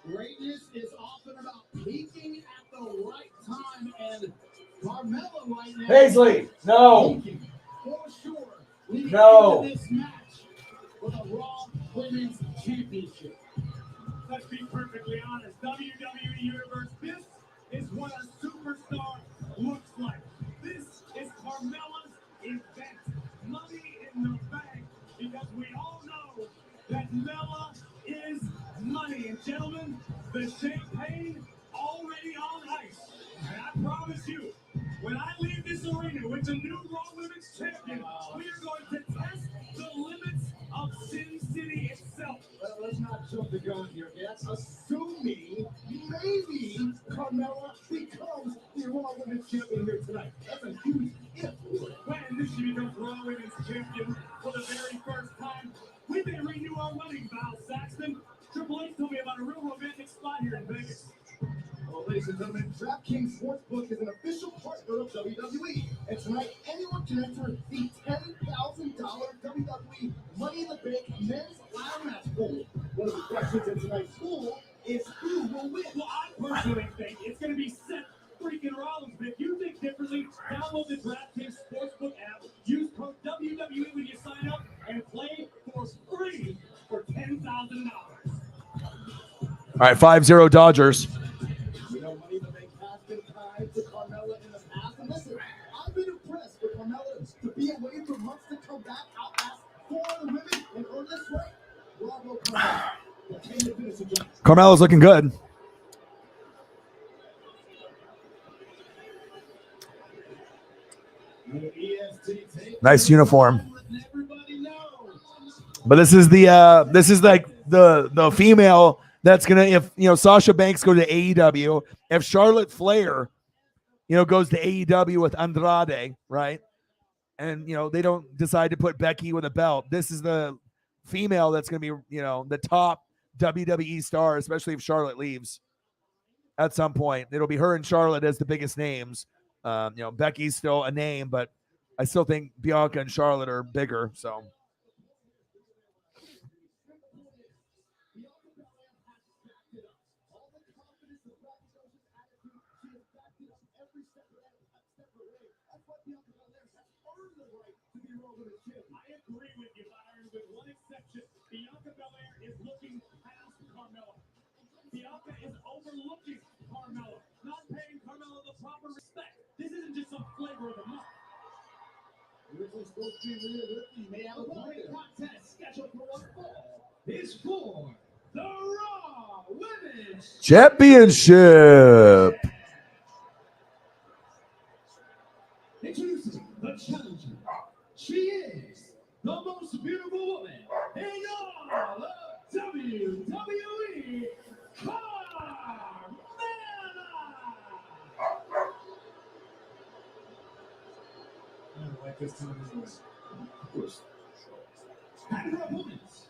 Greatness is often about peaking at the right time, and Carmela right now. Paisley, no. For sure. No. This match with a Raw Women's Championship. Let's be perfectly honest. WWE Universe, this is what a superstar looks like. This is Carmela's event. Money in the Bank. Because we all know that Mela is money. And gentlemen, the champagne already on ice. And I promise you, when I leave this arena with the new Raw Women's Champion, we are going to test the limits of Sin City itself. Let's not jump the gun here. That's assuming maybe Carmela becomes the Raw Women's Champion here tonight. That's a huge When this she becomes Raw Women's Champion for the very first time, we may renew our wedding vows, Saxton. Triple H told me about a real romantic spot here in Vegas. Well, ladies and gentlemen, DraftKings Sportsbook is an official partner of WWE. And tonight, anyone can enter the $10,000 WWE Money in the Bank men's ladder match pool. One of the questions in tonight's pool is who will win? Well, I personally think it's going to be Seth freaking Rollins. But if you think differently, download the DraftKings Sportsbook app, use code WWE when you sign up, and play for free for $10,000. All right, 5-0 Dodgers. You know, Money in the Bank has been tied to Carmela in the past. And listen, I've been impressed with Carmela to be away for months to come back, outlast 4 other women and earn this right. Bravo, Carmela. Can you finish the job? Carmela's looking good. Nice uniform. But this is like the female that's gonna, if Sasha Banks go to AEW, if Charlotte Flair goes to AEW with Andrade, right, and they don't decide to put Becky with a belt, this is the female that's gonna be the top WWE star, especially if Charlotte leaves at some point. It'll be her and Charlotte as the biggest names. Becky's still a name, but I still think Bianca and Charlotte are bigger. So. I agree with you, Byron, with one exception. Bianca Belaire is looking past Carmela. Bianca is overlooking Carmela, not paying Carmela the proper respect. This isn't just some flavor of the month. Originally supposed to be Rhea Ripley, may have a point. Contest scheduled for one fall is for the Raw Women's Championship. Introducing the challenger. She is the most beautiful woman in all of WWE, Carmela! I don't like this tone of voice. Of course. And her opponents,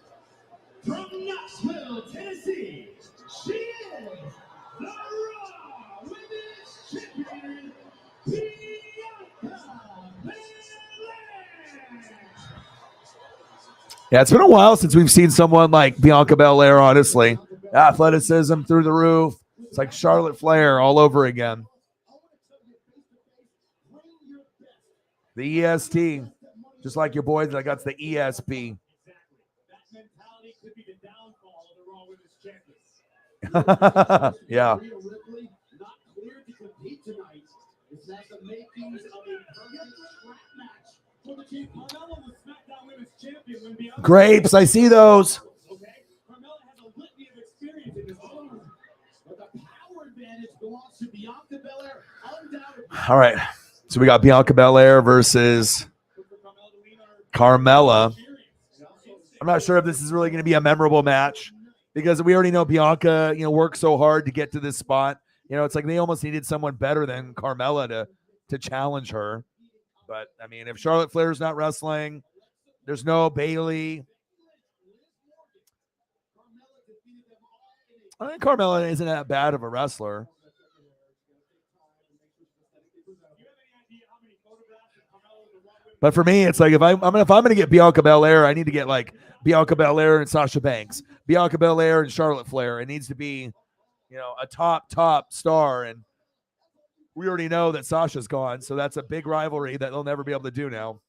from Knoxville, Tennessee, she is the Raw Women's Champion, Bianca Belaire! Yeah, it's been a while since we've seen someone like Bianca Belaire, honestly. Athleticism through the roof. It's like Charlotte Flair all over again. The EST, just like your boys that got the ESP. That mentality could be the downfall of the Raw Women's Champions. Yeah. Rhea Ripley, not cleared to compete tonight. Is that the makings of a perfect scrap match for the team? Carmela was SmackDown Women's Champion when Bianca. Grapes, I see those. Okay, Carmela has a litany of experience in this zone, but the power advantage belongs to Bianca Belaire, undoubtedly. All right. So we got Bianca Belaire versus Carmela. I'm not sure if this is really going to be a memorable match because we already know Bianca, worked so hard to get to this spot. It's like they almost needed someone better than Carmela to challenge her. But I mean, if Charlotte Flair's not wrestling, there's no Bayley. I think Carmela isn't that bad of a wrestler. But for me, it's like if I'm going to get Bianca Belaire, I need to get like Bianca Belaire and Sasha Banks, Bianca Belaire and Charlotte Flair. It needs to be, a top star. And we already know that Sasha's gone, so that's a big rivalry that they'll never be able to do now.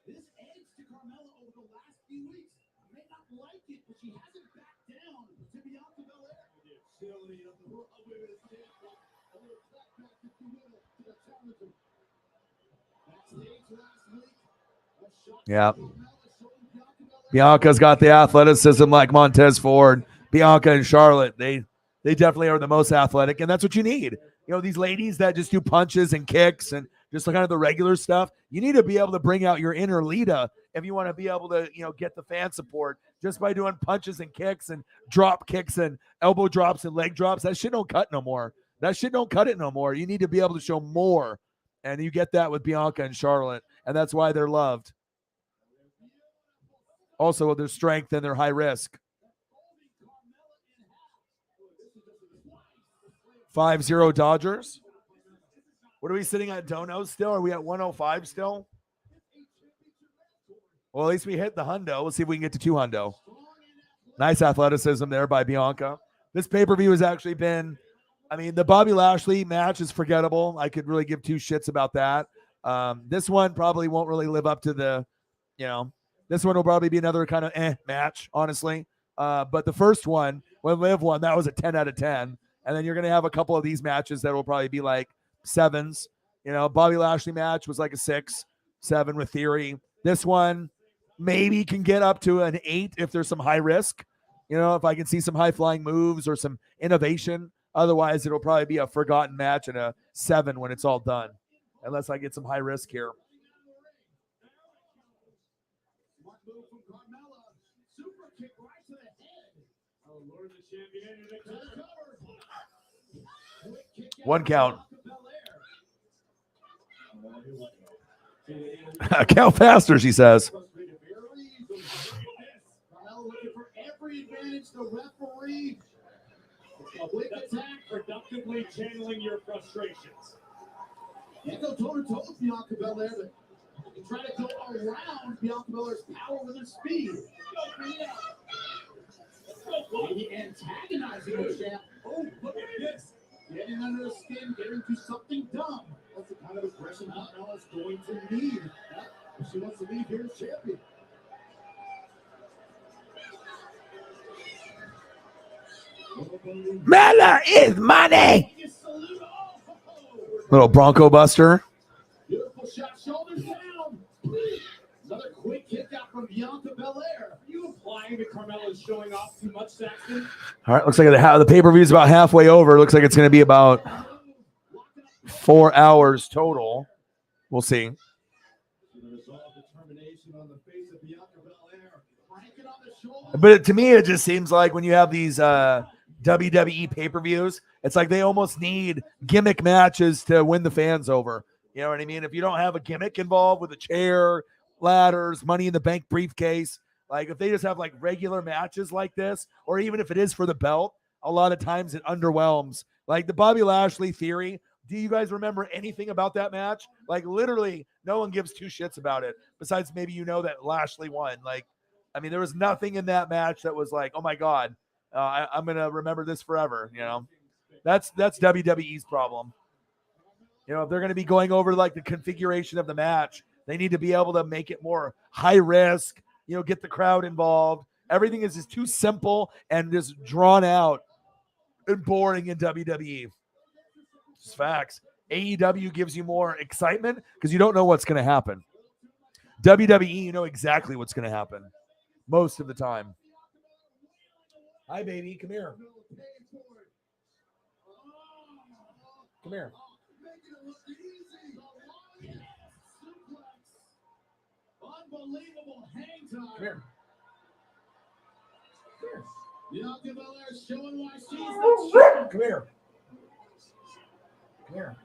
This edge to Carmela over the last few weeks may not like it, but she hasn't backed down to Bianca Belaire. The agility of the women's champion. A little back, if you will, to the challenger. Backstage last week, a shot. Yeah. Bianca's got the athleticism like Montez Ford. Bianca and Charlotte, they definitely are the most athletic, and that's what you need. These ladies that just do punches and kicks and just kind of the regular stuff. You need to be able to bring out your inner Lita if you want to be able to, get the fan support just by doing punches and kicks and drop kicks and elbow drops and leg drops. That shit don't cut no more. That shit don't cut it no more. You need to be able to show more. And you get that with Bianca and Charlotte. And that's why they're loved. Also, with their strength and their high risk. 5-0 Dodgers. What are we sitting at, Dono still? Are we at 105 still? Well, at least we hit the hundo. Let's see if we can get to 2 hundo. Nice athleticism there by Bianca. This pay-per-view has actually been, the Bobby Lashley match is forgettable. I could really give 2 shits about that. This one probably won't really live up to the, this one will probably be another kind of match, honestly. But the first one, when Liv won, that was a 10 out of 10. And then you're going to have a couple of these matches that will probably be like 7s. Bobby Lashley match was like a 6, 7 with Theory. This one maybe can get up to an 8 if there's some high risk. If I can see some high flying moves or some innovation. Otherwise, it'll probably be a forgotten match and a 7 when it's all done. Unless I get some high risk here. One count. Count faster, she says. Looking for every advantage. The referee. A quick attack, productively channeling your frustrations. Can't go toe-to-toe with Bianca Belaire, but you try to go around Bianca Belaire's power with her speed. Maybe antagonizing the champ. Oh, look at this. Getting under the skin, getting to something dumb. That's the kind of aggression Carmela is going to need. If she wants to leave here as champion. Mela is money. Little Bronco Buster. Beautiful shot, shoulders down. Another quick kick out from Bianca Belaire. Are you implying that Carmela is showing off too much, Saxton? All right, looks like the pay-per-view is about halfway over. Looks like it's going to be about 4 hours total. We'll see. But to me, it just seems like when you have these WWE pay-per-views, it's like they almost need gimmick matches to win the fans over. You know what I mean? If you don't have a gimmick involved with a chair, ladders, Money in the Bank briefcase, like if they just have like regular matches like this, or even if it is for the belt, a lot of times it underwhelms. Like the Bobby Lashley Theory. Do you guys remember anything about that match? Like literally no one gives 2 shits about it besides maybe that Lashley won. Like, there was nothing in that match that was like, oh my God, I'm going to remember this forever. That's WWE's problem. If they're going to be going over like the configuration of the match, they need to be able to make it more high risk, get the crowd involved. Everything is just too simple and just drawn out and boring in WWE. Just facts. AEW gives you more excitement because you don't know what's going to happen. WWE, you know exactly what's going to happen most of the time. Hi, baby. Come here. Come here. Unbelievable hang time. Come here. Bianca Belaire showing why she's the Come here. Come here.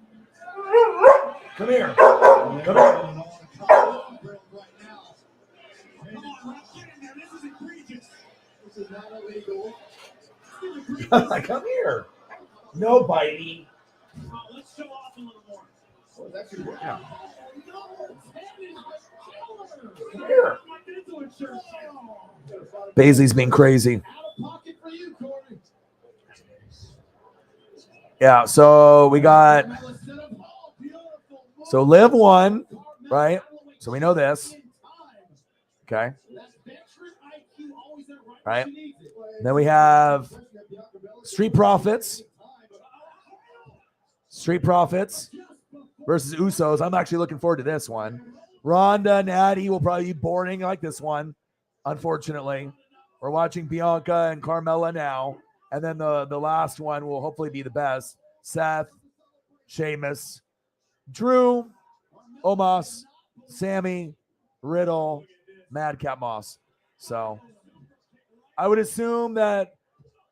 Come here. Come here. Come on, let's get in there. This is egregious. This is not illegal. Come here. No biting. Let's show off a little more. Oh, it's actually working out. Come here. Baszley's being crazy. Yeah, so we got Liv won, right? So we know this. Okay. Right. Then we have Street Profits. Street Profits versus Usos. I'm actually looking forward to this one. Ronda, Natty will probably be boring like this one, unfortunately. We're watching Bianca and Carmela now. And then the last one will hopefully be the best. Seth, Sheamus, Drew. Omos, Sammy, Riddle, Madcap Moss. So I would assume that,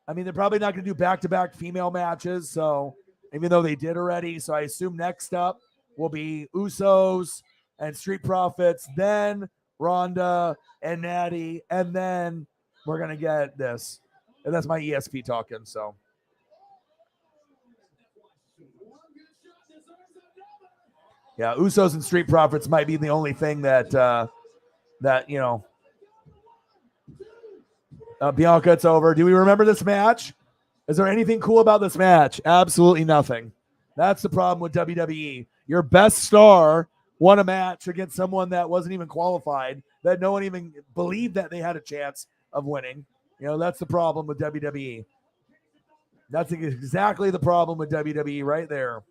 I mean, they're probably not going to do back-to-back female matches. So even though they did already. So I assume next up will be Usos and Street Profits, then Ronda and Natty, and then we're going to get this. And that's my ESP talking. So yeah, Usos and Street Profits might be the only thing that Bianca, it's over. Do we remember this match? Is there anything cool about this match? Absolutely nothing. That's the problem with WWE. Your best star won a match against someone that wasn't even qualified, that no one even believed that they had a chance of winning. That's the problem with WWE. That's exactly the problem with WWE right there.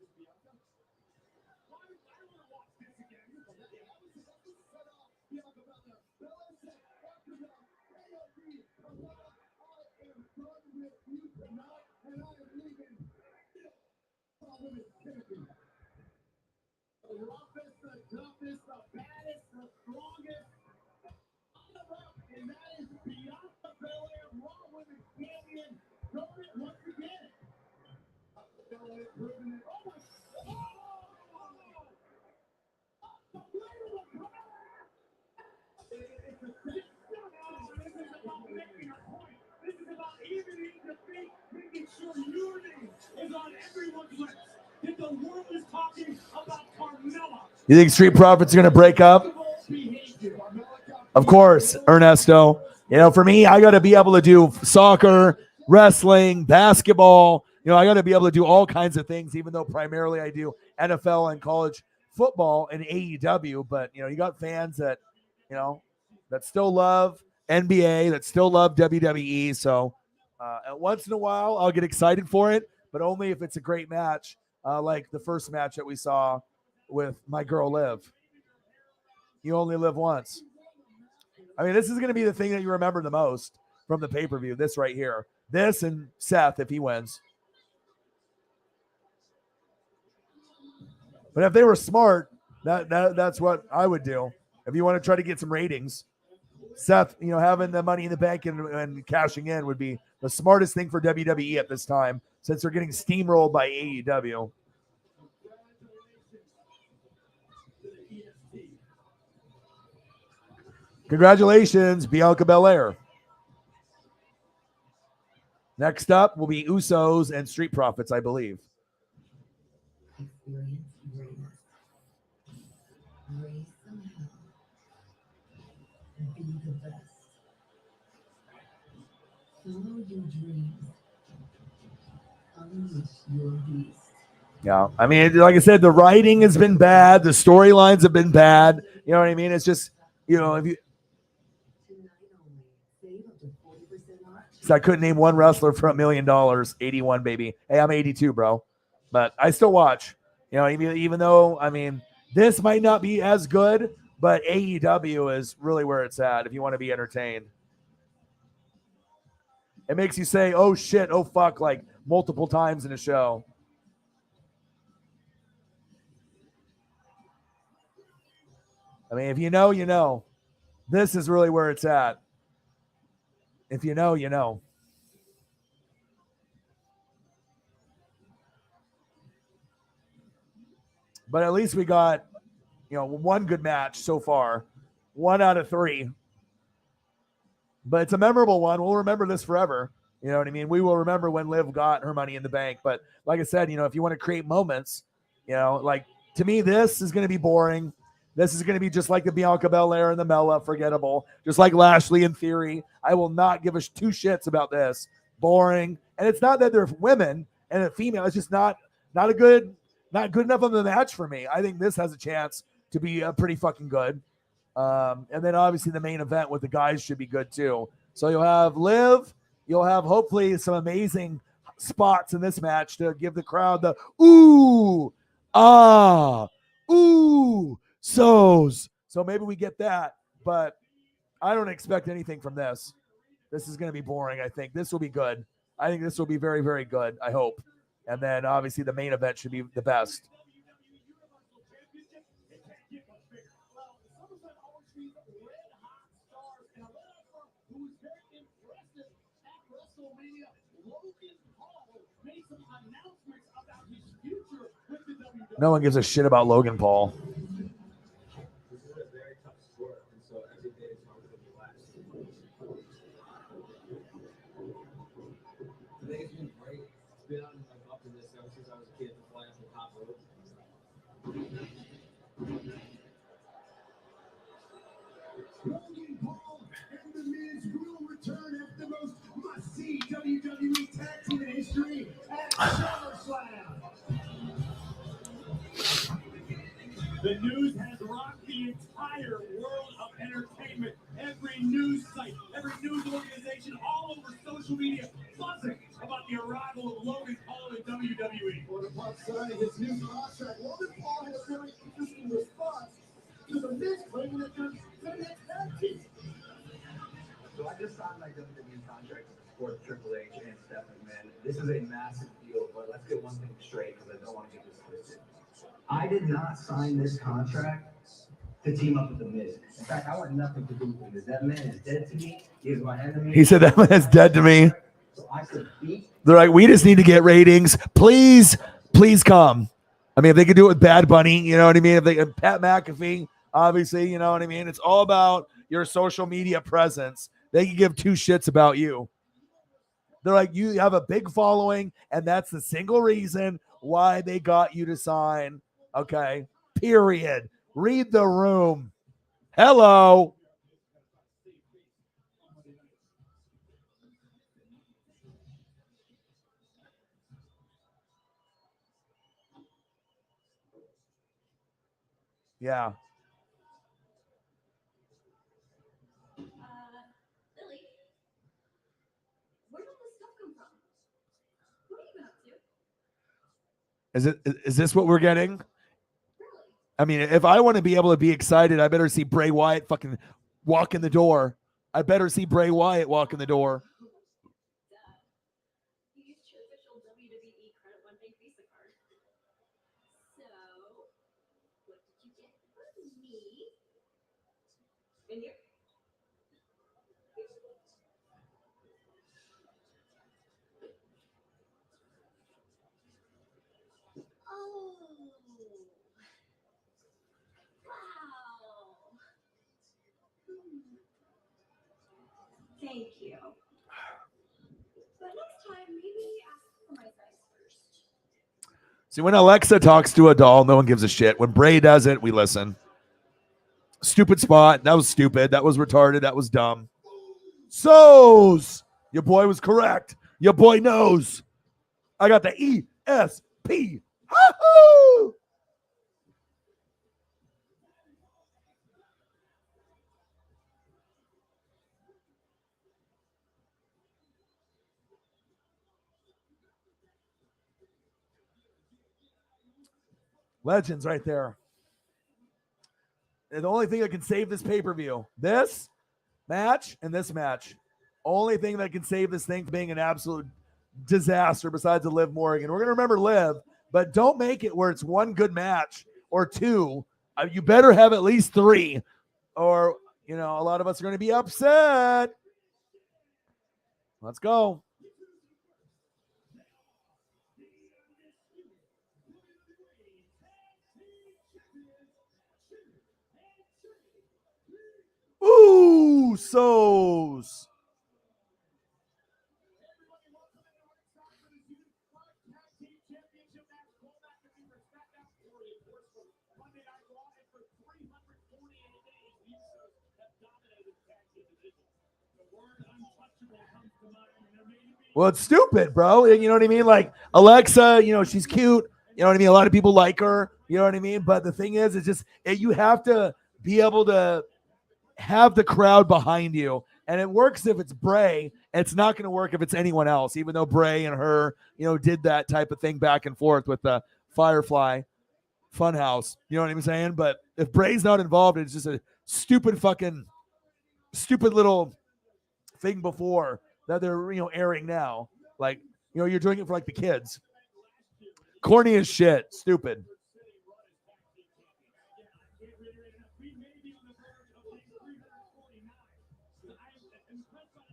The toughest, the baddest, the strongest on the rock, and that is Bianca Belair, Raw Women's Champion, showing it once again. Belair proving it. Oh my! It's a set. This is about making a point. This is about evening defeat, making sure unity is on everyone's lips. If the world is talking about Carmela. You think Street Profits are going to break up? Of course, Ernesto. For me, I got to be able to do soccer, wrestling, basketball. I got to be able to do all kinds of things, even though primarily I do NFL and college football and AEW. But, you got fans that, that still love NBA, that still love WWE. So once in a while, I'll get excited for it, but only if it's a great match, like the first match that we saw with my girl Liv. You only live once. I mean, this is going to be the thing that you remember the most from the pay-per-view. This right here. This and Seth if he wins. But if they were smart, that's what I would do. If you want to try to get some ratings, Seth, having the Money in the Bank and cashing in would be the smartest thing for WWE at this time, since they're getting steamrolled by AEW. Congratulations, Bianca Belair. Next up will be Usos and Street Profits, I believe. Experience greatness. Raise some hell. Be the best. Follow your dreams. Unleash your beast. Yeah, I mean, like I said, the writing has been bad. The storylines have been bad. You know what I mean? It's just, if you... So I couldn't name one wrestler for $1 million. 81, baby. Hey, I'm 82, bro. But I still watch. Even though, I mean, this might not be as good, but AEW is really where it's at if you want to be entertained. It makes you say, oh, shit, oh, fuck, like multiple times in a show. I mean, if you know, you know. This is really where it's at. If you know, you know. But at least we got, one good match so far. 1 out of 3. But it's a memorable one. We'll remember this forever. You know what I mean? We will remember when Liv got her Money in the Bank. But like I said, if you want to create moments, like to me, this is going to be boring. This is going to be just like the Bianca Belair and the Mella, forgettable. Just like Lashley in Theory. I will not give a 2 shits about this. Boring. And it's not that they're women and a female. It's just not good enough of a match for me. I think this has a chance to be pretty fucking good. And then obviously the main event with the guys should be good too. So you'll have Liv. You'll have hopefully some amazing spots in this match to give the crowd the ooh, ah, ooh, so's. So maybe we get that, but I don't expect anything from this. This is going to be boring, I think. This will be good. I think this will be very, very good, I hope. And then obviously the main event should be the best. No one gives a shit about Logan Paul. This is a very tough sport, and so every day is harder than the last. Today's been great. It's been up in this ever since I was a kid to fly up the top rope. Logan Paul and The Miz will return at the most must-see WWE tag team in history at SummerSlam. The news has rocked the entire world of entertainment. Every news site, every news organization, all over social media, buzzing about the arrival of Logan Paul in WWE. On upon signing his new contract, Logan Paul had a very interesting response to The Miz claiming that there's the next tag team. So I just signed my WWE contract to support Triple H and Stephanie McMahon. This is a massive deal, but let's get one thing straight because I don't want to get this twisted. I did not sign this contract to team up with The Miz. In fact, I want nothing to do with this. That man is dead to me. He is my enemy. He said that man is dead to me. So I could beat. They're like, we just need to get ratings. Please come. I mean, if they could do it with Bad Bunny, you know what I mean? If they Pat McAfee, obviously, you know what I mean? It's all about your social media presence. They can give two shits about you. They're like, you have a big following, and that's the single reason why they got you to sign. Okay, period. Read the room. Hello. Yeah. Lily, where did this stuff come from? What have you been up to? Is this what we're getting? I mean, if I want to be able to be excited, I better see Bray Wyatt fucking walk in the door. I better see Bray Wyatt walk in the door. You used your official WWE Credit One Bank Visa card. So, what did you get from me? In here? Oh. Wow. Thank you. But next time, maybe ask for my size first. See, when Alexa talks to a doll, no one gives a shit. When Bray does it, we listen. Stupid spot. That was stupid. That was retarded. That was dumb. So's. Your boy was correct. Your boy knows. I got the ESP. Ha-hoo! Legends right there. The only thing that can save this pay-per-view, this match and this match. Only thing that can save this thing from being an absolute disaster besides the Liv Morgan. We're going to remember Liv, but don't make it where it's one good match or two. You better have at least three, or, you know, a lot of us are going to be upset. Let's go. Ooh, So's. Well, it's stupid, bro. You know what I mean? Like Alexa, you know, she's cute. You know what I mean? A lot of people like her. You know what I mean? But the thing is, it's just you have to be able to have the crowd behind you. And it works if it's Bray. It's not going to work if it's anyone else, even though Bray and her, you know, did that type of thing back and forth with the Firefly Funhouse. You know what I'm saying? But if Bray's not involved, it's just a stupid little thing before that they're, you know, airing now. Like, you know, you're doing it for like the kids. Corny as shit. Stupid.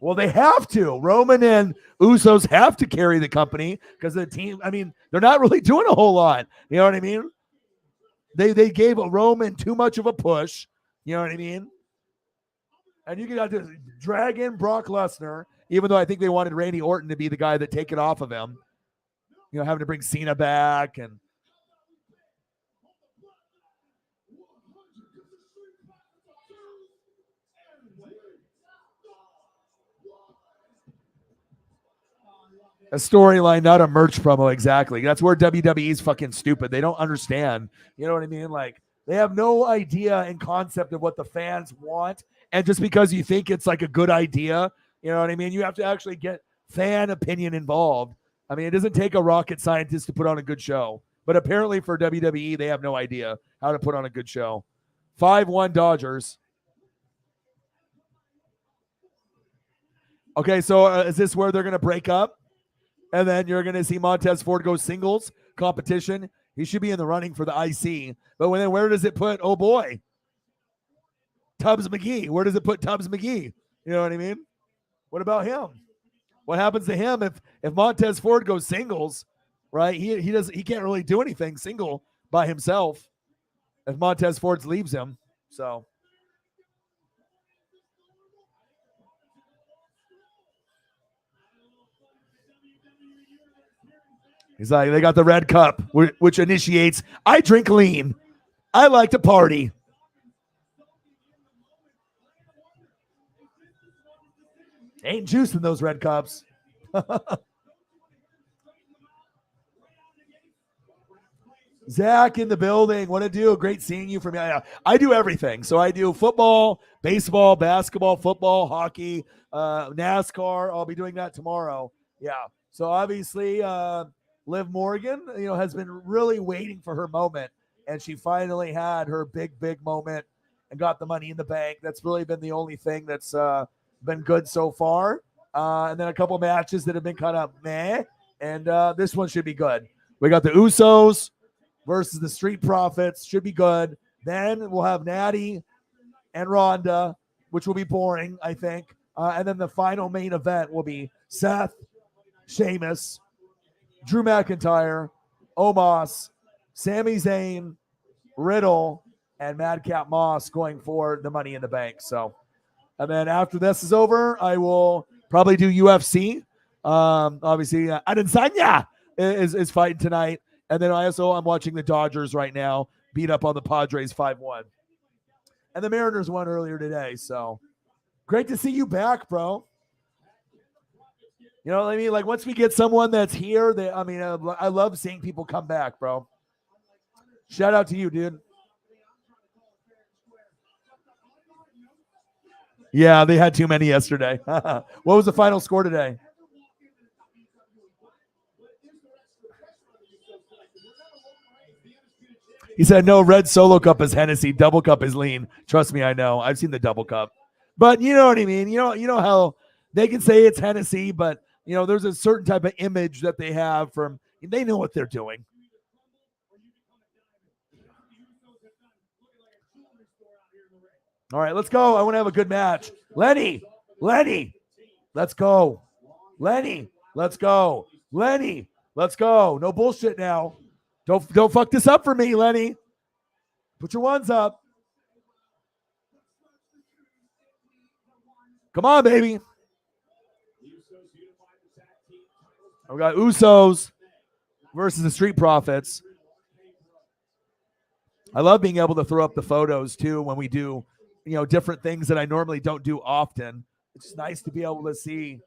Well, they have to. Roman and Usos have to carry the company because the team, I mean, they're not really doing a whole lot. You know what I mean? They gave Roman too much of a push. You know what I mean? And you got to drag in Brock Lesnar, even though I think they wanted Randy Orton to be the guy that take it off of him. You know, having to bring Cena back and a storyline, not a merch promo. Exactly. That's where WWE's fucking stupid. They don't understand. You know what I mean? Like they have no idea and concept of what the fans want. And just because you think it's like a good idea, you know what I mean? You have to actually get fan opinion involved. I mean, it doesn't take a rocket scientist to put on a good show. But apparently for WWE, they have no idea how to put on a good show. 5-1 Dodgers. Okay, so is this where they're going to break up? And then you're going to see Montez Ford go singles competition. He should be in the running for the IC. But where does it put, oh boy, Tubbs McGee? Where does it put Tubbs McGee? You know what I mean? What about him? What happens to him if Montez Ford goes singles, right? He can't really do anything single by himself if Montez Ford leaves him. So he's like, they got the red cup, which initiates, I drink lean. I like to party. Ain't juice in those red cups. Zach in the building. What to do? Great seeing you from here. I do everything. So I do football, baseball, basketball, football, hockey, NASCAR. I'll be doing that tomorrow. Yeah. So obviously, Liv Morgan, has been really waiting for her moment, and she finally had her big moment and got the Money in the Bank. That's really been the only thing that's been good so far. And then a couple matches that have been kind of meh, and this one should be good. We got the Usos versus the Street Profits. Should be good. Then we'll have Natty and Ronda, which will be boring, I think. And then the final main event will be Seth, Sheamus, Drew McIntyre, Omos, Sami Zayn, Riddle, and Madcap Moss going for the Money in the Bank. So, and then after this is over, I will probably do UFC. Obviously, Adesanya is fighting tonight. And then I'm watching the Dodgers right now beat up on the Padres 5-1. And the Mariners won earlier today. So great to see you back, bro. You know what I mean? Like once we get someone that's here, I love seeing people come back, bro. Shout out to you, dude. Yeah, they had too many yesterday. What was the final score today? He said, no, red solo cup is Hennessy, double cup is lean. Trust me, I know. I've seen the double cup. But you know what I mean? You know how they can say it's Hennessy, but there's a certain type of image that they have they know what they're doing. All right, let's go. I want to have a good match. Lenny, let's go. Lenny, let's go. Lenny, let's go. No bullshit now. Don't fuck this up for me, Lenny. Put your ones up. Come on, baby. We got Usos versus the Street Profits. I love being able to throw up the photos too when we do, different things that I normally don't do often. It's just nice to be able to see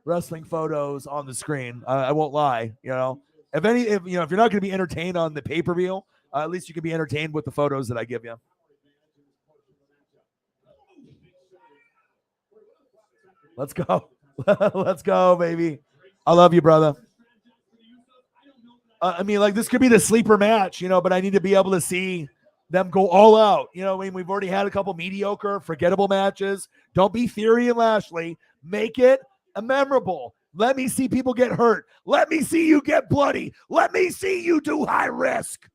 wrestling photos on the screen. I won't lie, If you're not going to be entertained on the pay-per-view, at least you can be entertained with the photos that I give you. Let's go. Let's go, baby. I love you, brother. This could be the sleeper match, but I need to be able to see them go all out. We've already had a couple mediocre, forgettable matches. Don't be Theory and Lashley. Make it memorable. Let me see people get hurt. Let me see you get bloody. Let me see you do high risk.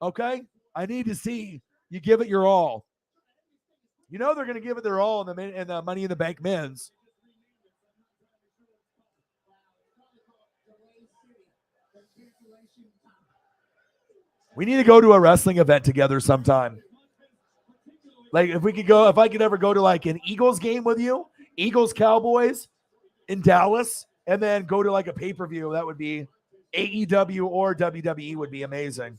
Okay? I need to see you give it your all. They're going to give it their all in the Money in the Bank men's. We need to go to a wrestling event together sometime. Like if I could ever go to like an Eagles game with you, Eagles Cowboys in Dallas, and then go to like a pay-per-view, that would be AEW or WWE would be amazing.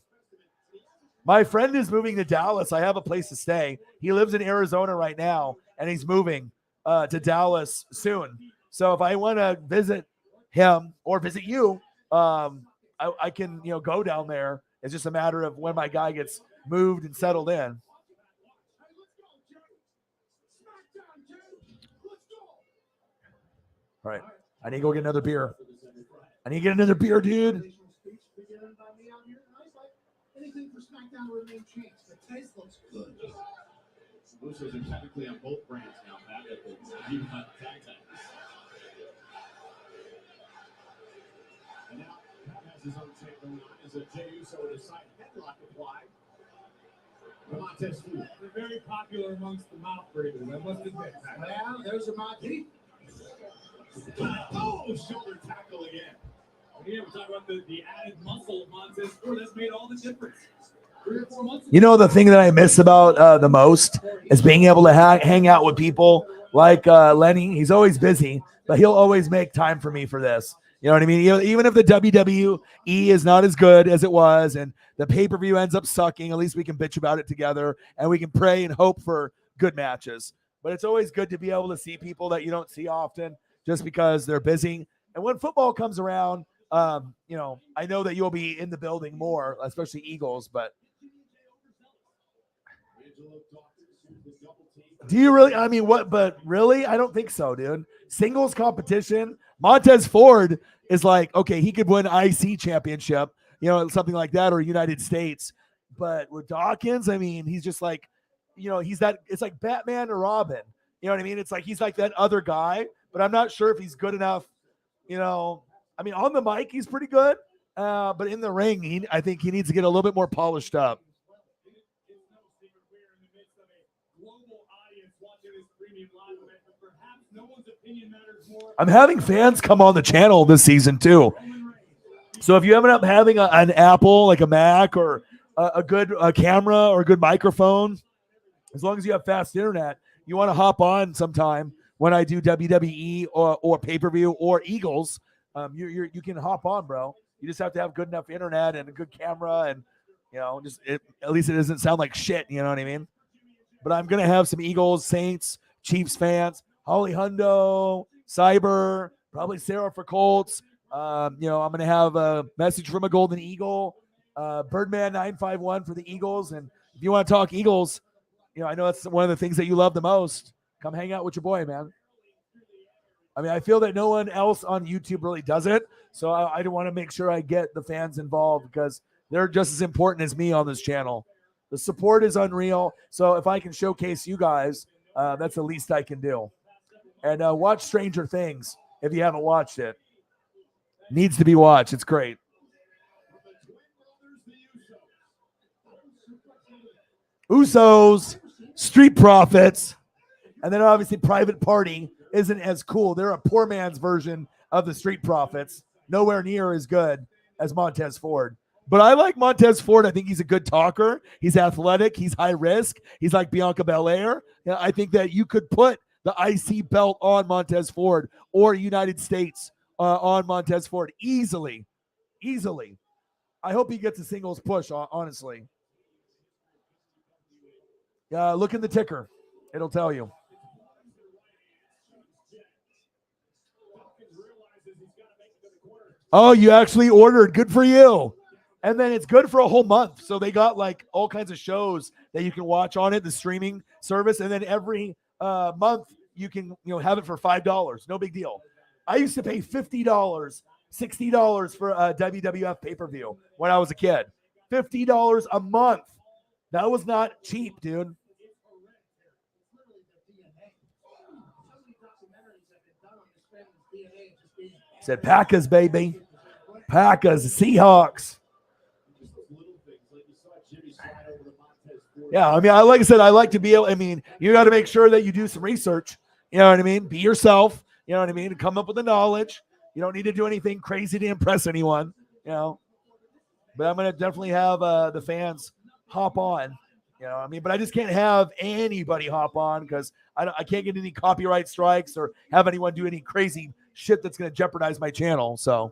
My friend is moving to Dallas. I have a place to stay. He lives in Arizona right now, and he's moving to Dallas soon. So if I want to visit him or visit you, I can go down there. It's just a matter of when my guy gets moved and settled in. All right. I need to go get another beer. Dude. Anything for SmackDown will remain changed. The taste looks good. Usos are technically on both brands now, Pat. Even on tag titles. And now Pat has his own take going on as a Jey Uso with a side headlock applied. Montez Ford. They're very popular amongst the mouth breathers. I must admit. Well, there's a Monty. Oh, shoulder tackle again. Yeah, we're talking about the added muscle of Montez Ford. That's made all the difference. 3 or 4 months ago. The thing that I miss about the most is being able to hang out with people like Lenny. He's always busy, but he'll always make time for me for this. You know what I mean? Even if the WWE is not as good as it was and the pay-per-view ends up sucking, at least we can bitch about it together and we can pray and hope for good matches. But it's always good to be able to see people that you don't see often just because they're busy. And when football comes around, I know that you'll be in the building more, especially Eagles, but do you really? I mean, but really? I don't think so, dude. Singles competition. Montez Ford is like, okay, he could win IC championship, something like that, or United States. But with Dawkins, I mean, he's just like, he's that, it's like Batman or Robin. You know what I mean? It's like, he's like that other guy, but I'm not sure if he's good enough, I mean, on the mic, he's pretty good, but in the ring, I think he needs to get a little bit more polished up. I'm having fans come on the channel this season, too. So if you end up having an Apple, like a Mac, or a good camera or a good microphone, as long as you have fast internet, you want to hop on sometime when I do WWE or pay-per-view or Eagles. You can hop on, bro. You just have to have good enough internet and a good camera, and at least it doesn't sound like shit. You know what I mean? But I'm gonna have some Eagles, Saints, Chiefs fans, Holly Hundo, Cyber, probably Sarah for Colts. I'm gonna have a message from a Golden Eagle, Birdman 951 for the Eagles. And if you want to talk Eagles, I know that's one of the things that you love the most. Come hang out with your boy, man. I mean, I feel that no one else on YouTube really does it. So I want to make sure I get the fans involved because they're just as important as me on this channel. The support is unreal. So if I can showcase you guys, that's the least I can do. And watch Stranger Things if you haven't watched it. Needs to be watched. It's great. Usos, Street Profits, and then obviously Private Party isn't as cool. They're a poor man's version of the Street Profits. Nowhere near as good as Montez Ford. But I like Montez Ford. I think he's a good talker. He's athletic. He's high risk. He's like Bianca Bellaire. I think that you could put the IC belt on Montez Ford or United States on Montez Ford easily. I hope he gets a singles push, honestly. Look in the ticker. It'll tell you. Oh, you actually ordered. Good for you. And then it's good for a whole month. So they got like all kinds of shows that you can watch on it, the streaming service. And then every month you can have it for $5. No big deal. I used to pay $50, $60 for a WWF pay-per-view when I was a kid. $50 a month. That was not cheap, dude. Said Packers, baby. Packers, Seahawks. Yeah, I mean, like I said, I like to be able, I mean, you got to make sure that you do some research. You know what I mean? Be yourself. You know what I mean? Come up with the knowledge. You don't need to do anything crazy to impress anyone. But I'm going to definitely have the fans hop on. But I just can't have anybody hop on because I can't get any copyright strikes or have anyone do any crazy shit that's going to jeopardize my channel. So,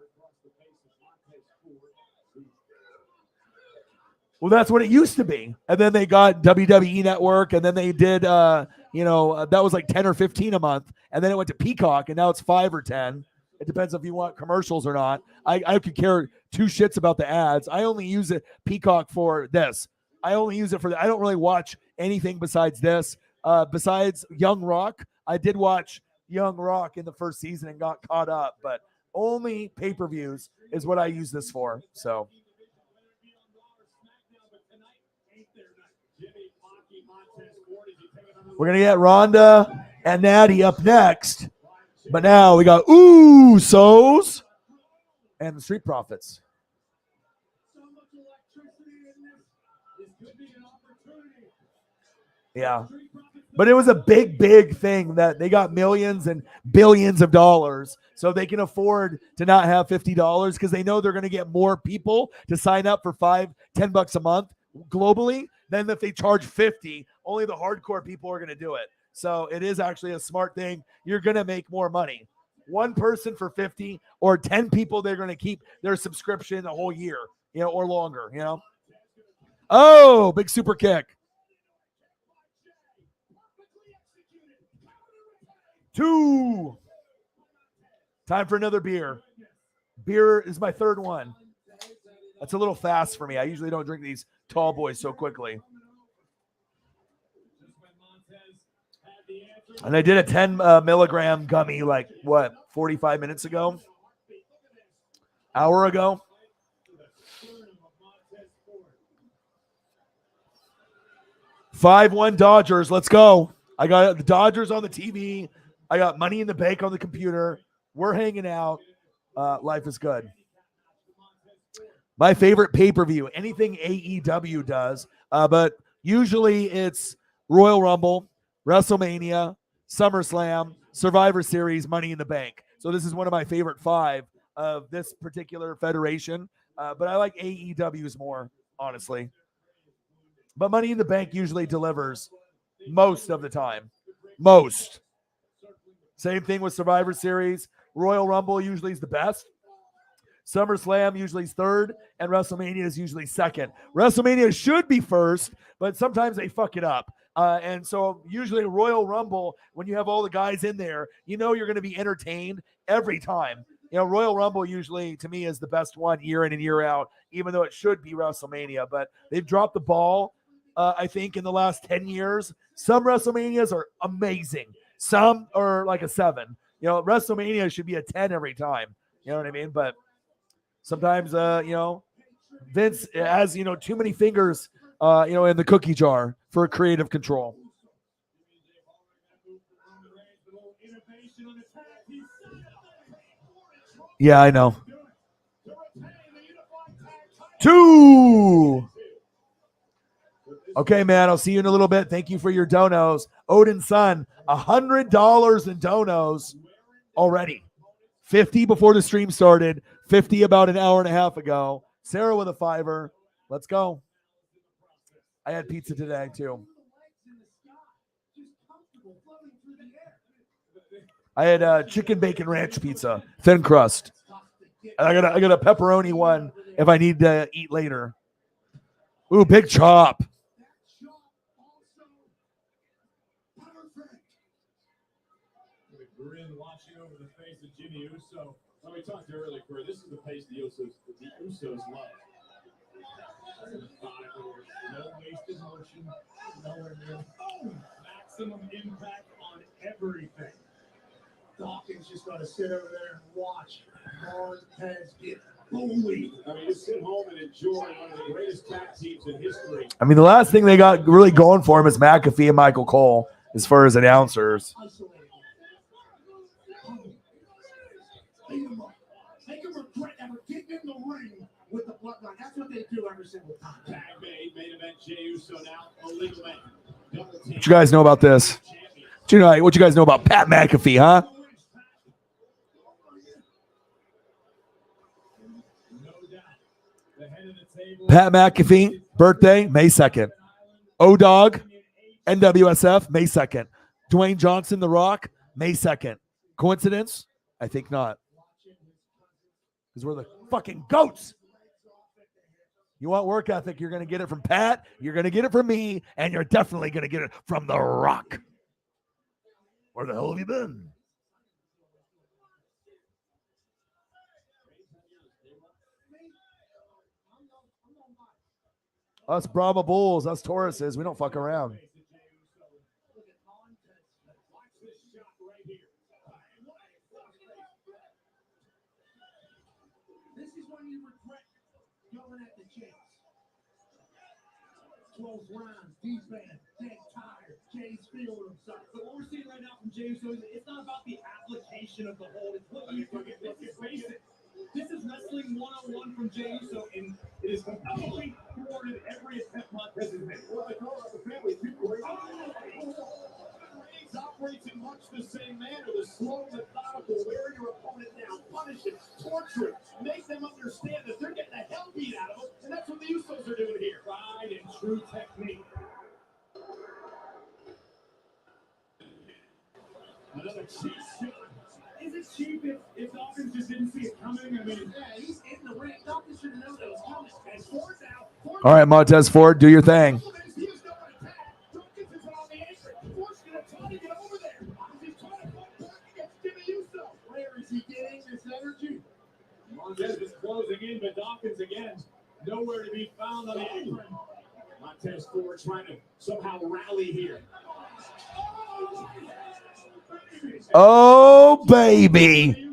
well, that's what it used to be. And then they got WWE Network, and then they did, that was like 10 or 15 a month. And then it went to Peacock, and now it's 5 or 10. It depends if you want commercials or not. I could care two shits about the ads. I only use it Peacock for this. I only use it for I don't really watch anything besides this. Besides Young Rock, I did watch Young Rock in the first season and got caught up, but only pay-per-views is what I use this for. So we're gonna get Ronda and Natty up next, but now we got Usos and the Street Profits. Yeah. But it was a big, big thing that they got millions and billions of dollars so they can afford to not have $50 because they know they're going to get more people to sign up for $5-10 a month globally than if they charge 50. Only the hardcore people are going to do it. So it is actually a smart thing. You're going to make more money. One person for 50 or 10 people, they're going to keep their subscription a whole year, or longer, Oh, big super kick. 2. Time for another beer. Beer is my third one. That's a little fast for me. I usually don't drink these tall boys so quickly. And I did a 10 milligram gummy 45 minutes ago? Hour ago? $5-1 Dodgers. Let's go. I got the Dodgers on the TV. I got Money in the Bank on the computer. We're hanging out. Life is good. My favorite pay-per-view, anything AEW does, but usually it's Royal Rumble, WrestleMania, SummerSlam, Survivor Series, Money in the Bank. So this is one of my favorite 5 of this particular federation, but I like AEW's more, honestly. But Money in the Bank usually delivers most of the time. Most. Same thing with Survivor Series. Royal Rumble usually is the best. SummerSlam usually is third, and WrestleMania is usually second. WrestleMania should be first, but sometimes they fuck it up. And so usually Royal Rumble, when you have all the guys in there, you're going to be entertained every time. Royal Rumble usually, to me, is the best one year in and year out, even though it should be WrestleMania. But they've dropped the ball, I think, in the last 10 years. Some WrestleManias are amazing. Some are like a 7. WrestleMania should be a 10 every time. You know what I mean? But sometimes, Vince has, too many fingers, in the cookie jar for creative control. Yeah, I know. 2. Okay, man, I'll see you in a little bit. Thank you for your donos. Odin's son, $100 in donos already. 50 before the stream started, 50 about an hour and a half ago. Sarah with a $5. Let's go. I had pizza today, too. I had chicken bacon ranch pizza, thin crust. And I got a pepperoni one if I need to eat later. Ooh, big chop. Grin watching over the face of Jimmy Uso. When we talked earlier, Corey, this is the pace the Usos love. No wasted motion, nowhere near. Maximum impact on everything. Dawkins just got to sit over there and watch Montez get bullied. I mean, just sit home and enjoy one of the greatest tag teams in history. I mean, the last thing they got really going for him is McAfee and Michael Cole as far as announcers. Make him regret ever getting in the ring with the bloodline. That's what they do every single time. Tag made main event Jey Uso now. Illegal man. What you guys know about this? What you guys know about Pat McAfee, huh? No doubt. The head of the Pat McAfee, birthday, May 2nd. O-Dog, NWSF, May 2nd. Dwayne Johnson, The Rock, May 2nd. Coincidence? I think not. Because we're the fucking goats. You want work ethic, you're going to get it from Pat, you're going to get it from me, and you're definitely going to get it from The Rock. Where the hell have you been? Us Brahma Bulls, us Tauruses, we don't fuck around. This is when you regret going at the chance. 12 rounds, D-man, dead tired, Jay's feeling himself. But what we're seeing right now from Jay Uso is it's not about the application of the hold, it's what you do. Let's face it. This is wrestling 101 from Jay Uso, and it is completely thwarted every attempt Montez has made. Well, I call out the family. People Reigns operates in much the same manner. The slow, methodical, wear your opponent down, punish it, torture it, make them understand that they're getting the hell beat out of them, and that's what the Usos are doing here. Pride and true technique. Another cheap shot. Is it cheap if Dawkins just didn't see it coming? I mean, yeah, he's in the ring. Dawkins should have known that was coming. And Ford now. All right, Montez Ford, do your thing. He was going to attack. Dawkins is on the apron. Ford's going to try to get over there. He's trying to fight back against Jimmy Uso. Where is he getting this energy? Montez is closing in, but Dawkins again, nowhere to be found on the apron. Montez Ford trying to somehow rally here. Oh, baby.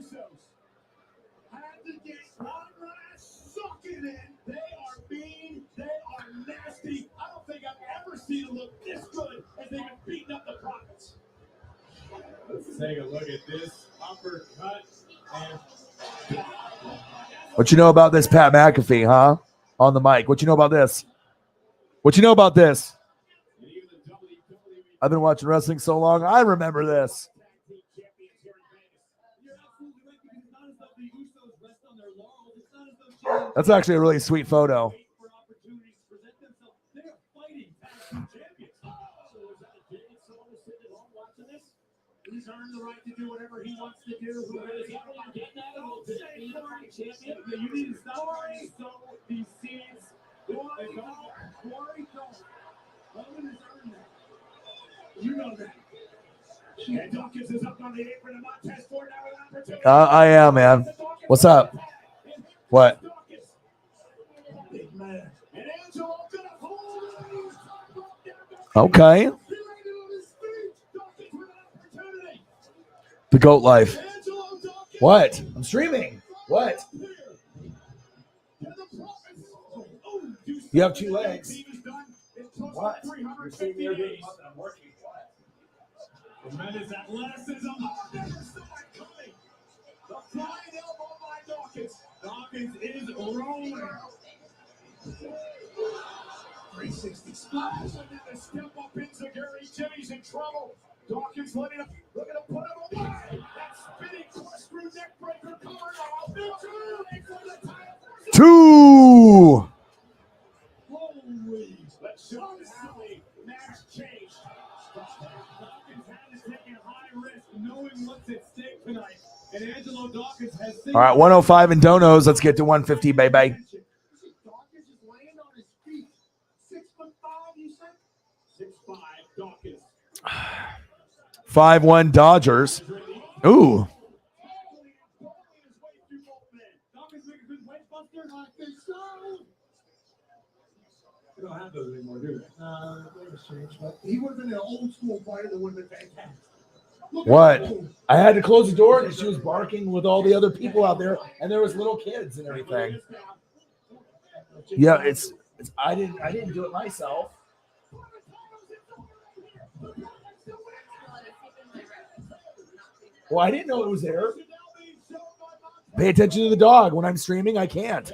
Nasty. I don't think I've ever seen them look this good as they've been beating up the Profits. Let's take a look at this uppercut. And What you know about this Pat McAfee, huh? On the mic. What you know about this? What you know about this? I've been watching wrestling so long, I remember this. That's actually a really sweet photo. He's earned the right to do whatever he wants to do. You need to stop trying to sow these seeds. Corey, don't. Logan has earned that. You know that. And Dawkins is up on the apron and Montez Ford now with an opportunity. I am, man. What's up? What? Big man. And Angelo gonna hold it. Okay. The GOAT life. What? I'm streaming. What? You have two legs. What? You're sitting there doing nothing. I'm working. Tremendous athleticism. Never saw it coming. The flying elbow by Dawkins. Dawkins is rolling. 360 splash. And then the step up into Gary. Jimmy's in trouble. Dawkins letting him. Looking to put him away. That spinning corkscrew neck breaker cover now. Two. Holy. Let's show how the match changed. Dawkins has taken high risk knowing what's at stake tonight. And Angelo Dawkins has All right, 105 in donos. Let's get to 150, baby. Dawkins is laying on his feet. 6'5", you said? 6'5", Dawkins. 5-1 Dodgers. Ooh. Dawkins make a good weight buster. I think so. We don't have those anymore, do we? They've changed, but he would have been an old school fighter that would have been fantastic. What? I had to close the door and she was barking with all the other people out there, and there was little kids and everything. Yeah, it's I didn't do it myself. Well, I didn't know it was there. Pay attention to the dog. When I'm streaming, I can't.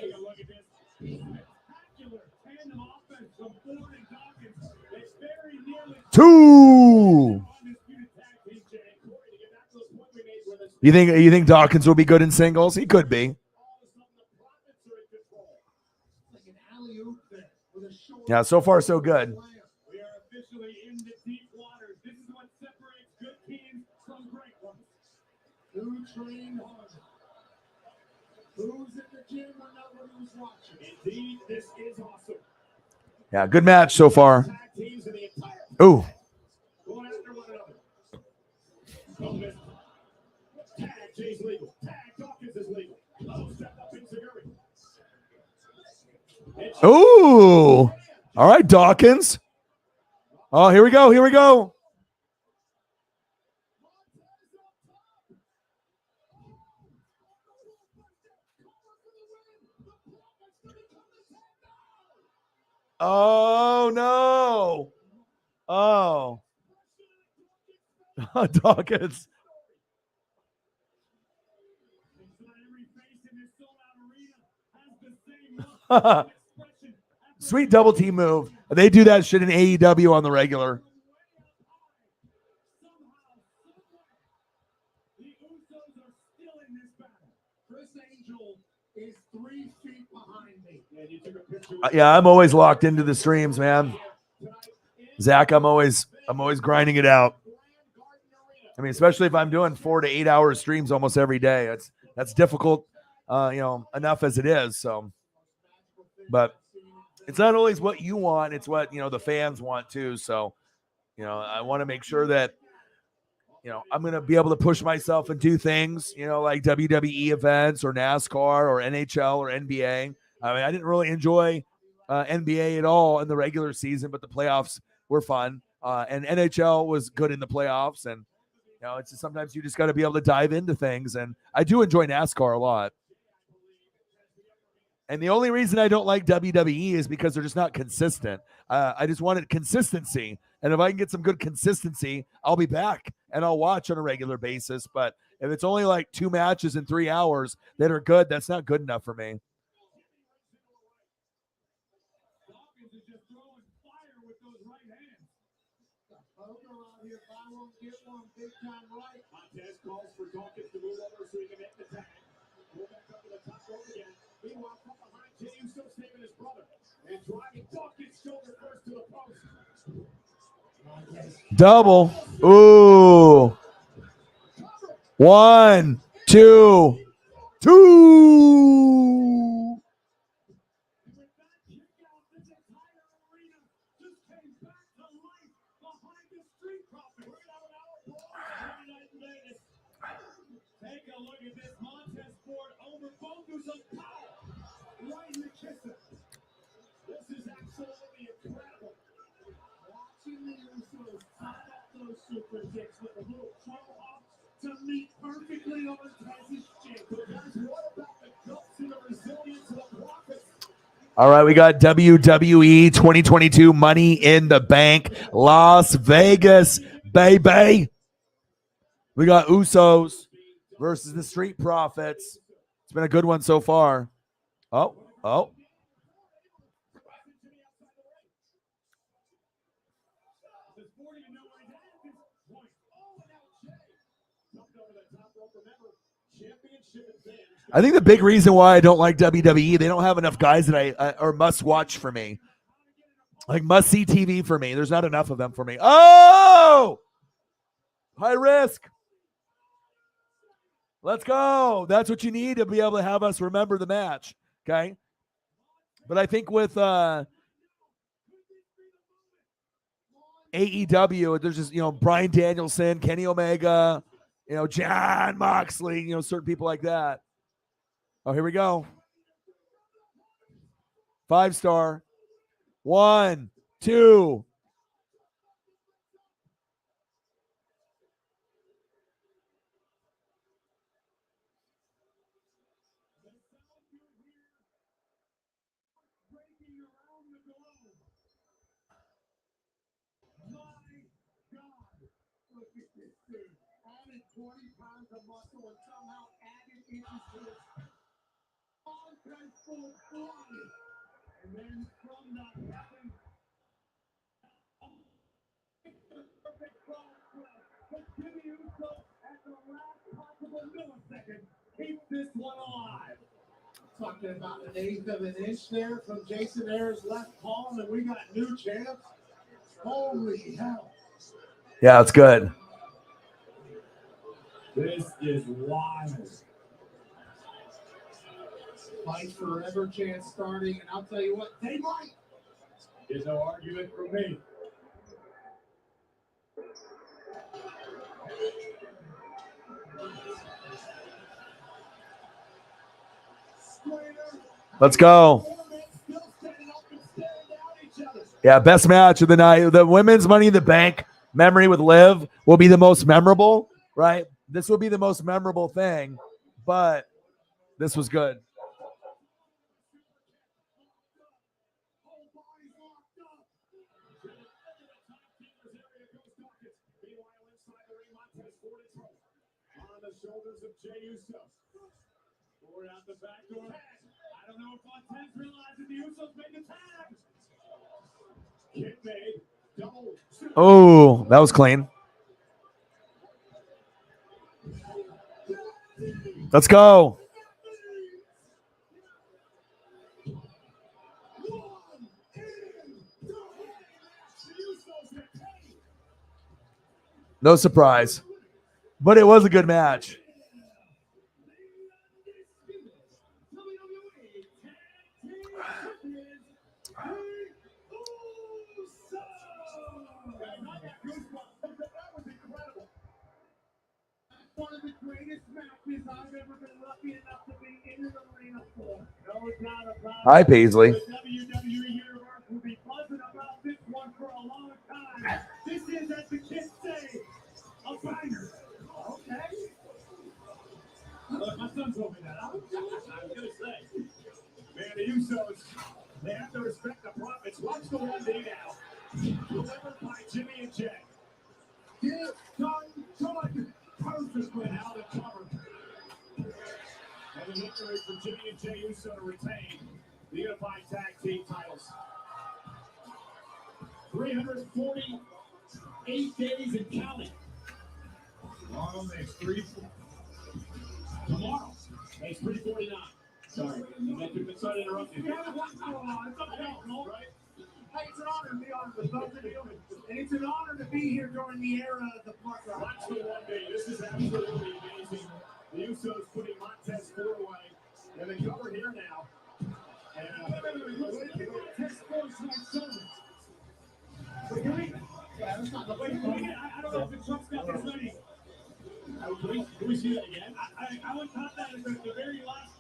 Two. You think Dawkins will be good in singles? He could be. Like an alley-oop Yeah, so far so good. We are officially in the deep waters. This is what separates good teams from great ones. Who trained hard? Who's in the gym when nobody's watching? Indeed, this is awesome. Yeah, good match so far. Tag teams in the entire Ooh. going after one another. Don't miss. Tag Jay's legal. Tag Dawkins is legal. Oh, step up in Seguri. Ooh. All right, Dawkins. Oh, here we go. Here we go. Oh, no. Oh. Dawkins. Sweet double team move. They do that shit in AEW on the regular. The Usos are still in this battle. Chris Angel is 3 feet behind me. And you took a picture with Yeah, I'm always locked into the streams, man. Zach, I'm always grinding it out. I mean, especially if I'm doing 4 to 8 hour streams almost every day. That's difficult, enough as it is. So, but it's not always what you want; it's what the fans want too. So, I want to make sure that I'm going to be able to push myself and do things, like WWE events or NASCAR or NHL or NBA. I mean, I didn't really enjoy NBA at all in the regular season, but the playoffs were fun. And NHL was good in the playoffs. And, it's just sometimes you just got to be able to dive into things. And I do enjoy NASCAR a lot. And the only reason I don't like WWE is because they're just not consistent. I just wanted consistency. And if I can get some good consistency, I'll be back and I'll watch on a regular basis. But if it's only like 2 matches in 3 hours that are good, that's not good enough for me. Dawkins is just throwing fire with those right hands. Poker out here, buy one, get one, big time right. Montez calls for Dawkins to move over so he can make the tag. Pull back up to the top rope again. Meanwhile, from behind, Jey Uso saving his brother and driving Dawkins shoulder first to the post. Double. Ooh. 1, 2, 2. Take a look at this Montez Ford over both Usos power right in the kisser. This is absolutely incredible. Watching the Usos top up those super kicks with a little tomahawk to meet perfectly on Tez's chin. But guys, what about the guts and the resilience of the Prophets? All right, we got WWE 2022 Money in the Bank, Las Vegas, baby. We got Usos versus the Street Profits. It's been a good one so far. Oh. I think the big reason why I don't like WWE, they don't have enough guys that I are must watch for me. Like must see TV for me. There's not enough of them for me. Oh! High risk. Let's go. That's what you need to be able to have us remember the match. Okay. But I think with AEW, there's just, Bryan Danielson, Kenny Omega, Jon Moxley, certain people like that. Oh, here we go. 5-star. 1, 2. Added 20 pounds of muscle and somehow added inches to his full body. And then from that weapon, perfect cross but Jimmy Uso at the last possible millisecond keep this one alive. Talking about an eighth of an inch there from Jason Ayers' left palm, and we got new champs. Holy hell. Yeah, it's good. This is wild. Fight forever chance starting, and I'll tell you what, they might. There's no argument from me. Let's go. Yeah, best match of the night. The women's Money in the Bank memory with Liv will be the most memorable, right? This will be the most memorable thing, but this was good. On the shoulders of Jey Uso. Forward out the back door. I don't know if Montez realized that the Usos made the tag. Kick made. Double. Oh, that was clean. Let's go. No surprise, but it was a good match. One of the greatest matches I've ever been lucky enough to be in the arena for. No doubt about it. Hi, Paisley. The WWE Universe will be buzzing about this one for a long time. This is, as the kids say, a banger. Okay? Look, my son told me that. I was going to say. Man, the Usos, they have to respect the Prophets. Watch the 1D now. Delivered by Jimmy and Jay. Get it done. Perfectly out of cover. And the victory for Jimmy and Jey Uso to retain the Unified Tag Team titles. 348 days and counting. Tomorrow makes 349. Sorry, sorry to interrupt you. It's okay, right? Hey, it's an honor to be on with both of you. And it's an honor to be here during the era of the Parker. Watch the 1D. This is absolutely amazing. The Usos putting Montez Ford away. And they cover here now. And Montez Ford's my son. Wait, can we? Yeah, that's not the way. I don't know if the truck's got this ready. Can we see that again? I would thought that at the very last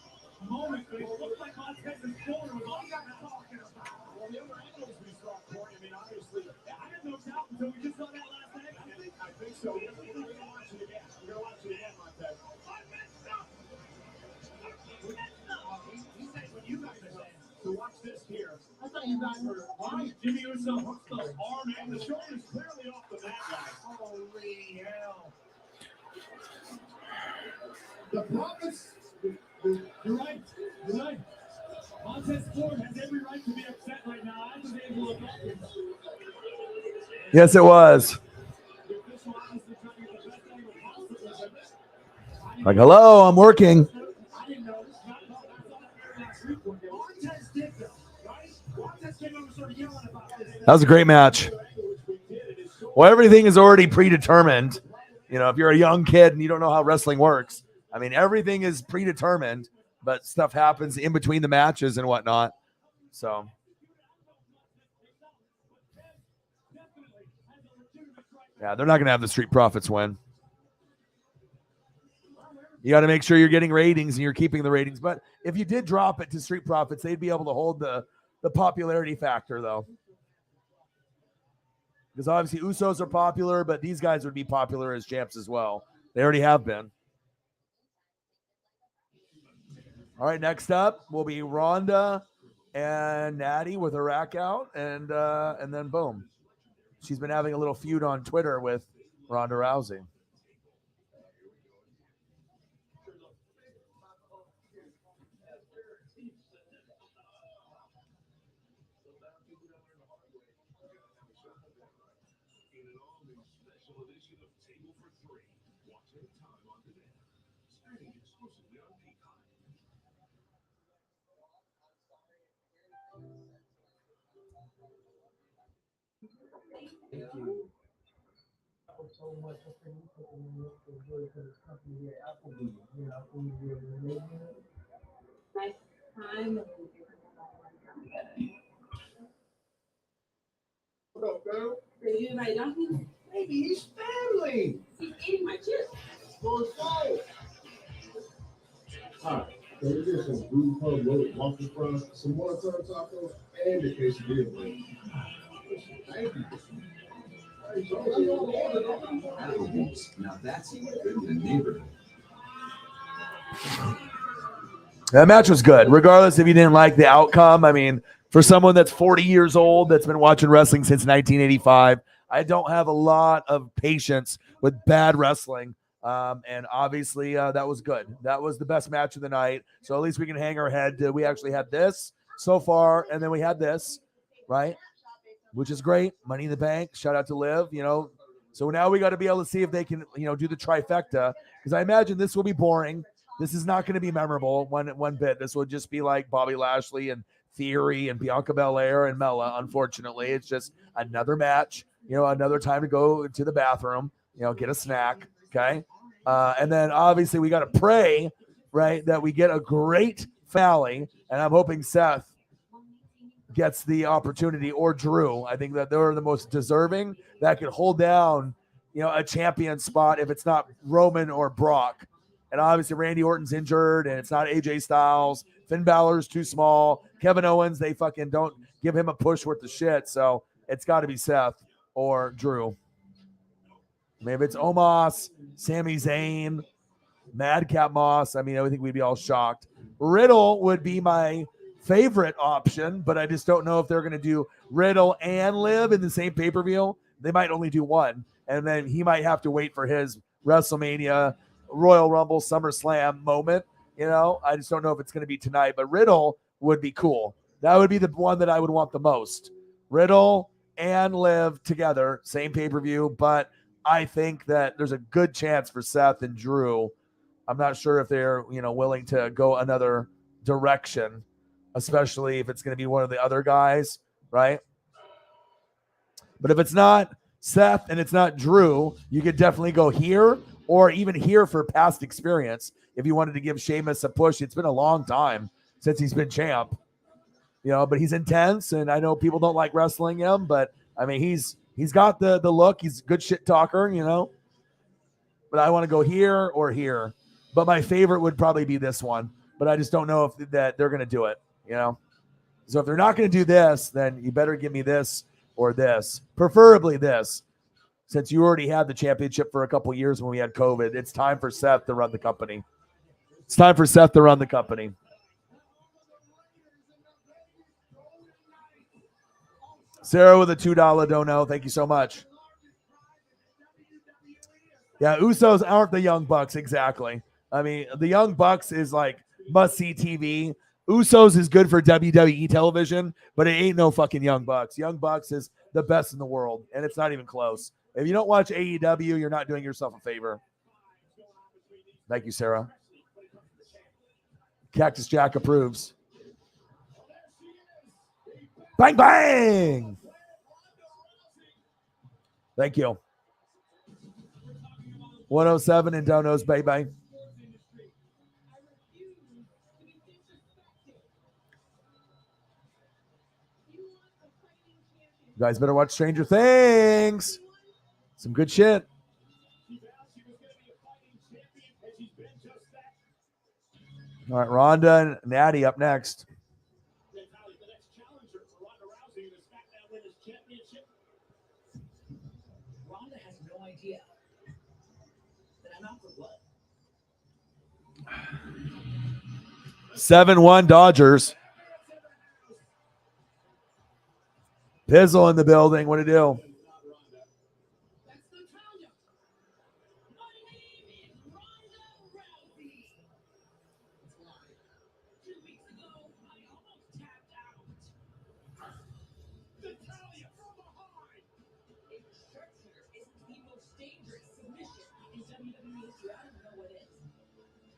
moment, but it looked like Montez's shoulder was all you were talking about. Well, the other angles we saw, Corey, I mean, obviously, I had no doubt until we just saw that last angle. I think so. We're going to watch it again. We're going to watch it again, Montez. He said what you guys are saying. So watch this here. I thought you guys were lying. Jimmy Uso hooks the arm and the shoulder's clearly off the mat, guys. Holy hell. The Prophets, you're right. You're right. Montez Ford has every right to be upset right now. I was able to look up. Yes, it was. Like, hello, I'm working. That was a great match. Well, everything is already predetermined. You know, if you're a young kid and you don't know how wrestling works, I mean, everything is predetermined, but stuff happens in between the matches and whatnot. So, yeah, they're not going to have the Street Profits win. You got to make sure you're getting ratings and you're keeping the ratings. But if you did drop it to Street Profits, they'd be able to hold the popularity factor, though. Because obviously Usos are popular, but these guys would be popular as champs as well. They already have been. All right, next up will be Ronda and Natty with a rack out, and then boom. She's been having a little feud on Twitter with Ronda Rousey. So much I think we put them in this good for this company here, Applebee's. You know, Applebee's is amazing. Nice time. What up, girl? Are you my donkey? Baby, he's family. He's eating my chips. For sure. All right. So we get some blue pub loaded waffle fries, some more taco tacos, and the quesadilla bread. Thank you. Applebee's. Now that's even good in the neighborhood. That match was good, regardless if you didn't like the outcome. I mean, for someone that's 40 years old, that's been watching wrestling since 1985, I don't have a lot of patience with bad wrestling. And obviously, that was good. That was the best match of the night. So at least we can hang our head. We actually had this so far, and then we had this, right? Which is great. Money in the Bank. Shout out to Liv, So now we got to be able to see if they can, do the trifecta, because I imagine this will be boring. This is not going to be memorable one bit. This will just be like Bobby Lashley and Theory and Bianca Belaire and Mella. Unfortunately, it's just another match, another time to go to the bathroom, get a snack. Okay. And then obviously we got to pray, right, that we get a great finale. And I'm hoping Seth gets the opportunity, or Drew. I think that they're the most deserving that could hold down, a champion spot if it's not Roman or Brock. And obviously Randy Orton's injured, and it's not AJ Styles. Finn Balor's too small. Kevin Owens, they fucking don't give him a push worth of shit. So it's got to be Seth or Drew. Maybe it's Omos, Sami Zayn, Madcap Moss. I think we'd be all shocked. Riddle would be my favorite option, but I just don't know if they're going to do Riddle and Liv in the same pay-per-view. They might only do one, and then he might have to wait for his WrestleMania, Royal Rumble, SummerSlam moment. I just don't know if it's going to be tonight, but Riddle would be cool. That would be the one that I would want the most. Riddle and Liv together, same pay-per-view, but I think that there's a good chance for Seth and Drew. I'm not sure if they're, willing to go another direction, especially if it's going to be one of the other guys, right? But if it's not Seth and it's not Drew, you could definitely go here, or even here for past experience. If you wanted to give Sheamus a push, it's been a long time since he's been champ, but he's intense, and I know people don't like wrestling him, but he's got the look. He's a good shit talker, but I want to go here or here. But my favorite would probably be this one, but I just don't know if that they're going to do it, So if they're not going to do this, then you better give me this or this, preferably this. Since you already had the championship for a couple years when we had COVID, it's time for Seth to run the company. It's time for Seth to run the company. Sarah with a $2 dono. Thank you so much. Yeah, Usos aren't the Young Bucks, exactly. The Young Bucks is like must-see TV. Usos is good for WWE television, but it ain't no fucking Young Bucks. Young Bucks is the best in the world, and it's not even close. If you don't watch AEW, you're not doing yourself a favor. Thank you, Sarah. Cactus Jack approves. Bang, bang! Thank you. 107 and donos, bye-bye. You guys better watch Stranger Things. Some good shit. All right, Ronda and Natty up next. Ronda has no idea that I'm out for blood. 7-1 Dodgers. Pizzle in the building. What to do?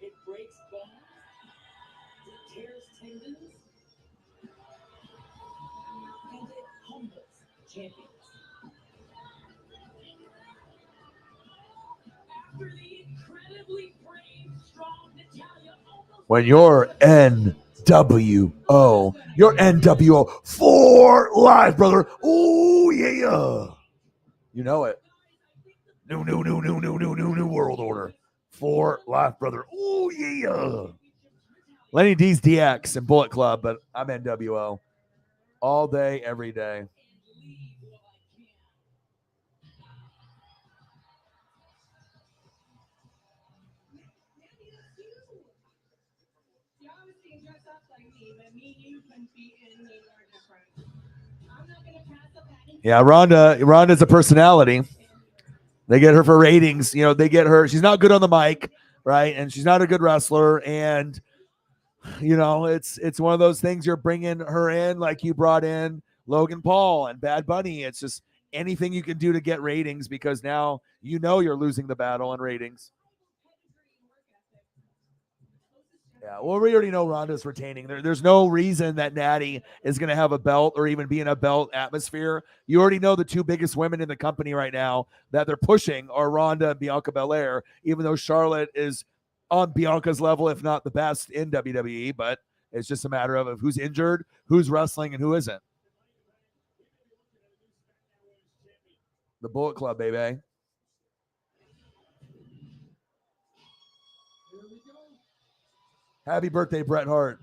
It breaks bones, tears tendons, and it humbles champions. when you're NWO. You're NWO for life, brother. Oh, yeah. You know it. New world order. For life, brother. Oh, yeah. Lenny D's DX and Bullet Club, but I'm NWO. All day, every day. Yeah, Ronda's a personality. They get her for ratings. You know, they get her. She's not good on the mic, right? And she's not a good wrestler. And you know, it's one of those things. You're bringing her in like you brought in Logan Paul and Bad Bunny. It's just anything you can do to get ratings because now you know you're losing the battle in ratings. Yeah, well, we already know Ronda's retaining. There's no reason that Natty is going to have a belt or even be in a belt atmosphere. You already know the two biggest women in the company right now that they're pushing are Ronda and Bianca Belair, even though Charlotte is on Bianca's level, if not the best in WWE. But it's just a matter of who's injured, who's wrestling, and who isn't. The Bullet Club, baby. Happy birthday, Bret Hart.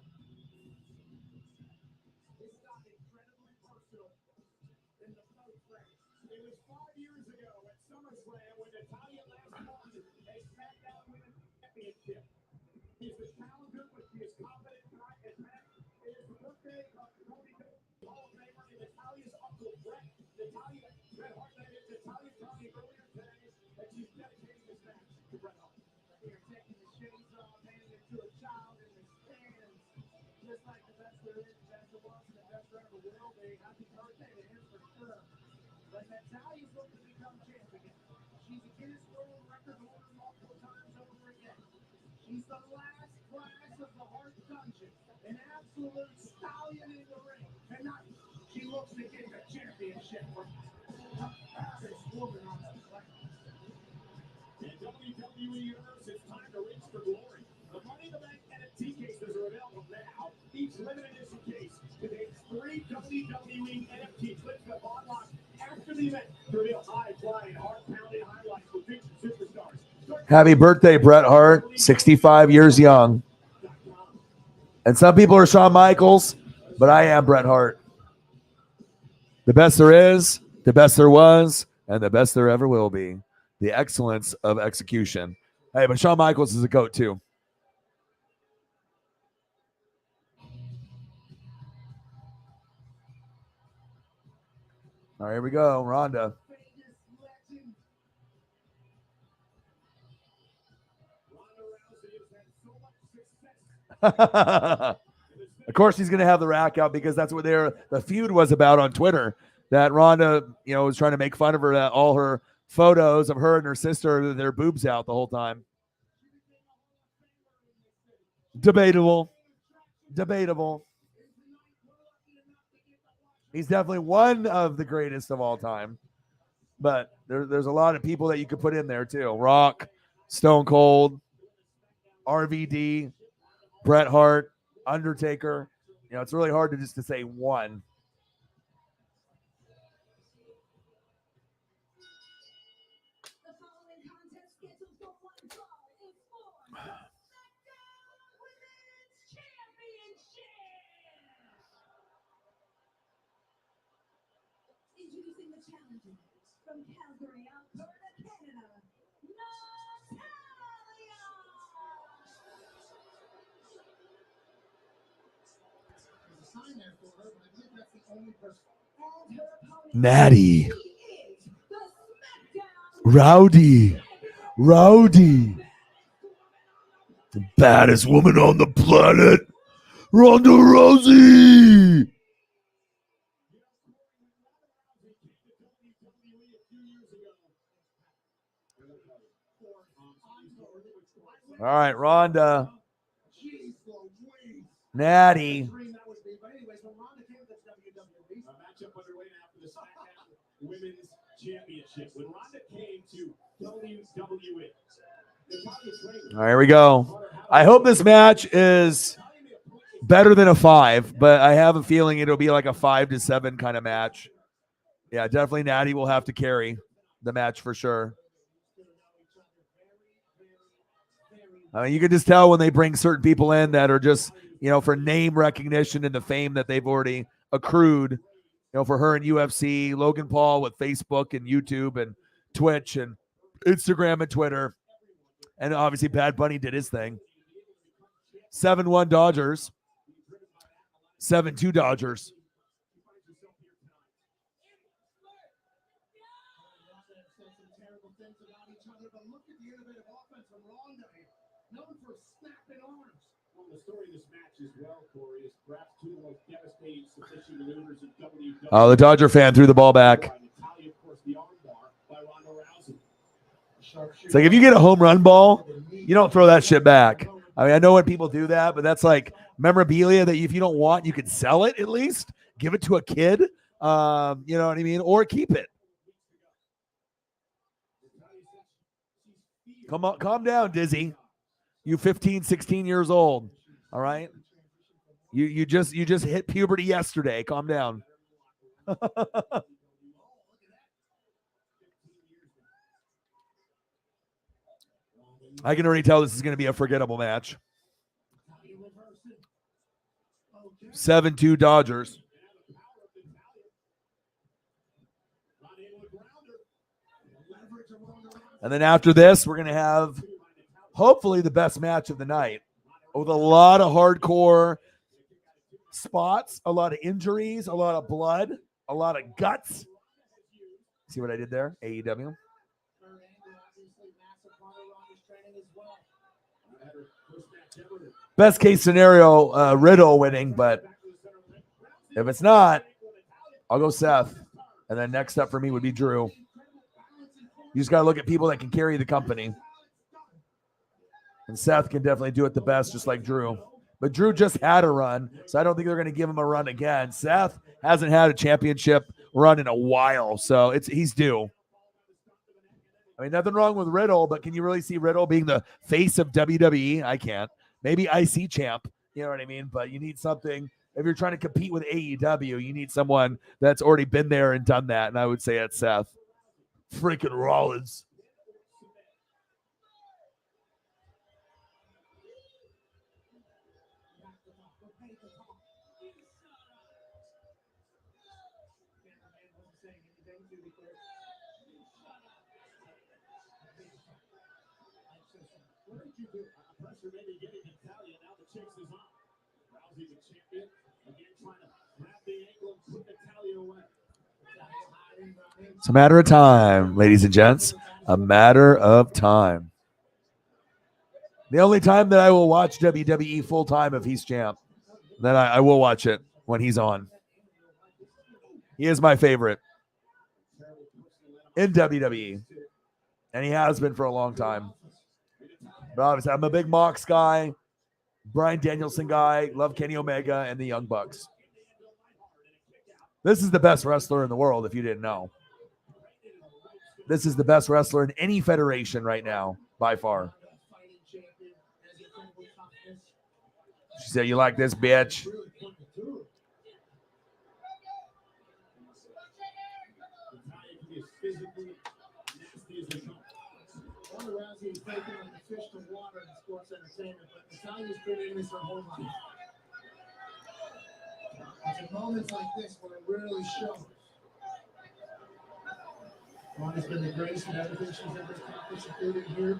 She's the last class of the Heart Dungeon, an absolute stallion in the ring. Tonight, she looks to get the championship for the baddest woman on the planet. In WWE Universe, it's time to reach for glory. The Money in the Bank NFT cases are available now. Each limited edition case contains 3 WWE NFT clips that unlock after the event to reveal high-flying, heart-pounding highlights for featured superstars. Happy birthday, Bret Hart, 65 years young. And some people are Shawn Michaels, but I am Bret Hart. The best there is, the best there was, and the best there ever will be. The excellence of execution. Hey, but Shawn Michaels is a GOAT too. All right, here we go. Ronda. Of course, he's going to have the rack out because that's what the feud was about on Twitter. That Ronda, was trying to make fun of her. That all her photos of her and her sister, their boobs out the whole time. Debatable. He's definitely one of the greatest of all time. But there's a lot of people that you could put in there too. Rock, Stone Cold, RVD, Bret Hart, Undertaker. It's really hard to say one. Introducing the challenger from Calgary, Alberta, Canada, Natty. Rowdy. The baddest woman on the planet. Ronda Rousey. All right, Ronda. Natty. Women's Championship when Ronda came to WWE. All right, here we go. I hope this match is better than a 5, but I have a feeling it'll be like a 5 to 7 kind of match. Yeah, definitely Natty will have to carry the match for sure. I mean, you can just tell when they bring certain people in that are just, for name recognition and the fame that they've already accrued, for her in UFC, Logan Paul with Facebook and YouTube and Twitch and Instagram and Twitter. And obviously Bad Bunny did his thing. 7-1 Dodgers. 7-2 Dodgers. Oh, the Dodger fan threw the ball back. It's like if you get a home run ball, you don't throw that shit back. I mean, I know when people do that, but that's like memorabilia that if you don't want, you could sell it at least. Give it to a kid, you know what I mean? Or keep it. Come on, calm down, Dizzy. You 15, 16 years old. All right. You just hit puberty yesterday. Calm down. I can already tell this is going to be a forgettable match. 7-2 Dodgers. And then after this, we're going to have hopefully the best match of the night with a lot of hardcore spots, a lot of injuries, a lot of blood, a lot of guts. See what I did there? AEW. Best case scenario, Riddle winning, but if it's not, I'll go Seth. And then next up for me would be Drew. You just got to look at people that can carry the company. And Seth can definitely do it the best, just like Drew. But Drew just had a run, so I don't think they're going to give him a run again. Seth hasn't had a championship run in a while, so he's due. I mean, nothing wrong with Riddle, but can you really see Riddle being the face of WWE? I can't. Maybe IC champ, you know what I mean? But you need something. If you're trying to compete with AEW, you need someone that's already been there and done that, and I would say it's Seth. Freaking Rollins. It's a matter of time, ladies and gents. A matter of time. The only time that I will watch WWE full time if he's champ, then I will watch it when he's on. He is my favorite in WWE, and he has been for a long time. But obviously, I'm a big Mox guy, Bryan Danielson guy, love Kenny Omega, and the Young Bucks. This is the best wrestler in the world, if you didn't know. This is the best wrestler in any federation right now, by far. She said, "You like this, bitch?" It's moments like this when it really shows. Ronda's been the greatest in everything she's ever accomplished, including here.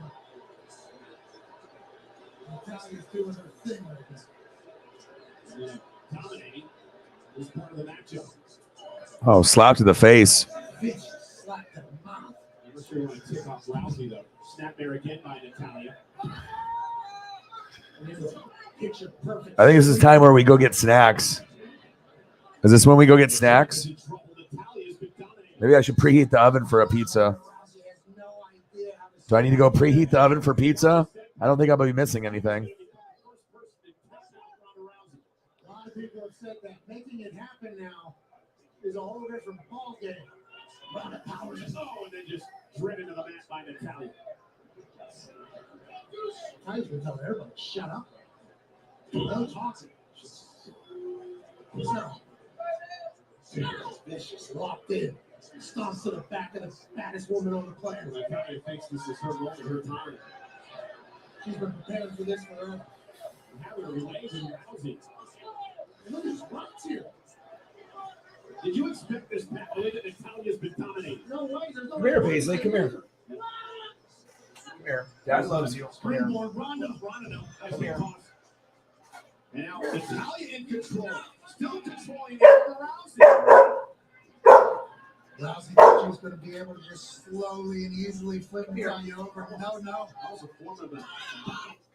Natalia's doing her thing right now. Dominating is part of the matchup. Oh, slap to the face. Slap to the mouth. I'm sure you want to tick off Rousey, though. Snap there again by Natalya. I think this is time where we go get snacks. Is this when we go get snacks? Maybe I should preheat the oven for a pizza. Do I need to go preheat the oven for pizza? I don't think I'll be missing anything. A lot of people have said that making it happen now is a whole different ballgame. Ronda powers and then just driven to the mat by Natalya. Natalya's been telling everybody, shut up. No talking. So, vicious, locked in. Stomps to the back of the baddest woman on the planet. Natalya thinks this is her moment, her time. She's been preparing for this forever. Having a relays and Rousey. And look at Rock's here. Did you expect this, Pat? The way that Natalya's been dominating? No way. There's no Come here, way. Paisley. Come here. Come here. Dad loves you. Come here. Springboard Ronda. Ronda now. That's the toss. And now Natalya in control. Still controlling Rousey. Rousey thought she was going to be able to just slowly and easily flip Natalya over. No. That was a form of a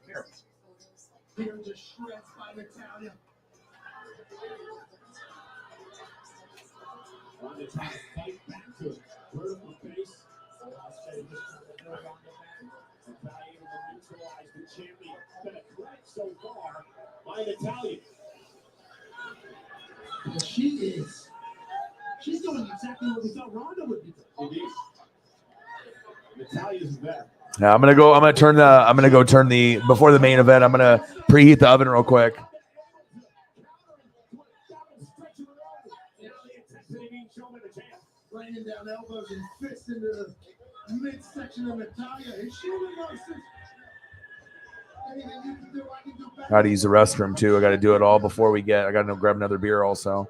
Here. Here just shreds by Natalya. Ronda trying to fight back to it. Vertical face. Natalya able to neutralize the champion. Been a threat so far by Natalya. But she's doing exactly what we thought Ronda would be doing. Indeed. Natalya's better. Yeah, I'm gonna go turn the before the main event. I'm gonna preheat the oven real quick. Raining down elbows and fists into the midsection of Natalya. And she realizes anything you can do, I can do better. Got to use the restroom too. I got to do it all before we get. I got to grab another beer also.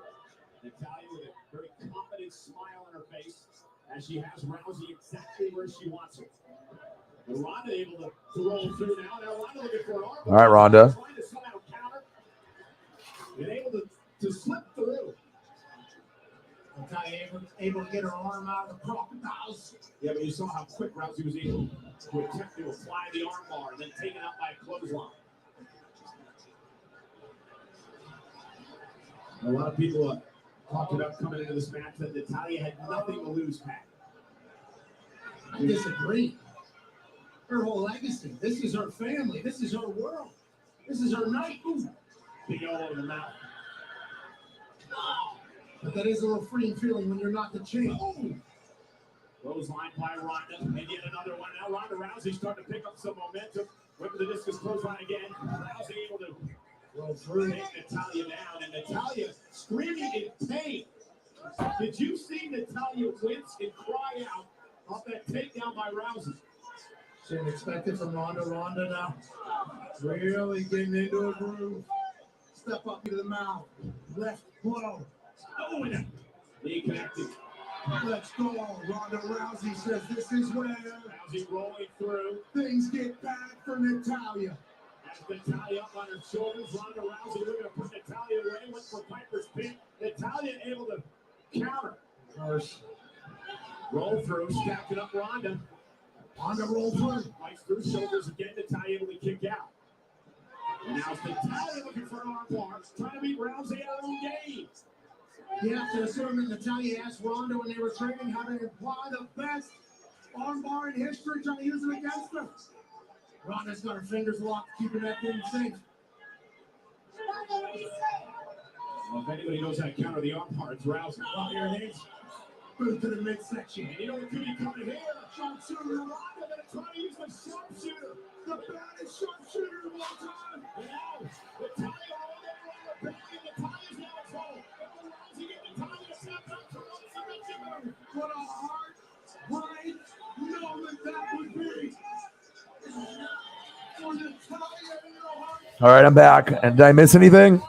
Natalya with a very confident smile on her face as she has Rousey exactly where she wants her. But Ronda able to roll through now. Now Ronda looking for an arm. All right, Ronda. Trying to somehow counter. And able to slip through. Natalya able to get her arm out of the crocodiles. Yeah, but you saw how quick Rousey was able to attempt to apply the arm bar and then taken out by a clothesline. A lot of people talked about coming into this match that Natalya had nothing to lose, Pat. I disagree. Her whole legacy. This is her family. This is her world. This is her night. Ooh. Big elbow in the mouth. But that is a little freeing feeling when you're not the champ. Clothesline by Ronda, and yet another one. Now Ronda Rousey starting to pick up some momentum. Went for the discus clothesline again. Rousey able to Roll through. take Natalya down, and Natalya screaming in pain. Did you see Natalya wince and cry out off that takedown by Rousey? Shouldn't expect it from Ronda. Ronda now really getting into a groove. Step up into the mouth. Left blow. Oh, and knee connected. Let's go. Ronda Rousey says this is where Rousey rolling through. things get bad for Natalya. Has Natalya up on her shoulders. Ronda Rousey looking to put Natalya away. Went for Piper's pin. Natalya able to counter. First, Roll through, stacking up Ronda. Ronda roll through. Bites through shoulders again. Natalya able to kick out. And now it's Natalya looking for an arm bar. Trying to beat Rousey out of her game. You have to assume that Natalya asked Ronda when they were training how to apply the best armbar in history, trying to use it against her. Ronda's got her fingers locked, keeping that thing safe. Well, if anybody knows how to counter the arm bar, it's Rousey. Well, here it is. Boot to the midsection. And you know what could be coming here? Sharpshooter. Ronda gonna try to use the sharpshooter. The baddest sharpshooter of all time. And now, Natalya all the way around the back, and Natalya's now at home. Rousey getting Natalya to snap out to Rousey. What a heart-right moment that would be. For Natalya in her heart. All right, I'm back. And did I miss anything?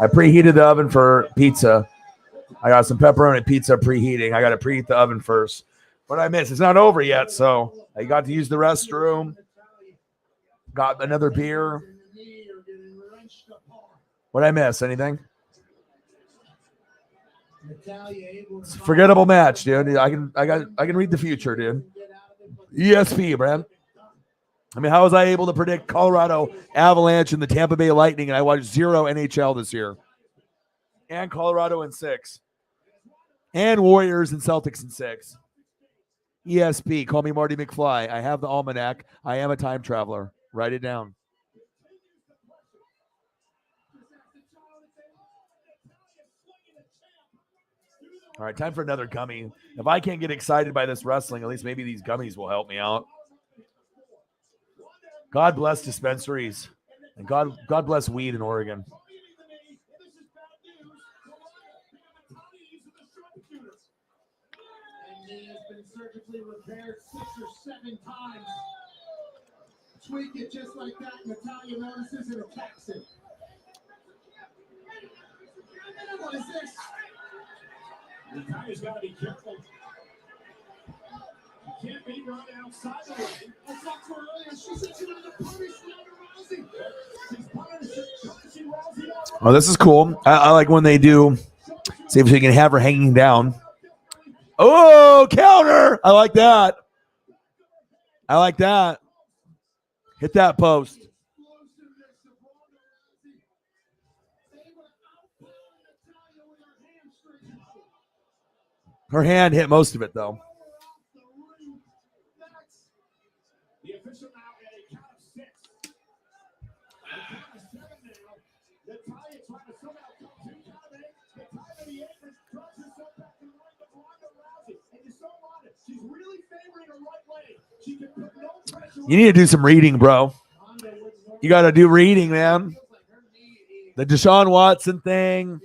I preheated the oven for pizza. I got some pepperoni pizza preheating. I got to preheat the oven first. What did I miss? It's not over yet, so I got to use the restroom. Got another beer. What did I miss? Anything? It's a forgettable match, dude. I can read the future, dude. ESP, man. I mean, how was I able to predict Colorado Avalanche and the Tampa Bay Lightning, and I watched 0 NHL this year? And Colorado in 6. And Warriors and Celtics in 6. ESP, call me Marty McFly. I have the almanac. I am a time traveler. Write it down. All right, time for another gummy. If I can't get excited by this wrestling, at least maybe these gummies will help me out. God bless dispensaries. And God bless weed in Oregon. Been surgically repaired 6 or 7 times. Tweak it just like that. Natalia notices and attacks it. What is this? Natalia's got to be careful. You can't beat Ronda outside the ring. I talked to her earlier. She said she wanted to punish Ronda Rousey. She's punishing Rousey. Oh, this is cool. I like when they do. See if she can have her hanging down. Oh, counter. I like that. I like that. Hit that post. Her hand hit most of it, though. The official now at a count of 6. A count of 7 now. Natalia trying to somehow come to count of 8. The time of the apron drops herself back in line with Ronda Rousey. And you saw Ronda. She's really favoring her right leg. She can put no pressure. You need to do some reading, bro. You got to do reading, man. The Deshaun Watson thing.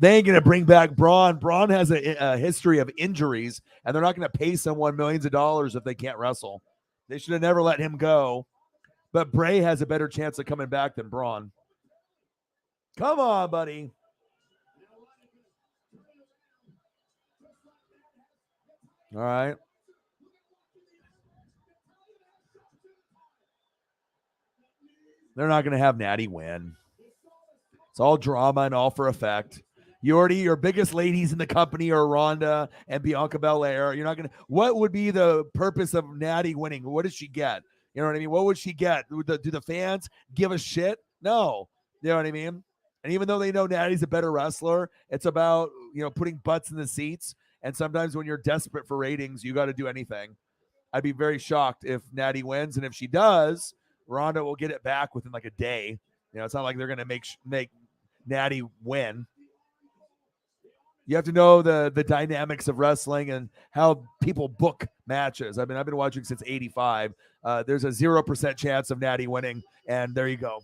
They ain't going to bring back Braun. Braun has a history of injuries, and they're not going to pay someone millions of dollars if they can't wrestle. They should have never let him go. But Bray has a better chance of coming back than Braun. Come on, buddy. All right. They're not going to have Natty win. It's all drama and all for effect. Your biggest ladies in the company are Ronda and Bianca Belaire. You're not going to. What would be the purpose of Natty winning? What does she get? You know what I mean? What would she get? Do the fans give a shit? No. You know what I mean? And even though they know Natty's a better wrestler, it's about, putting butts in the seats. And sometimes when you're desperate for ratings, you got to do anything. I'd be very shocked if Natty wins. And if she does, Ronda will get it back within like a day. It's not like they're going to make Natty win. You have to know the dynamics of wrestling and how people book matches. I've been watching since '85. There's a 0% chance of Natty winning, and there you go.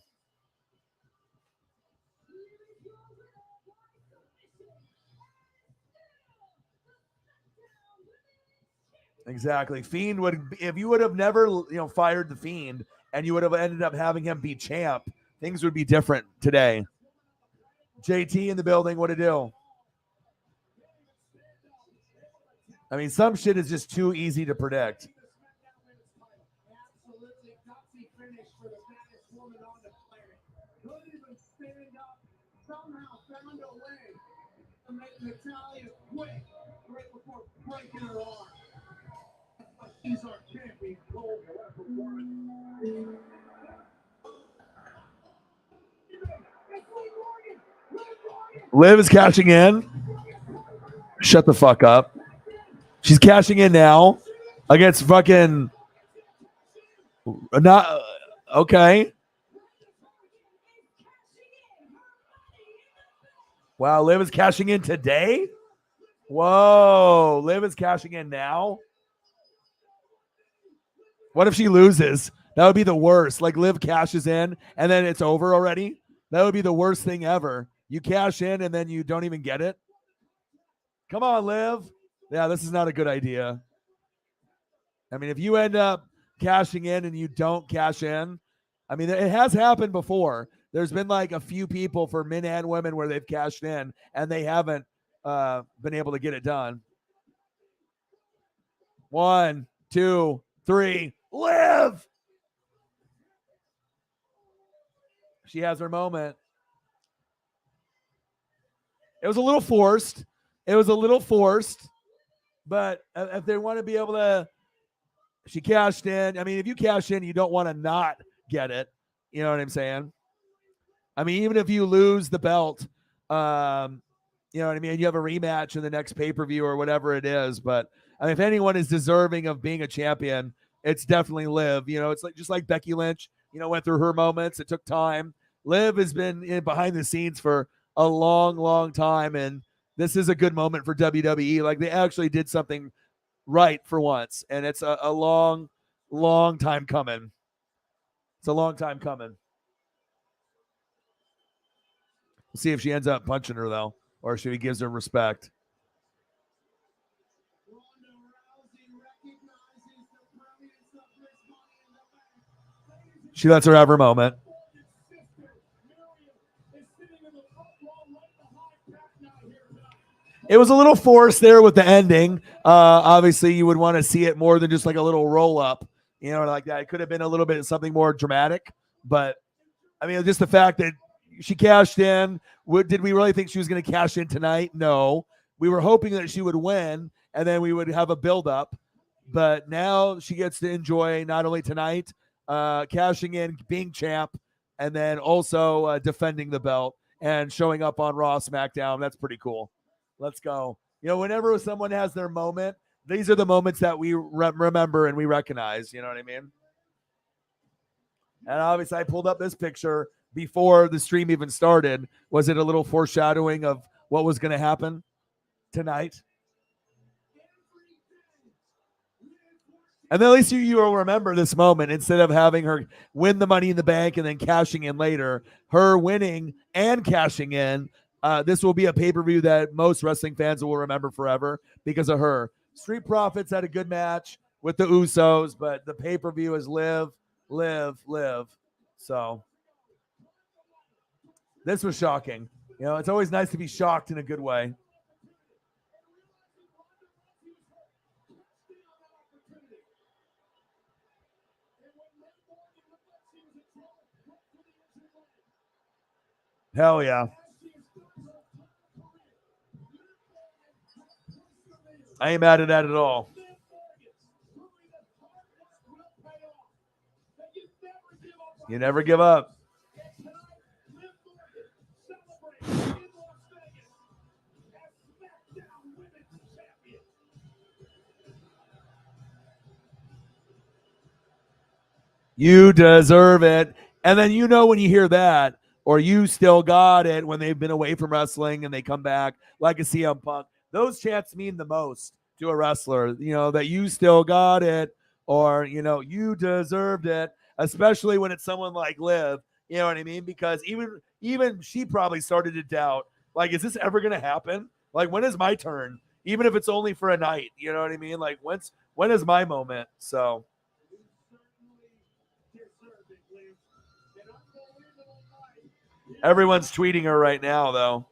Exactly. Fiend would, if you would have never, fired the Fiend and you would have ended up having him be champ, things would be different today. JT in the building, what to do? I mean, some shit is just too easy to predict. Absolutely gutsy finish for the baddest woman on the planet. Couldn't even stand up. Somehow found a way to make Natalia quit right before breaking her arm. She's our champion. Gold, what a performance. Liv is cashing in. Shut the fuck up. She's cashing in now against fucking not okay. Wow, Liv is cashing in today? Whoa, Liv is cashing in now? What if she loses? That would be the worst. Like Liv cashes in and then it's over already. That would be the worst thing ever. You cash in and then you don't even get it. Come on, Liv. Yeah, this is not a good idea. I mean, if you end up cashing in and you don't cash in, I mean, it has happened before. There's been like a few people for men and women where they've cashed in and they haven't been able to get it done. 1, 2, 3, Liv! She has her moment. It was a little forced. But if they want to be able to, she cashed in. I mean, if you cash in, you don't want to not get it. You know what I'm saying? I mean, even if you lose the belt, you know what I mean? You have a rematch in the next pay-per-view or whatever it is. But I mean, if anyone is deserving of being a champion, it's definitely Liv. It's like just like Becky Lynch, went through her moments. It took time. Liv has been behind the scenes for a long, long time. And this is a good moment for WWE. Like they actually did something right for once. And it's a long, long time coming. It's a long time coming. We'll see if she ends up punching her, though, or if she gives her respect. She lets her have her moment. It was a little forced there with the ending. Obviously, you would want to see it more than just like a little roll up, like that. It could have been a little bit of something more dramatic, but I mean, just the fact that she cashed in. Did we really think she was going to cash in tonight? No. We were hoping that she would win, and then we would have a build-up. But now she gets to enjoy not only tonight, cashing in, being champ, and then also defending the belt and showing up on Raw, SmackDown. That's pretty cool. Let's go. Whenever someone has their moment, these are the moments that we remember and we recognize. You know what I mean? And obviously, I pulled up this picture before the stream even started. Was it a little foreshadowing of what was going to happen tonight? And then at least you will remember this moment instead of having her win the Money in the Bank and then cashing in later. Her winning and cashing in. This will be a pay-per-view that most wrestling fans will remember forever because of her. Street Profits had a good match with the Usos, but the pay-per-view is live. So this was shocking. It's always nice to be shocked in a good way. Hell yeah. I ain't mad at that at all. You never give up. You deserve it. And then when you hear that, or you still got it when they've been away from wrestling and they come back, like a CM Punk, those chants mean the most to a wrestler, that you still got it, or, you deserved it, especially when it's someone like Liv, you know what I mean? Because even she probably started to doubt, like, is this ever going to happen? Like, when is my turn? Even if it's only for a night, you know what I mean? Like, when is my moment? So everyone's tweeting her right now, though.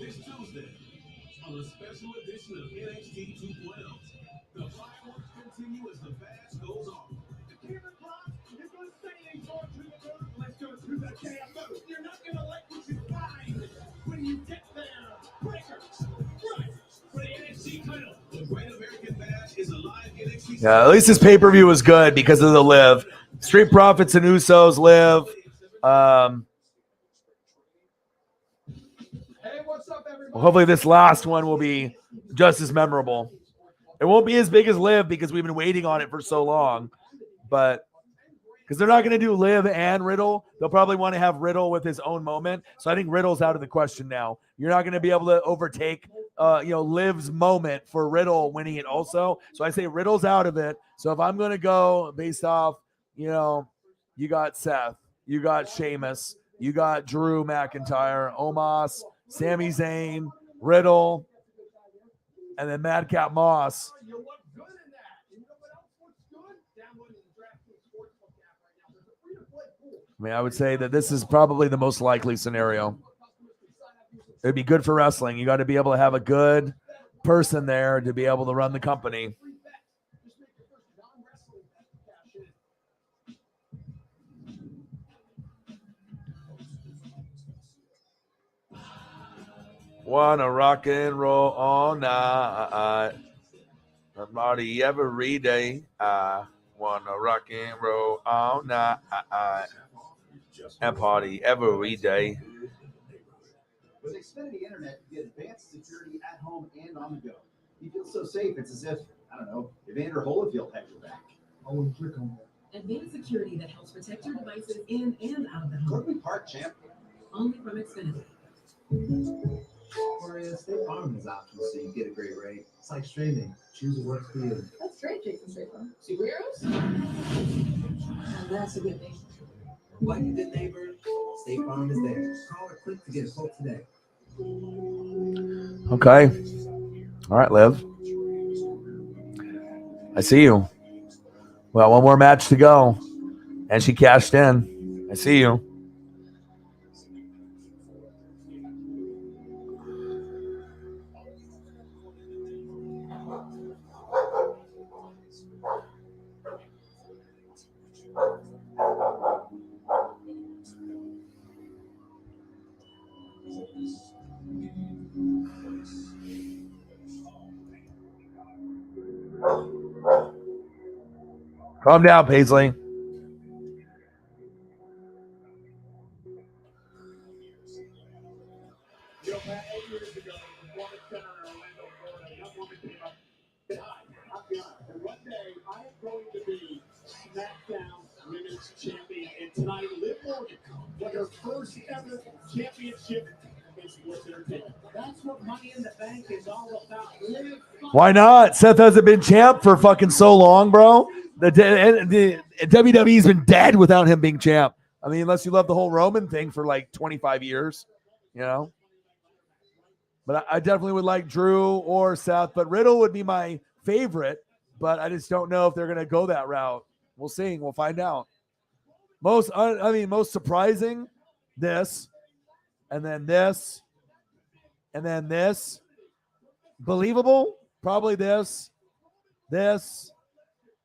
This Tuesday, on a special edition of NXT 2.0, the fireworks continue as the badge goes off. The Kevin Cross is going to say they talk to the moon. Let's go through the damn moon. You're not going to like what you find when you get there. Breakers, right? For the NXT title, the Great American Bash is a live NXT. Yeah, at least this pay-per-view was good because of the Liv. Street Profits and Usos Liv. Well, hopefully this last one will be just as memorable. It won't be as big as Liv because we've been waiting on it for so long, but because they're not going to do Liv and Riddle, they'll probably want to have Riddle with his own moment. So I think Riddle's out of the question now. You're not going to be able to overtake, Liv's moment for Riddle winning it also. So I say Riddle's out of it. So if I'm going to go based off, you got Seth, you got Sheamus, you got Drew McIntyre, Omos, Sami Zayn, Riddle, and then Madcap Moss. I mean, I would say that this is probably the most likely scenario. It'd be good for wrestling. You got to be able to have a good person there to be able to run the company. Wanna rock and roll all night. Party every day. I wanna rock and roll all night. And party every day. With Xfinity Internet, you get advanced security at home and on the go. You feel so safe, it's as if, Evander Holyfield had your back. I want to click on that. Advanced security that helps protect your devices in and out of the home. Where do we park, champ? Only from Xfinity. Gloria, State Farm is optional, so you get a great rate. It's like streaming. Choose what works for you. That's great, Jason State Farm. Superheroes? And that's a good thing. Like a good neighbor, State Farm is there. Call or click to get a quote today. Okay. All right, Liv. I see you. Well, one more match to go. And she cashed in. I see you. Calm down, Paisley. You know, Pat, 8 years ago, the Performance Center in Orlando, Florida, a young woman came up and said, "Hi, I'm Bianca, and one day I am going to be SmackDown Women's Champion." And tonight, Liv Morgan won her first ever championship in sports entertainment. That's what Money in the Bank is all about. Why not? Seth hasn't been champ for fucking so long, bro. The WWE's been dead without him being champ. I mean, unless you love the whole Roman thing for like 25 years, you know. But I definitely would like Drew or Seth, but Riddle would be my favorite. But I just don't know if they're going to go that route. We'll see. We'll find out. Most surprising, this, and then this, and then this. Believable, probably this,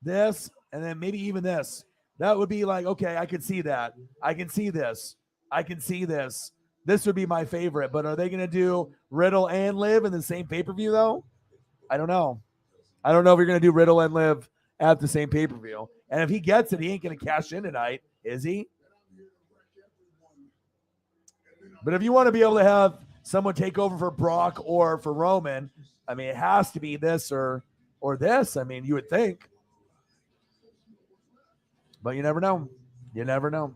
and then maybe even this. That would be like, okay, I could see that. I can see this. I can see this. This would be my favorite. But are they going to do Riddle and Liv in the same pay-per-view, though? I don't know. I don't know if you're going to do Riddle and Liv at the same pay-per-view. And if he gets it, he ain't going to cash in tonight, is he? But if you want to be able to have someone take over for Brock or for Roman, I mean, it has to be this or this. I mean, you would think. But you never know. You never know.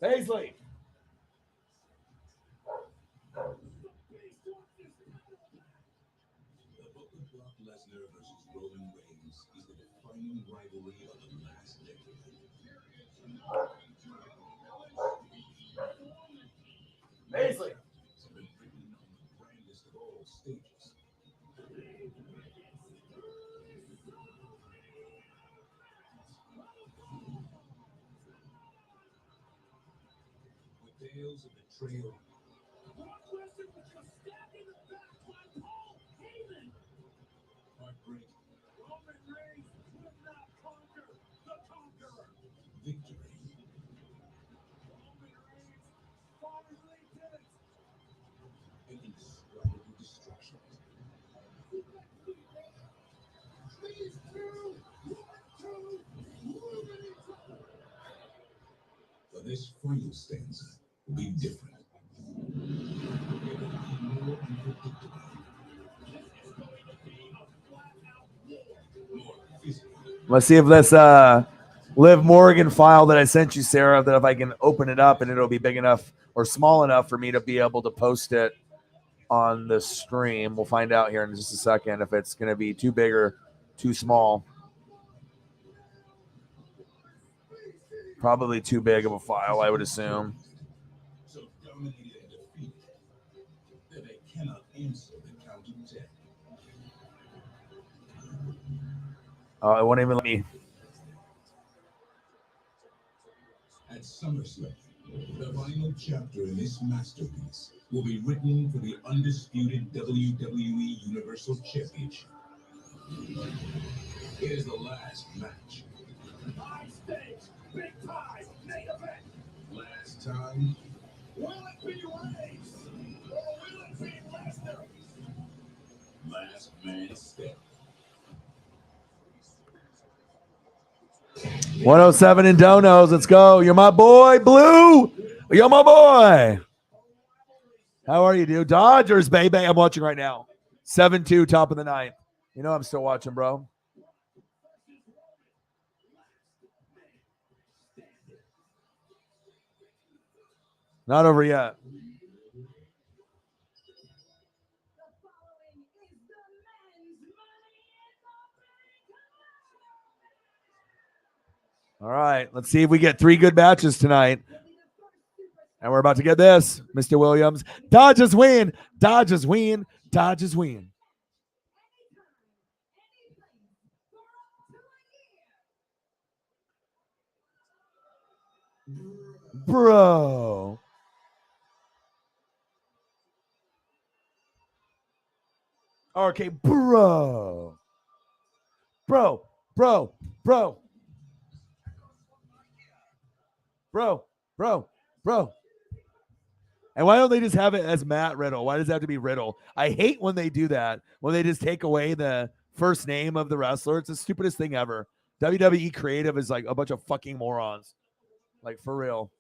Paisley. Brock Lesnar versus Roman Reigns is the defining rivalry of the last decade. Paisley. Been written on the grandest of all stages. With tales of betrayal, Brock Lesnar was just stabbed in the back by Paul Heyman. heartbreak, Roman Reigns could not conquer the conqueror. victory, Roman Reigns finally did it. and indescribable destruction. These two want to move it each other. But this final stanza will be different. It will be more unpredictable, more physical. Let's see if this Liv Morgan file that I sent you, Sarah, that if I can open it up and it'll be big enough or small enough for me to be able to post it on the stream. We'll find out here in just a second if it's going to be too big or too small. Probably too big of a file, I would assume. So dominated and defeated that they cannot answer the count of 10. Oh, it won't even let me. At SummerSlam, the final chapter in this masterpiece will be written for the undisputed WWE Universal Championship. It is the last match. High stakes, big time, main event. Last time, Will it be Reigns or will it be Lesnar? last man standing. 107 in Donos. Let's go. You're my boy, Blue. You're my boy. How are you, dude? Dodgers, baby. I'm watching right now. 7-2, top of the ninth. You know I'm still watching, bro. Not over yet. All right, let's see if we get 3 good matches tonight. And we're about to get this, Mr. Williams. Dodgers win. Dodgers win. Dodgers win. Bro. Okay, bro. Bro. Bro. Bro. Bro. Bro. Bro. And why don't they just have it as Matt Riddle? Why does it have to be Riddle? I hate when they do that, when they just take away the first name of the wrestler. It's the stupidest thing ever. WWE creative is like a bunch of fucking morons. Like, for real.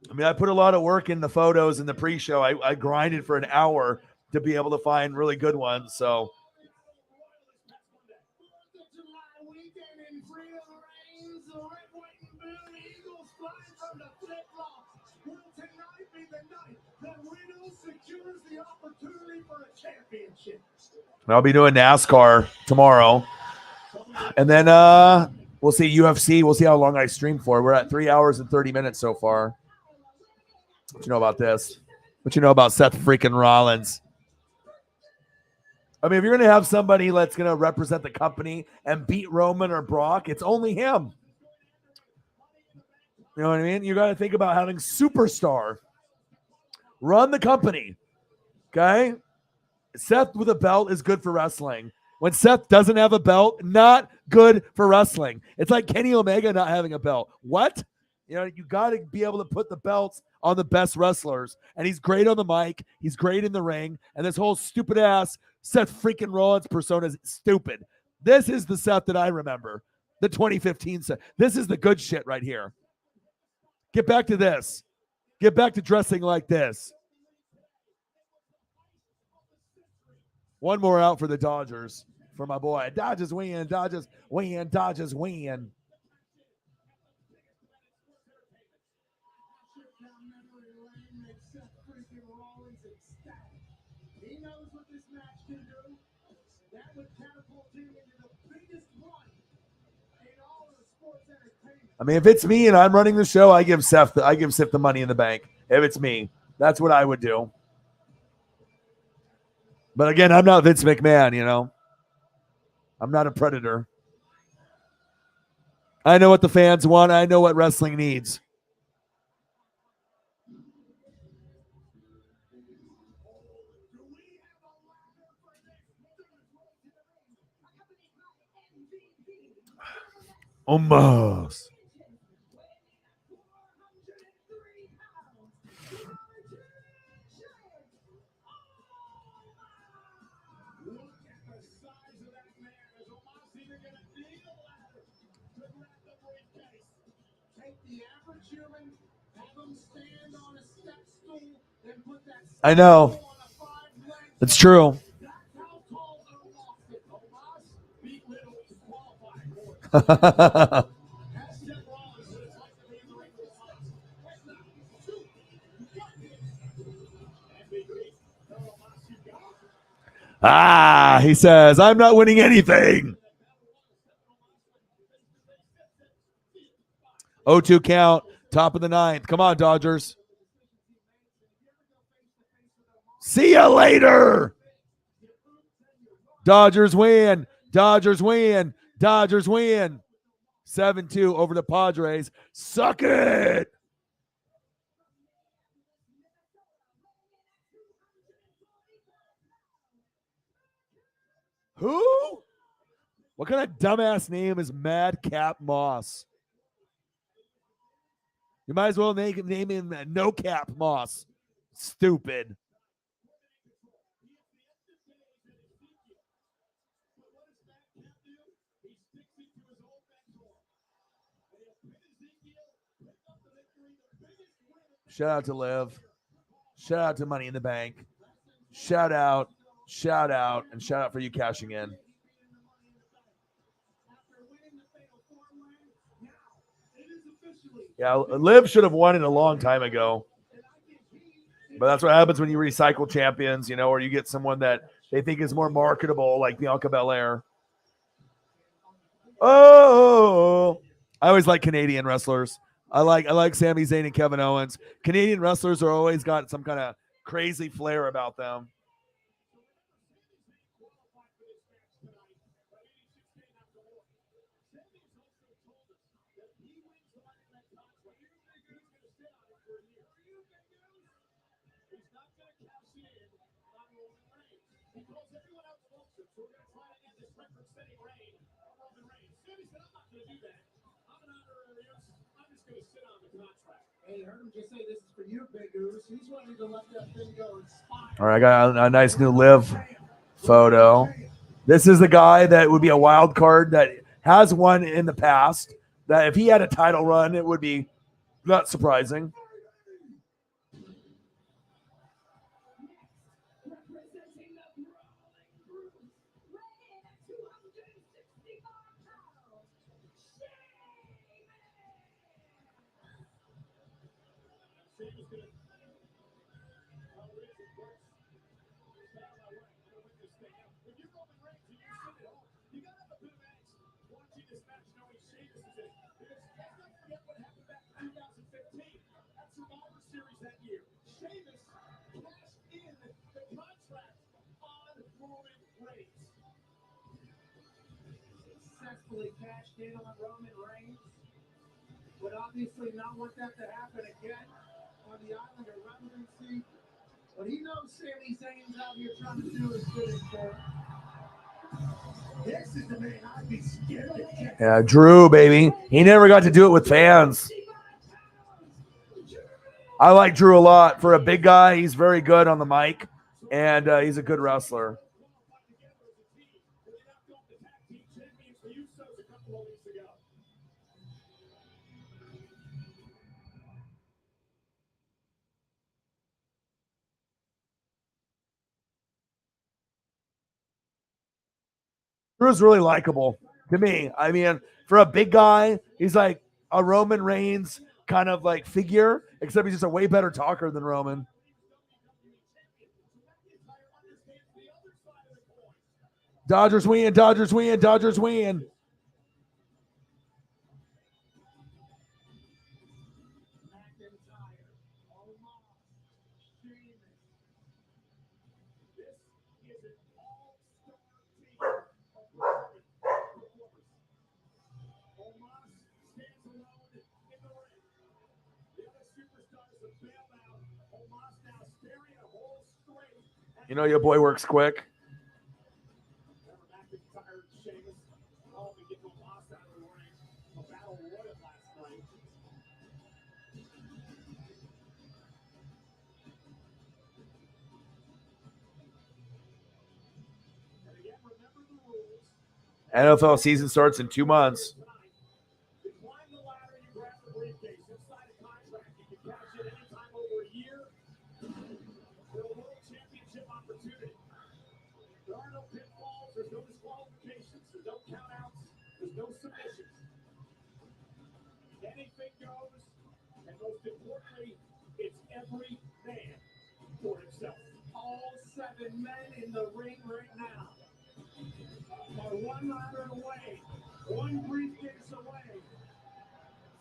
I mean, I put a lot of work in the photos and the pre-show. I grinded for an hour to be able to find really good ones. So I'll be doing NASCAR tomorrow. And then we'll see UFC. We'll see how long I stream for. We're at 3 hours and 30 minutes so far. What you know about this? What you know about Seth freaking Rollins? I mean, if you're going to have somebody that's going to represent the company and beat Roman or Brock, it's only him. You know what I mean? You got to think about having superstar run the company. Okay? Seth with a belt is good for wrestling. When Seth doesn't have a belt, not good for wrestling. It's like Kenny Omega not having a belt. What? You know, you got to be able to put the belts on the best wrestlers. And he's great on the mic. He's great in the ring. And this whole stupid ass Seth freaking Rollins persona is stupid. This is the Seth that I remember. The 2015 Seth. This is the good shit right here. Get back to this. Get back to dressing like this. One more out for the Dodgers. For my boy. Dodgers win. Dodgers win. Dodgers win. I mean, if it's me and I'm running the show, I give Seth the money in the bank. If it's me, that's what I would do. But again, I'm not Vince McMahon, you know. I'm not a predator. I know what the fans want. I know what wrestling needs. Almost. I know. It's true. He says, I'm not winning anything. 0-2 count, top of the ninth. Come on, Dodgers. See ya later. Dodgers win. Dodgers win. Dodgers win. 7-2 over the Padres. Suck it. Who? What kind of dumbass name is Madcap Moss? You might as well name him No Cap Moss. Stupid. Shout out to Liv. Shout out to Money in the Bank. Shout out, and shout out for you cashing in. Yeah, Liv should have won it a long time ago. But that's what happens when you recycle champions, or you get someone that they think is more marketable, like Bianca Bellaire. Oh, I always like Canadian wrestlers. I like Sami Zayn and Kevin Owens. Canadian wrestlers are always got some kind of crazy flair about them. Hey, heard him just say this is for you, Big Goose. He's wanting to let that thing go inspire. All right, I got a nice new Liv photo. This is the guy that would be a wild card that has won in the past. That if he had a title run, it would be not surprising. Successfully cashed in on Roman Reigns. Would obviously not want that to happen again on the island of relevancy. But he knows Sami Zayn's out here trying to do his good for. This is the man I'd be scared to get. Yeah, Drew, baby. He never got to do it with fans. I like Drew a lot. For a big guy, he's very good on the mic, and he's a good wrestler. Drew's really likable to me. I mean, for a big guy, he's like a Roman Reigns kind of like figure, except he's just a way better talker than Roman. Dodgers win, Dodgers win, Dodgers win. You know your boy works quick. NFL season starts in 2 months. Anything goes, and most importantly, it's every man for himself. All 7 men in the ring right now are one ladder away, one briefcase away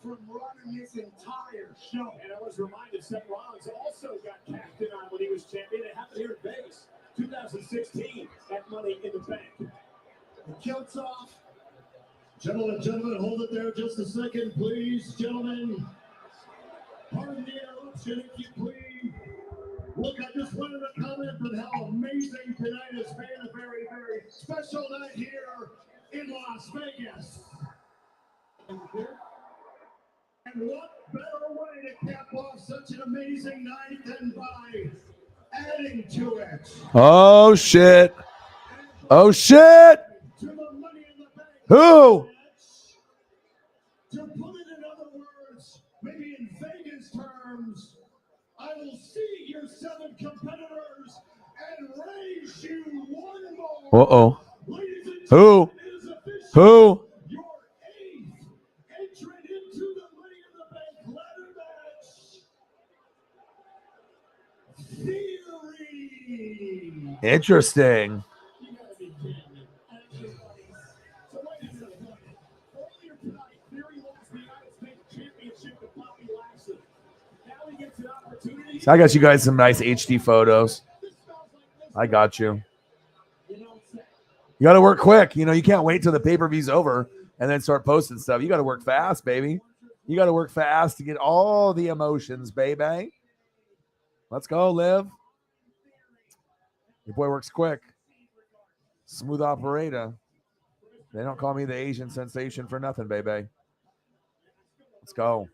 from running this entire show. And I was reminded Seth Rollins also got cashed in on when he was champion. It happened here in Vegas, 2016, at Money in the Bank. The kilt's off. Gentlemen, hold it there just a second, please. Gentlemen, pardon the interruption, if you please. Look, I just wanted to comment on how amazing tonight has been. A very, very special night here in Las Vegas. And what better way to cap off such an amazing night than by adding to it? Oh, shit. Oh, shit. To the Money in the Bank. Who? To put it in other words, maybe in Vegas terms, I will see your 7 competitors and raise you one more. Uh-oh. Ladies and Who? gentlemen, it is official. Who? Your 8th entrant into the Money in the Bank ladder match. Theory. Interesting. You gotta be kidding me. So ladies and gentlemen, earlier tonight, Theory lost the United States Championship to Bobby Lashley. Now he gets an opportunity. So I got you guys some nice HD photos. I got you. You got to work quick. You know, you can't wait till the pay-per-view's over and then start posting stuff. You got to work fast, baby. You got to work fast to get all the emotions, baby. Let's go, Liv. Your boy works quick. Smooth operator. They don't call me the Asian sensation for nothing, baby. Let's go.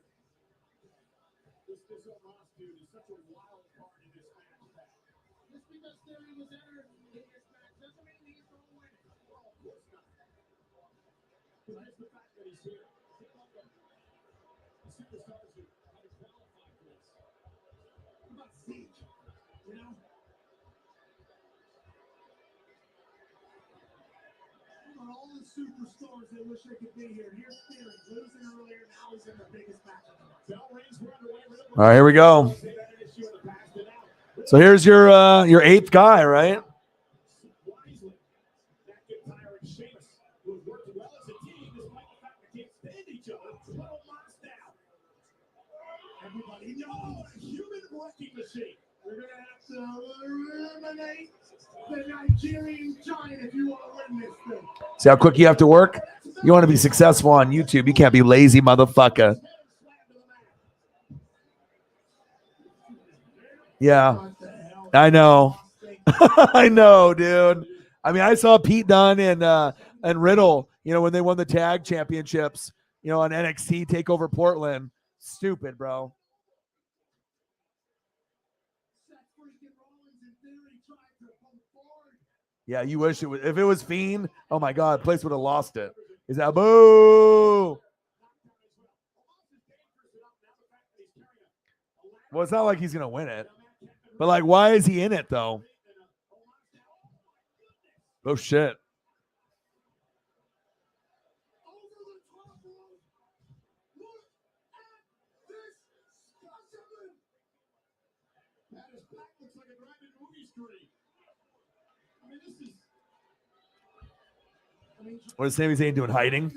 All the superstars that wish they could be here. Here's Theory, losing earlier, now he's in the biggest match. Bell rings were underway. All right, here we go. So here's your 8th guy, right? Wisely, that good tiring Sheamus, who has worked well as a team despite the fact they can't stand each other. Little Moss down. Everybody knows a human wrecking machine. We're going to have to eliminate the Nigerian giant if you want to win this thing. See how quick you have to work? You want to be successful on YouTube. You can't be lazy, motherfucker. Yeah, I know. I know, dude. I mean, I saw Pete Dunne and Riddle, you know, when they won the tag championships, you know, on NXT Takeover Portland. Stupid, bro. Yeah, you wish it was. If it was Fiend, oh my God, place would have lost it. Is that boo? Well, it's not like he's gonna win it, but like, why is he in it though? Oh shit! What is Sami Zayn doing? Hiding?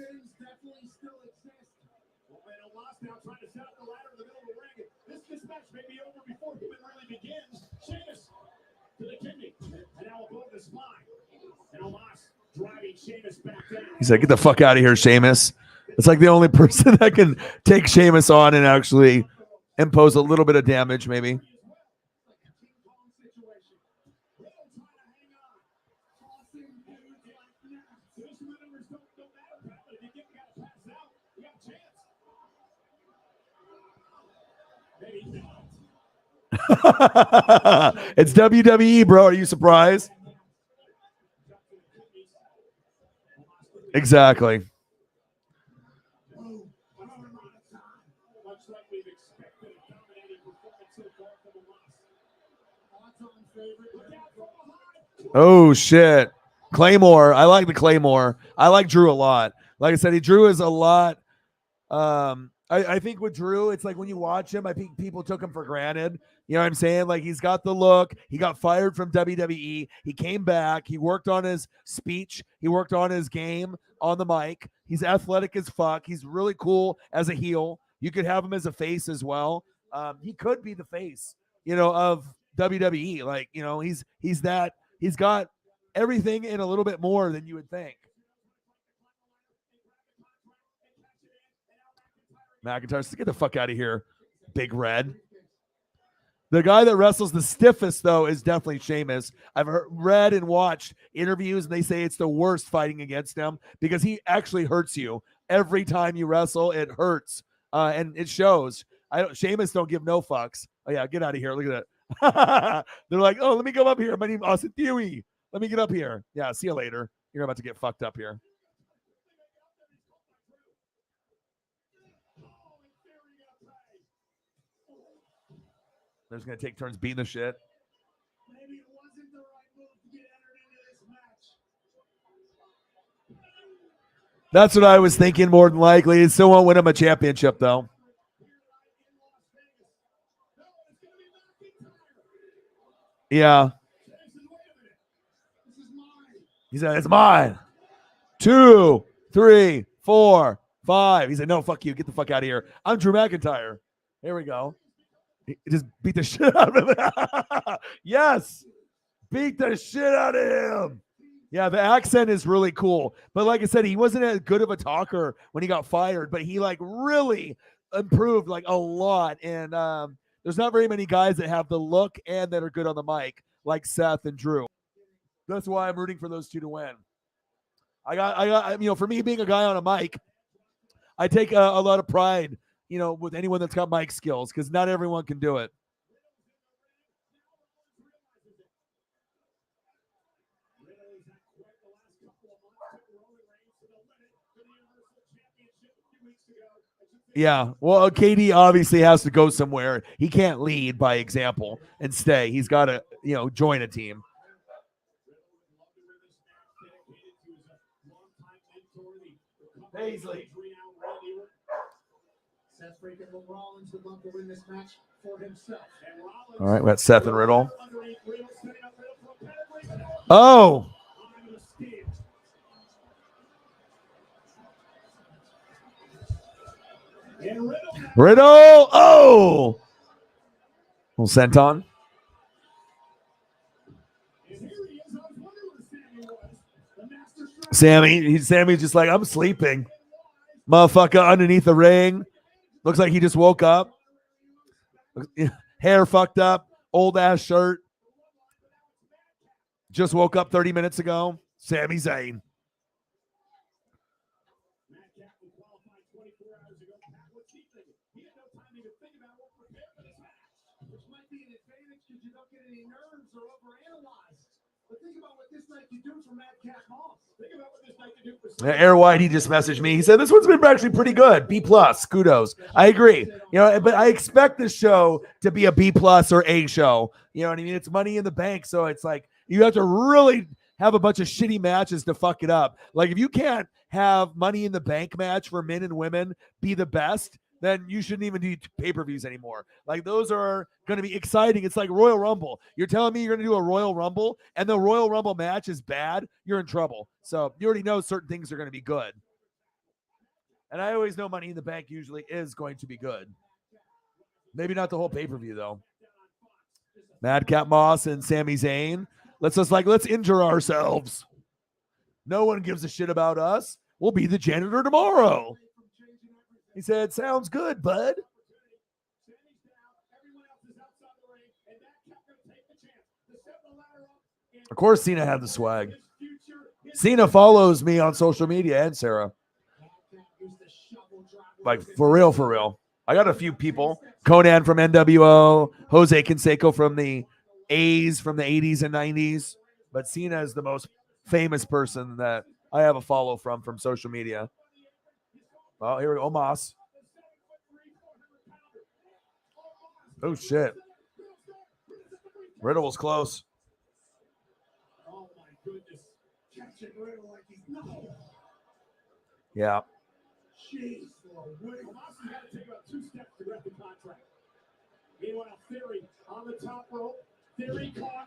He's like, get the fuck out of here, Sheamus. It's like the only person that can take Sheamus on and actually impose a little bit of damage, maybe. It's WWE, bro. Are you surprised? Exactly. Oh shit. Claymore. I like the Claymore. I like Drew a lot. Like I said, Drew is a lot. I think with Drew, it's like when you watch him, I think people took him for granted. You know what I'm saying? Like, he's got the look. He got fired from WWE. He came back. He worked on his speech. He worked on his game on the mic. He's athletic as fuck. He's really cool as a heel. You could have him as a face as well. He could be the face, you know, of WWE. Like, you know, he's got everything and a little bit more than you would think. McIntyre, get the fuck out of here, Big Red. The guy that wrestles the stiffest, though, is definitely Sheamus. I've read and watched interviews, and they say it's the worst fighting against him because he actually hurts you. Every time you wrestle, it hurts, and it shows. Sheamus don't give no fucks. Oh, yeah, get out of here. Look at that. They're like, oh, let me come up here. My name is Austin Theory. Let me get up here. Yeah, see you later. You're about to get fucked up here. They're just going to take turns beating the shit. Maybe it wasn't the right move to get entered into this match. That's what I was thinking more than likely. He still won't win him a championship, though. Yeah. He said, it's mine. 2, 3, 4, 5. He said, no, fuck you. Get the fuck out of here. I'm Drew McIntyre. Here we go. He just beat the shit out of him. Yes. Beat the shit out of him. Yeah, the accent is really cool. But like I said, he wasn't as good of a talker when he got fired, but he like really improved like a lot. And there's not very many guys that have the look and that are good on the mic like Seth and Drew. That's why I'm rooting for those two to win. I got, for me being a guy on a mic, I take a lot of pride, with anyone that's got mic skills because not everyone can do it. Yeah, well, KD obviously has to go somewhere. He can't lead by example and stay. He's got to, join a team. Paisley. Seth freaking Rollins would love to win this match for himself. All right, we got Seth and Riddle. Oh. Riddle. Oh. Little senton. Sammy's just like, I'm sleeping. Motherfucker underneath the ring. Looks like he just woke up. Hair fucked up. Old ass shirt. Just woke up 30 minutes ago. Sami Zayn. Air White, he just messaged me. He said, this one's been actually pretty good. B+, kudos. I agree. But I expect this show to be a B+ or A show. You know what I mean? It's Money in the Bank. So it's like, you have to really have a bunch of shitty matches to fuck it up. Like if you can't have Money in the Bank match for men and women be the best, then you shouldn't even do pay-per-views anymore. Like those are going to be exciting. It's like Royal Rumble. You're telling me you're going to do a Royal Rumble and the Royal Rumble match is bad, you're in trouble. So you already know certain things are going to be good. And I always know Money in the Bank usually is going to be good. Maybe not the whole pay-per-view though. Madcap Moss and Sami Zayn. Let's injure ourselves. No one gives a shit about us. We'll be the janitor tomorrow. He said, sounds good, bud. Of course, Cena had the swag. Cena follows me on social media and Sarah. Like, for real. I got a few people. Conan from NWO. Jose Canseco from the A's from the 80s and 90s. But Cena is the most famous person that I have a follow from social media. Oh, here we go. Omos. Oh, shit. Riddle was close. Oh, my goodness. Catching Riddle like he's no. Yeah. Jeez, Omos had to take about 2 steps to grab the contract. Meanwhile, Theory on the top rope. Theory caught.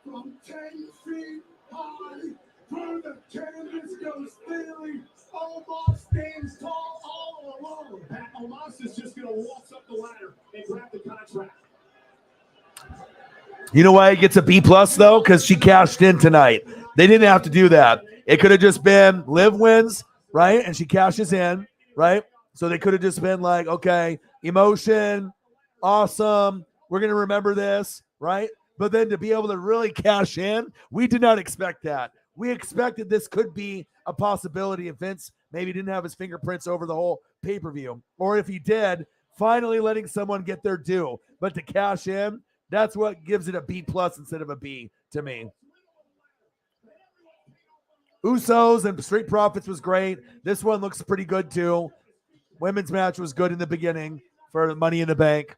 From 10 feet high, through the canvas goes Theory. Omos stands tall all alone. Omos is just going to waltz up the ladder and grab the contract. You know why it gets a B+ though? Because she cashed in tonight. They didn't have to do that. It could have just been Liv wins, right? And she cashes in, right? So they could have just been like, okay, emotion, awesome. We're going to remember this, right? But then to be able to really cash in, we did not expect that. We expected this could be a possibility if Vince maybe didn't have his fingerprints over the whole pay-per-view. Or if he did, finally letting someone get their due. But to cash in, that's what gives it a B+ instead of a B to me. Usos and Street Profits was great. This one looks pretty good too. Women's match was good in the beginning for Money in the Bank.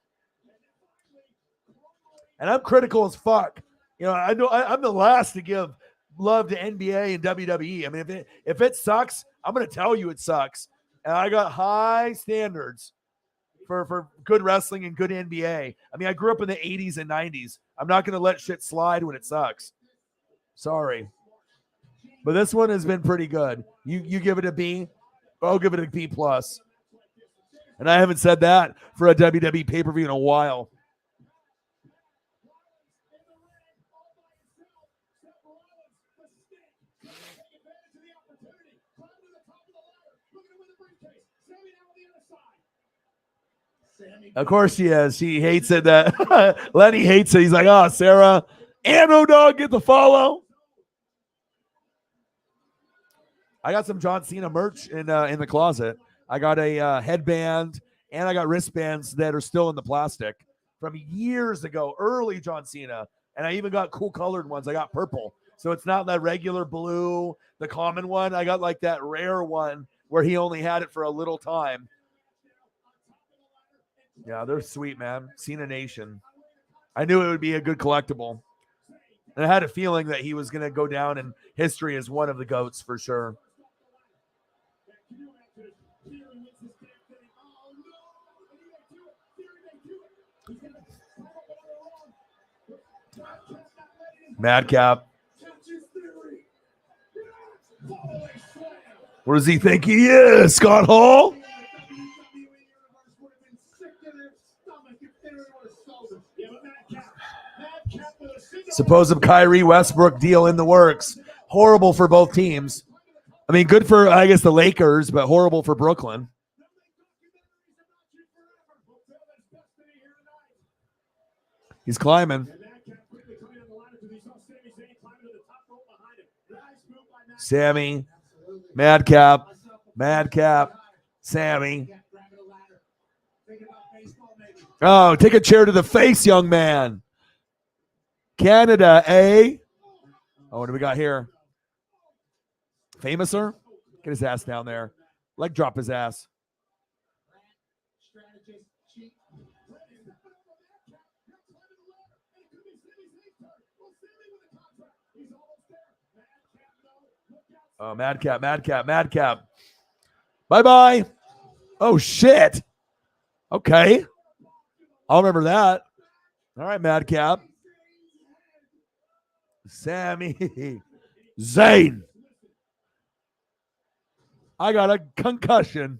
And I'm critical as fuck. I know I'm the last to give love to NBA and WWE. I mean, if it sucks, I'm going to tell you it sucks. And I got high standards for good wrestling and good NBA. I mean, I grew up in the 80s and 90s. I'm not going to let shit slide when it sucks. Sorry. But this one has been pretty good. You give it a B, I'll give it a B+. And I haven't said that for a WWE pay-per-view in a while. Of course she is. She hates it that Lenny hates it. He's like, oh, Sarah and O-Dog get the follow. I got some John Cena merch in the closet. I got a headband and I got wristbands that are still in the plastic from years ago, early John Cena. And I even got cool colored ones. I got purple. So it's not that regular blue, the common one. I got like that rare one where he only had it for a little time. Yeah, they're sweet, man. Cena Nation. I knew it would be a good collectible. And I had a feeling that he was going to go down in history as one of the GOATs for sure. Madcap. What does he think he is, Scott Hall? Supposed Kyrie Westbrook deal in the works. Horrible for both teams. I mean, good for, I guess, the Lakers, but horrible for Brooklyn. He's climbing. Sammy, Madcap, Sammy. Oh, take a chair to the face, young man. Canada, eh? Oh, what do we got here? Famouser? Get his ass down there. Leg drop his ass. Oh, Madcap. Bye-bye. Oh, shit. Okay. I'll remember that. All right, Madcap. Sami Zayn. I got a concussion.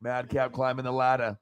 Madcap climbing the ladder.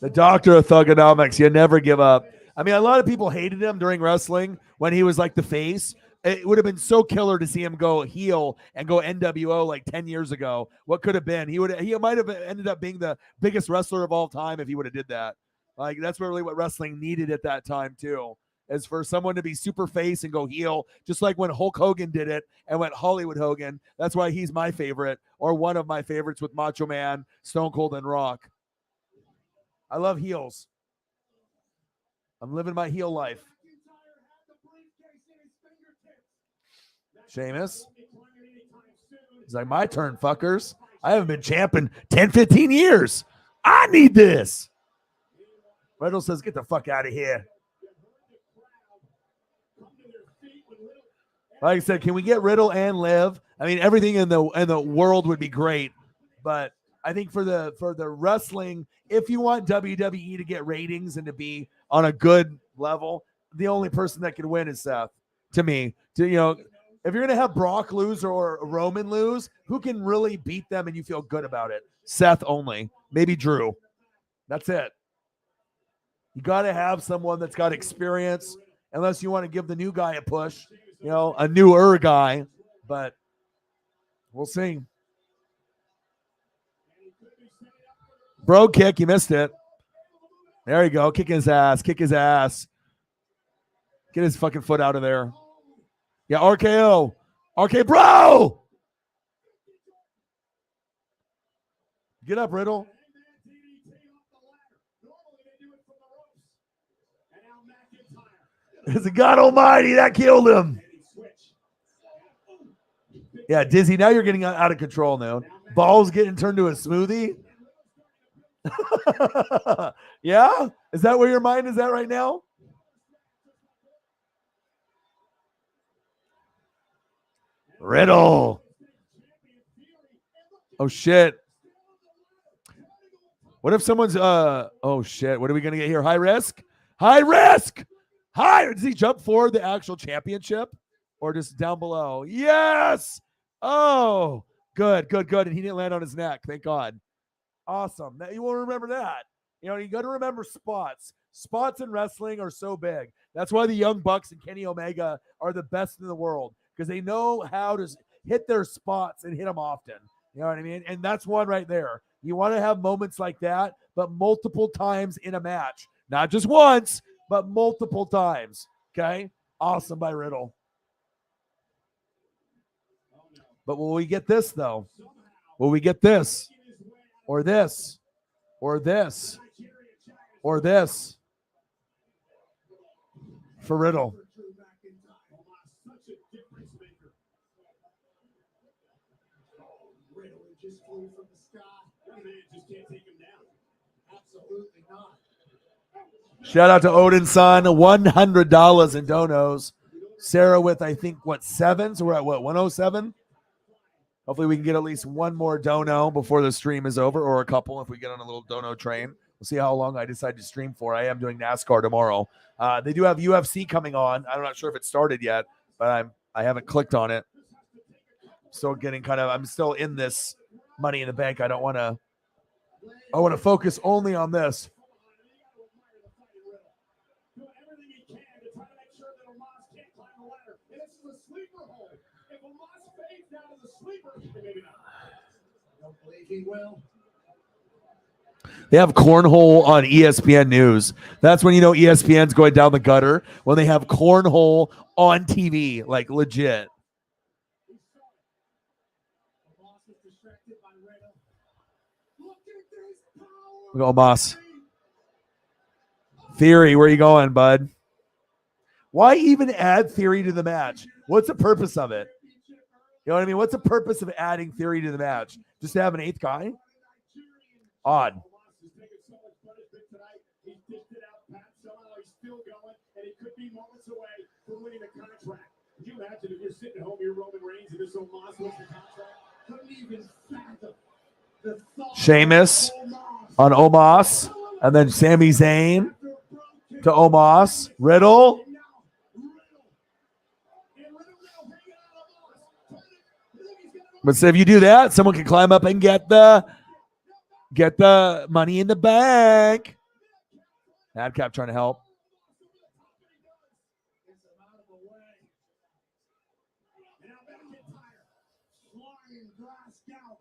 The doctor of thugonomics. You never give up. I mean, a lot of people hated him during wrestling when he was like the face. It would have been so killer to see him go heel and go NWO like 10 years ago. What could have been? He might have ended up being the biggest wrestler of all time if he would have did that. Like, that's really what wrestling needed at that time too, is for someone to be super face and go heel, just like when Hulk Hogan did it and went Hollywood Hogan. That's why he's my favorite, or one of my favorites, with Macho Man, Stone Cold, and Rock. I love heels. I'm living my heel life. Sheamus. He's like, my turn, fuckers. I haven't been champ in 10, 15 years. I need this. Riddle says, get the fuck out of here. Like I said, can we get Riddle and Liv? I mean, everything in the world would be great, but I think for the wrestling, if you want WWE to get ratings and to be on a good level, the only person that can win is Seth. To me, if you're gonna have Brock lose or Roman lose, who can really beat them and you feel good about it? Seth only, maybe Drew. That's it. You got to have someone that's got experience, unless you want to give the new guy a push, a newer guy. But we'll see. Bro kick, you missed it. There you go. Kick his ass. Get his fucking foot out of there. Yeah, RKO. RK, bro! Get up, Riddle. It's a God Almighty that killed him. Yeah, Dizzy, now you're getting out of control now. Ball's getting turned to a smoothie. Yeah? Is that where your mind is at right now? Riddle. Oh, shit. What if someone's, oh, shit. What are we going to get here? High risk? High risk! High. Does he jump for the actual championship or just down below? Yes! Oh, good. And he didn't land on his neck. Thank God. Awesome. You will remember that. You know, you got to remember spots. Spots in wrestling are so big. That's why the Young Bucks and Kenny Omega are the best in the world, because they know how to hit their spots and hit them often. You know what I mean? And that's one right there. You want to have moments like that, but multiple times in a match. Not just once, but multiple times. Okay? Awesome by Riddle. But will we get this, though? Will we get this? Or this? Or this? Or this? For Riddle. Shout out to Odin's son, $100 in donos. Sarah with, I think, what, 7? So we're at what, 107? Hopefully we can get at least one more dono before the stream is over, or a couple if we get on a little dono train. We'll see how long I decide to stream for. I am doing NASCAR tomorrow. They do have UFC coming on. I'm not sure if it started yet, but I haven't clicked on it. Still getting I'm still in this Money in the Bank. I want to focus only on this. They have cornhole on ESPN News. That's when you know ESPN's going down the gutter, when they have cornhole on TV, like legit. Look at Omos. Theory, where are you going, bud? Why even add Theory to the match? What's the purpose of it? You know what I mean? What's the purpose of adding Theory to the match? Just to have an 8th guy? Odd. Could you imagine if you're sitting at home, you're Roman Reigns, and this Omos wants the contract? Couldn't even fathom the thought. Sheamus on Omos, and then Sami Zayn to Omos. Riddle. But so if you do that, someone can climb up and get the Money in the Bank. Madcap trying to help.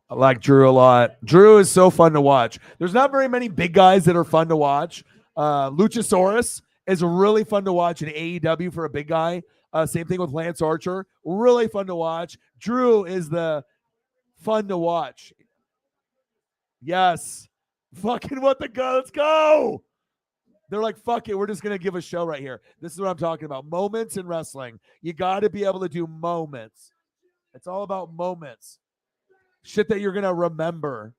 I like Drew a lot. Drew is so fun to watch. There's not very many big guys that are fun to watch. Luchasaurus is really fun to watch in AEW for a big guy. Same thing with Lance Archer. Really fun to watch. Drew is the fun to watch. Yes. Fucking what the go. Let's go. They're like, fuck it. We're just going to give a show right here. This is what I'm talking about. Moments in wrestling. You got to be able to do moments. It's all about moments. Shit that you're going to remember.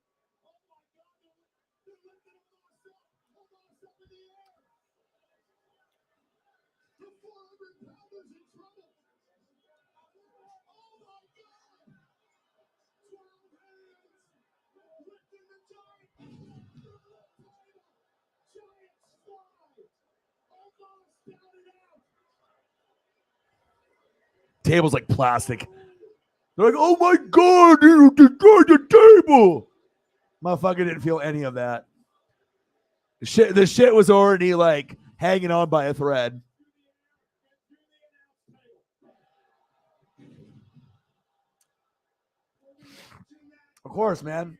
Table's like plastic. They're like, oh my God, you destroyed the table. Motherfucker didn't feel any of that. The shit was already like hanging on by a thread. Of course, man.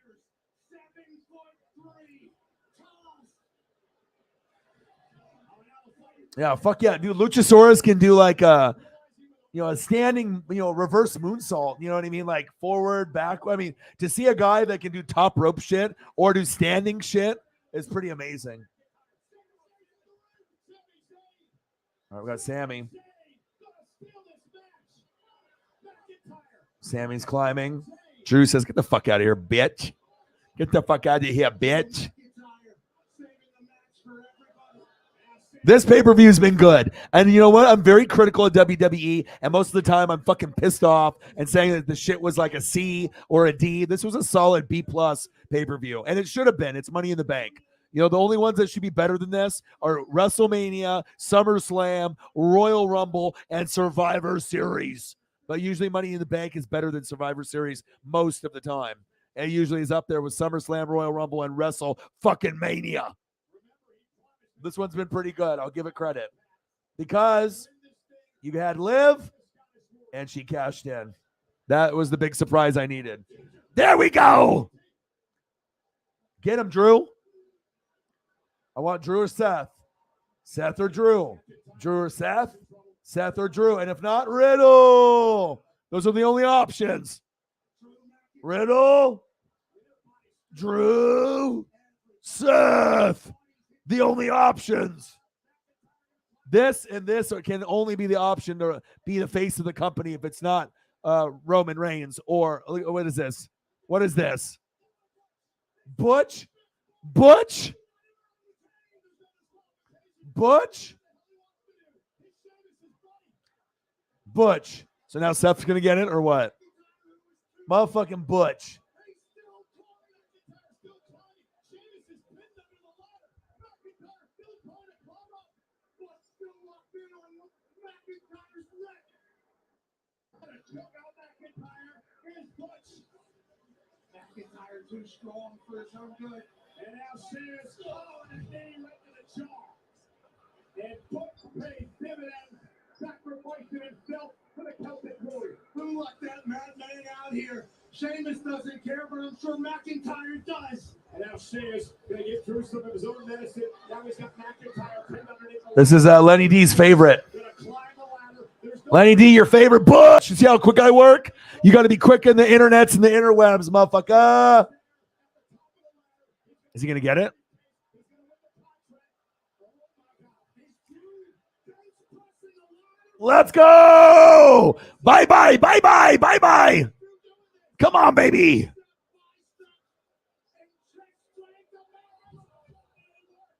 Yeah, fuck yeah, dude. Luchasaurus can do like a standing, reverse moonsault. You know what I mean? Like forward, back. I mean, to see a guy that can do top rope shit or do standing shit is pretty amazing. All right, we got Sammy. Sammy's climbing. Drew says, get the fuck out of here, bitch. Get the fuck out of here, bitch. This pay-per-view has been good. And you know what? I'm very critical of WWE. And most of the time, I'm fucking pissed off and saying that the shit was like a C or a D. This was a solid B+ pay-per-view. And it should have been. It's Money in the Bank. You know, the only ones that should be better than this are WrestleMania, SummerSlam, Royal Rumble, and Survivor Series. But usually Money in the Bank is better than Survivor Series most of the time. And usually is up there with SummerSlam, Royal Rumble, and Wrestle fucking Mania. This one's been pretty good. I'll give it credit. Because you had Liv, and she cashed in. That was the big surprise I needed. There we go. Get him, Drew. I want Drew or Seth. Seth or Drew. Drew or Seth. Seth or Drew. And if not, Riddle. Those are the only options. Riddle. Drew. Seth. The only options. This and this can only be the option to be the face of the company if it's not Roman Reigns or what is this? What is this? Butch? Butch? Butch? Butch. So now Seth's going to get it or what? Motherfucking Butch. McIntyre too strong for his own good. And now Sheamus, and a knee right to the jaw. And Butch paid dividends, sacrificing himself for the Celtic Warrior. Who let that madman out here? Sheamus doesn't care, but I'm sure McIntyre does. And now Sheamus gonna get through some of his own medicine. Now he's got McIntyre pinned underneath. This is Lenny D's favorite. Lenny D, your favorite Butch. You see how quick I work? You got to be quick in the internets and the interwebs, motherfucker. Is he going to get it? Let's go. Bye-bye, bye-bye, bye-bye. Come on, baby.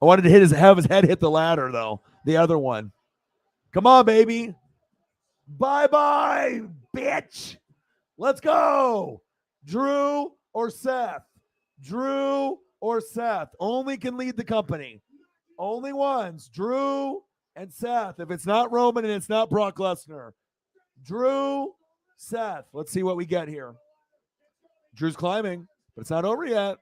I wanted to have his head hit the ladder, though. The other one. Come on, baby. Bye-bye, bitch. Let's go. Drew or Seth? Drew or Seth? Only can lead the company. Only ones. Drew and Seth. If it's not Roman and it's not Brock Lesnar. Drew, Seth. Let's see what we get here. Drew's climbing, but it's not over yet.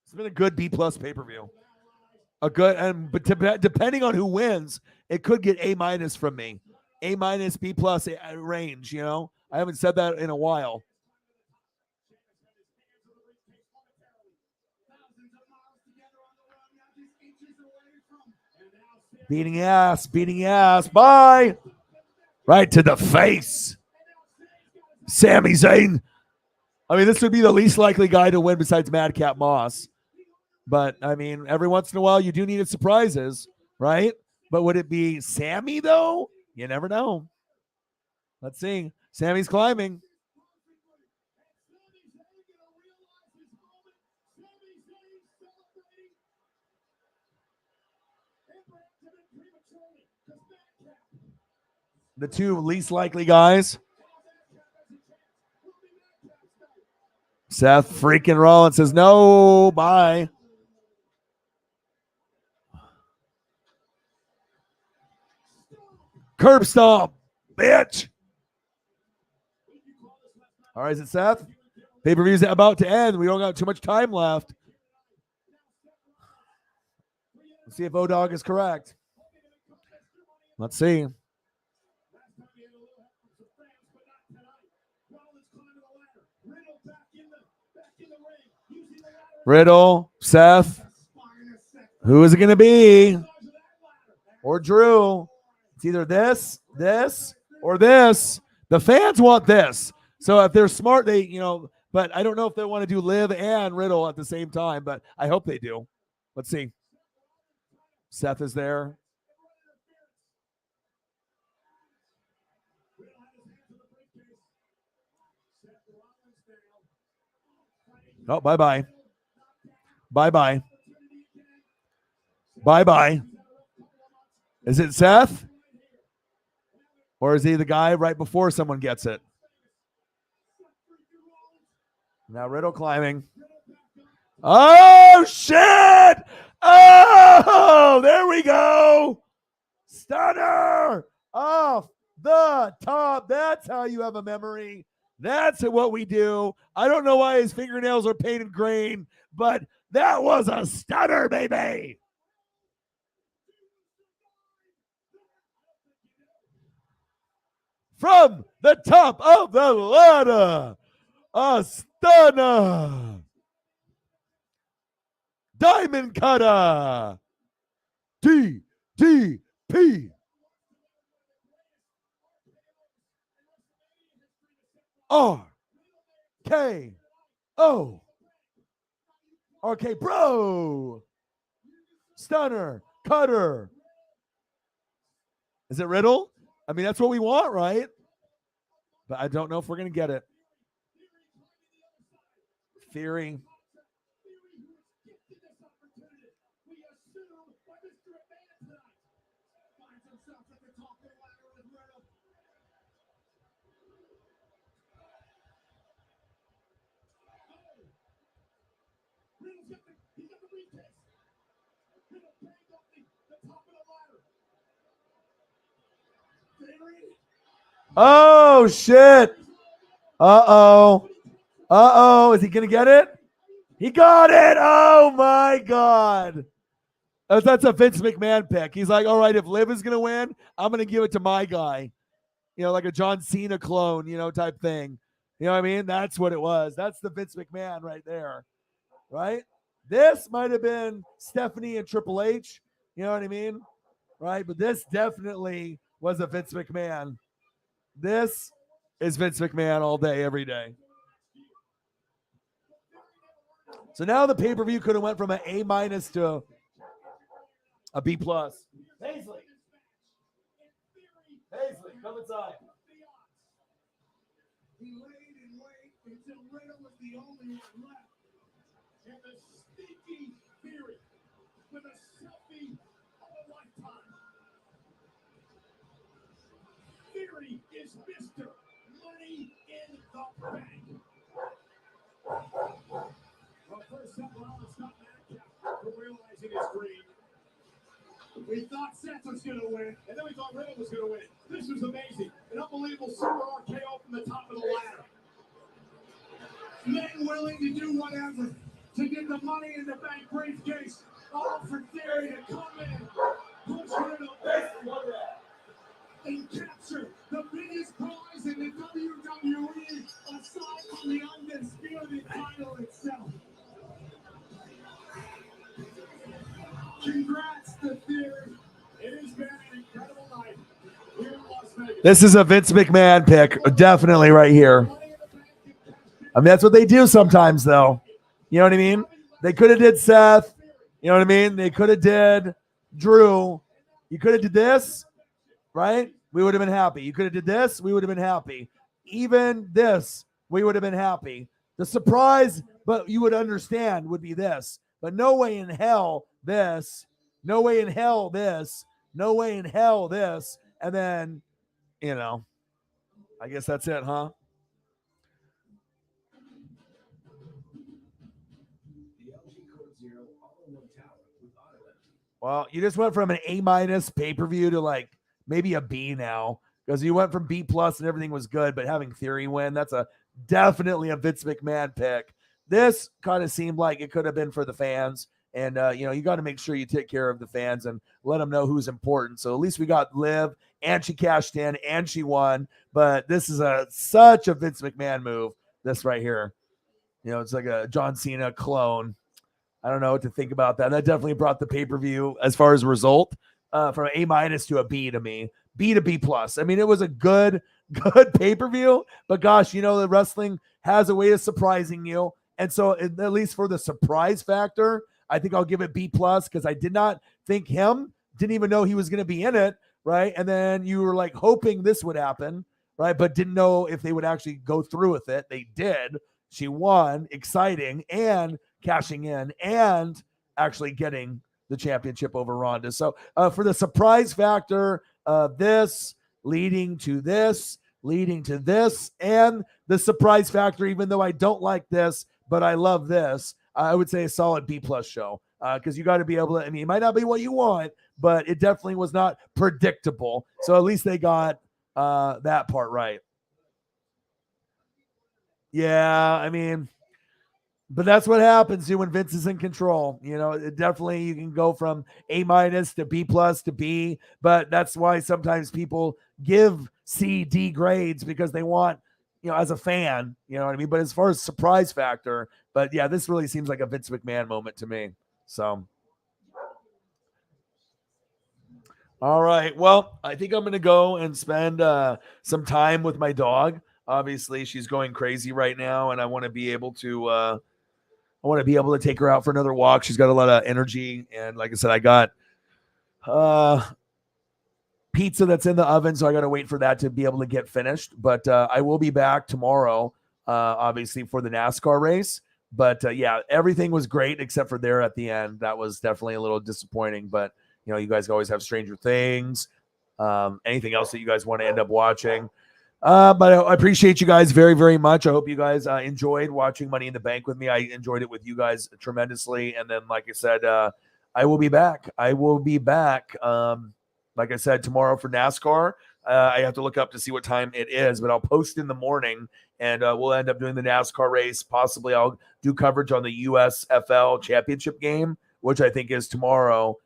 It's been a good B+ pay-per-view. A good, but depending on who wins, it could get A- from me. A-, B+ range, you know? I haven't said that in a while. Beating ass. Bye. Right to the face. Sami Zayn. I mean, this would be the least likely guy to win besides Madcap Moss. But, I mean, every once in a while, you do need surprises, right? But would it be Sammy, though? You never know. Let's see. Sammy's climbing. The two least likely guys. Seth freaking Rollins says, no, bye. Curb stomp, bitch. All right, is it Seth? Pay-per-view's about to end. We don't got too much time left. Let's see if O-Dog is correct. Let's see. Riddle, Seth. Who is it going to be? Or Drew. It's either this, or this. The fans want this. So if they're smart, they, but I don't know if they want to do Liv and Riddle at the same time, but I hope they do. Let's see. Seth is there. Oh, bye-bye. Bye-bye. Bye-bye. Is it Seth? Or is he the guy right before someone gets it? Now Riddle climbing. Oh, shit! Oh, there we go. Stunner off the top. That's how you have a memory. That's what we do. I don't know why his fingernails are painted green, but that was a stunner, baby. From the top of the ladder, a stunner. Diamond cutter. DDP. RKO. RK Bro. Stunner. Cutter. Is it Riddle? I mean, that's what we want, right? But I don't know if we're going to get it. Theory. Oh, shit. Uh-oh. Uh-oh. Is he going to get it? He got it. Oh, my God. That's a Vince McMahon pick. He's like, all right, if Liv is going to win, I'm going to give it to my guy. You know, like a John Cena clone, you know, type thing. You know what I mean? That's what it was. That's the Vince McMahon right there. Right? This might have been Stephanie and Triple H. You know what I mean? Right? But this definitely was a Vince McMahon. This is Vince McMahon all day, every day. So now the pay-per-view could have went from an A- to a B+. Paisley, come inside. He laid in wait until Riddle was the only one left. And the sneaky Theory with a selfie of a lifetime. Theory is Mr. Money in the Bank. Well, first up, Rollins got Madcap for realizing his dream. We thought Seth was going to win, and then we thought Riddle was going to win. This was amazing. An unbelievable super RKO from the top of the ladder. Men willing to do whatever to get the Money in the Bank briefcase, all for Theory to come in, push Riddle back, and capture the biggest prize in the WWE aside from the undisputed title itself. Congrats to Theory. It has been an incredible night here in Las Vegas. This is a Vince McMahon pick, definitely right here. I mean, that's what they do sometimes, though. You know what I mean? They could have did Seth. You know what I mean? They could have did Drew. You could have did this, right? We would have been happy. You could have did this. We would have been happy. Even this, we would have been happy. The surprise, but you would understand, would be this. But no way in hell this. No way in hell this. No way in hell this. And then, you know, I guess that's it, huh? Well, you just went from an A- pay-per-view to like maybe a B now, because you went from B+ and everything was good, but having Theory win, that's definitely a Vince McMahon pick. This kind of seemed like it could have been for the fans. And, you know, you got to make sure you take care of the fans and let them know who's important. So at least we got Liv, and she cashed in, and she won. But this is such a Vince McMahon move, this right here. You know, it's like a John Cena clone. I don't know what to think about that. That definitely brought the pay-per-view, as far as result, from an A- to a B to me. B to B+. I mean, it was a good pay-per-view. But gosh, you know, the wrestling has a way of surprising you. And so at least for the surprise factor, I think I'll give it B+ because I did not think didn't even know he was going to be in it, right? And then you were like hoping this would happen, right? But didn't know if they would actually go through with it. They did. She won, exciting, and cashing in, and actually getting the championship over Ronda. So for the surprise factor of this leading to this, and the surprise factor, even though I don't like this, but I love this, I would say a solid B+ show. Because you got to be able to, I mean, it might not be what you want, but it definitely was not predictable. So at least they got that part right. Yeah, I mean, but that's what happens when Vince is in control. You know, it definitely you can go from A- to B+ to B, but that's why sometimes people give C, D grades because they want, you know, as a fan, you know what I mean? But as far as surprise factor, but yeah, this really seems like a Vince McMahon moment to me. So, all right. Well, I think I'm going to go and spend some time with my dog. Obviously, she's going crazy right now, and I want to be able to take her out for another walk. She's got a lot of energy, and like I said, I got pizza that's in the oven, so I got to wait for that to be able to get finished. But I will be back tomorrow, obviously for the NASCAR race. But yeah, everything was great except for there at the end. That was definitely a little disappointing. But you know, you guys always have Stranger Things. Anything else that you guys want to end up watching? But I appreciate you guys very, very much. I hope you guys enjoyed watching Money in the Bank with me. I enjoyed it with you guys tremendously. And then, like I said, I will be back. Like I said, tomorrow for NASCAR. I have to look up to see what time it is, but I'll post in the morning, and we'll end up doing the NASCAR race. Possibly I'll do coverage on the USFL championship game, which I think is tomorrow.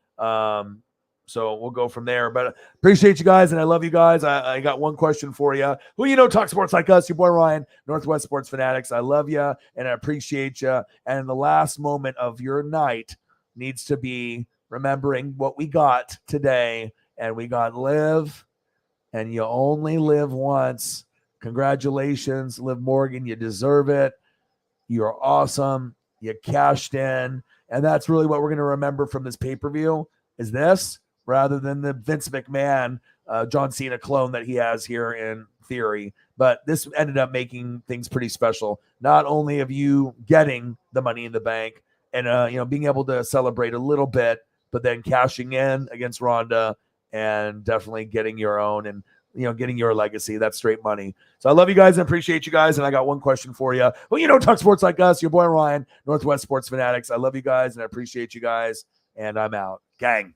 So we'll go from there. But appreciate you guys, and I love you guys. I got one question for you. Who you know talk sports like us? Your boy Ryan, Northwest Sports Fanatics. I love you, and I appreciate you. And the last moment of your night needs to be remembering what we got today. And we got live, and you only live once. Congratulations, Liv Morgan. You deserve it. You're awesome. You cashed in. And that's really what we're going to remember from this pay-per-view is this, rather than the Vince McMahon, John Cena clone that he has here in theory. But this ended up making things pretty special. Not only of you getting the Money in the Bank and being able to celebrate a little bit, but then cashing in against Ronda and definitely getting your own and getting your legacy. That's straight money. So I love you guys and appreciate you guys. And I got one question for you. Well, talk sports like us. Your boy Ryan, Northwest Sports Fanatics. I love you guys and I appreciate you guys. And I'm out. Gang.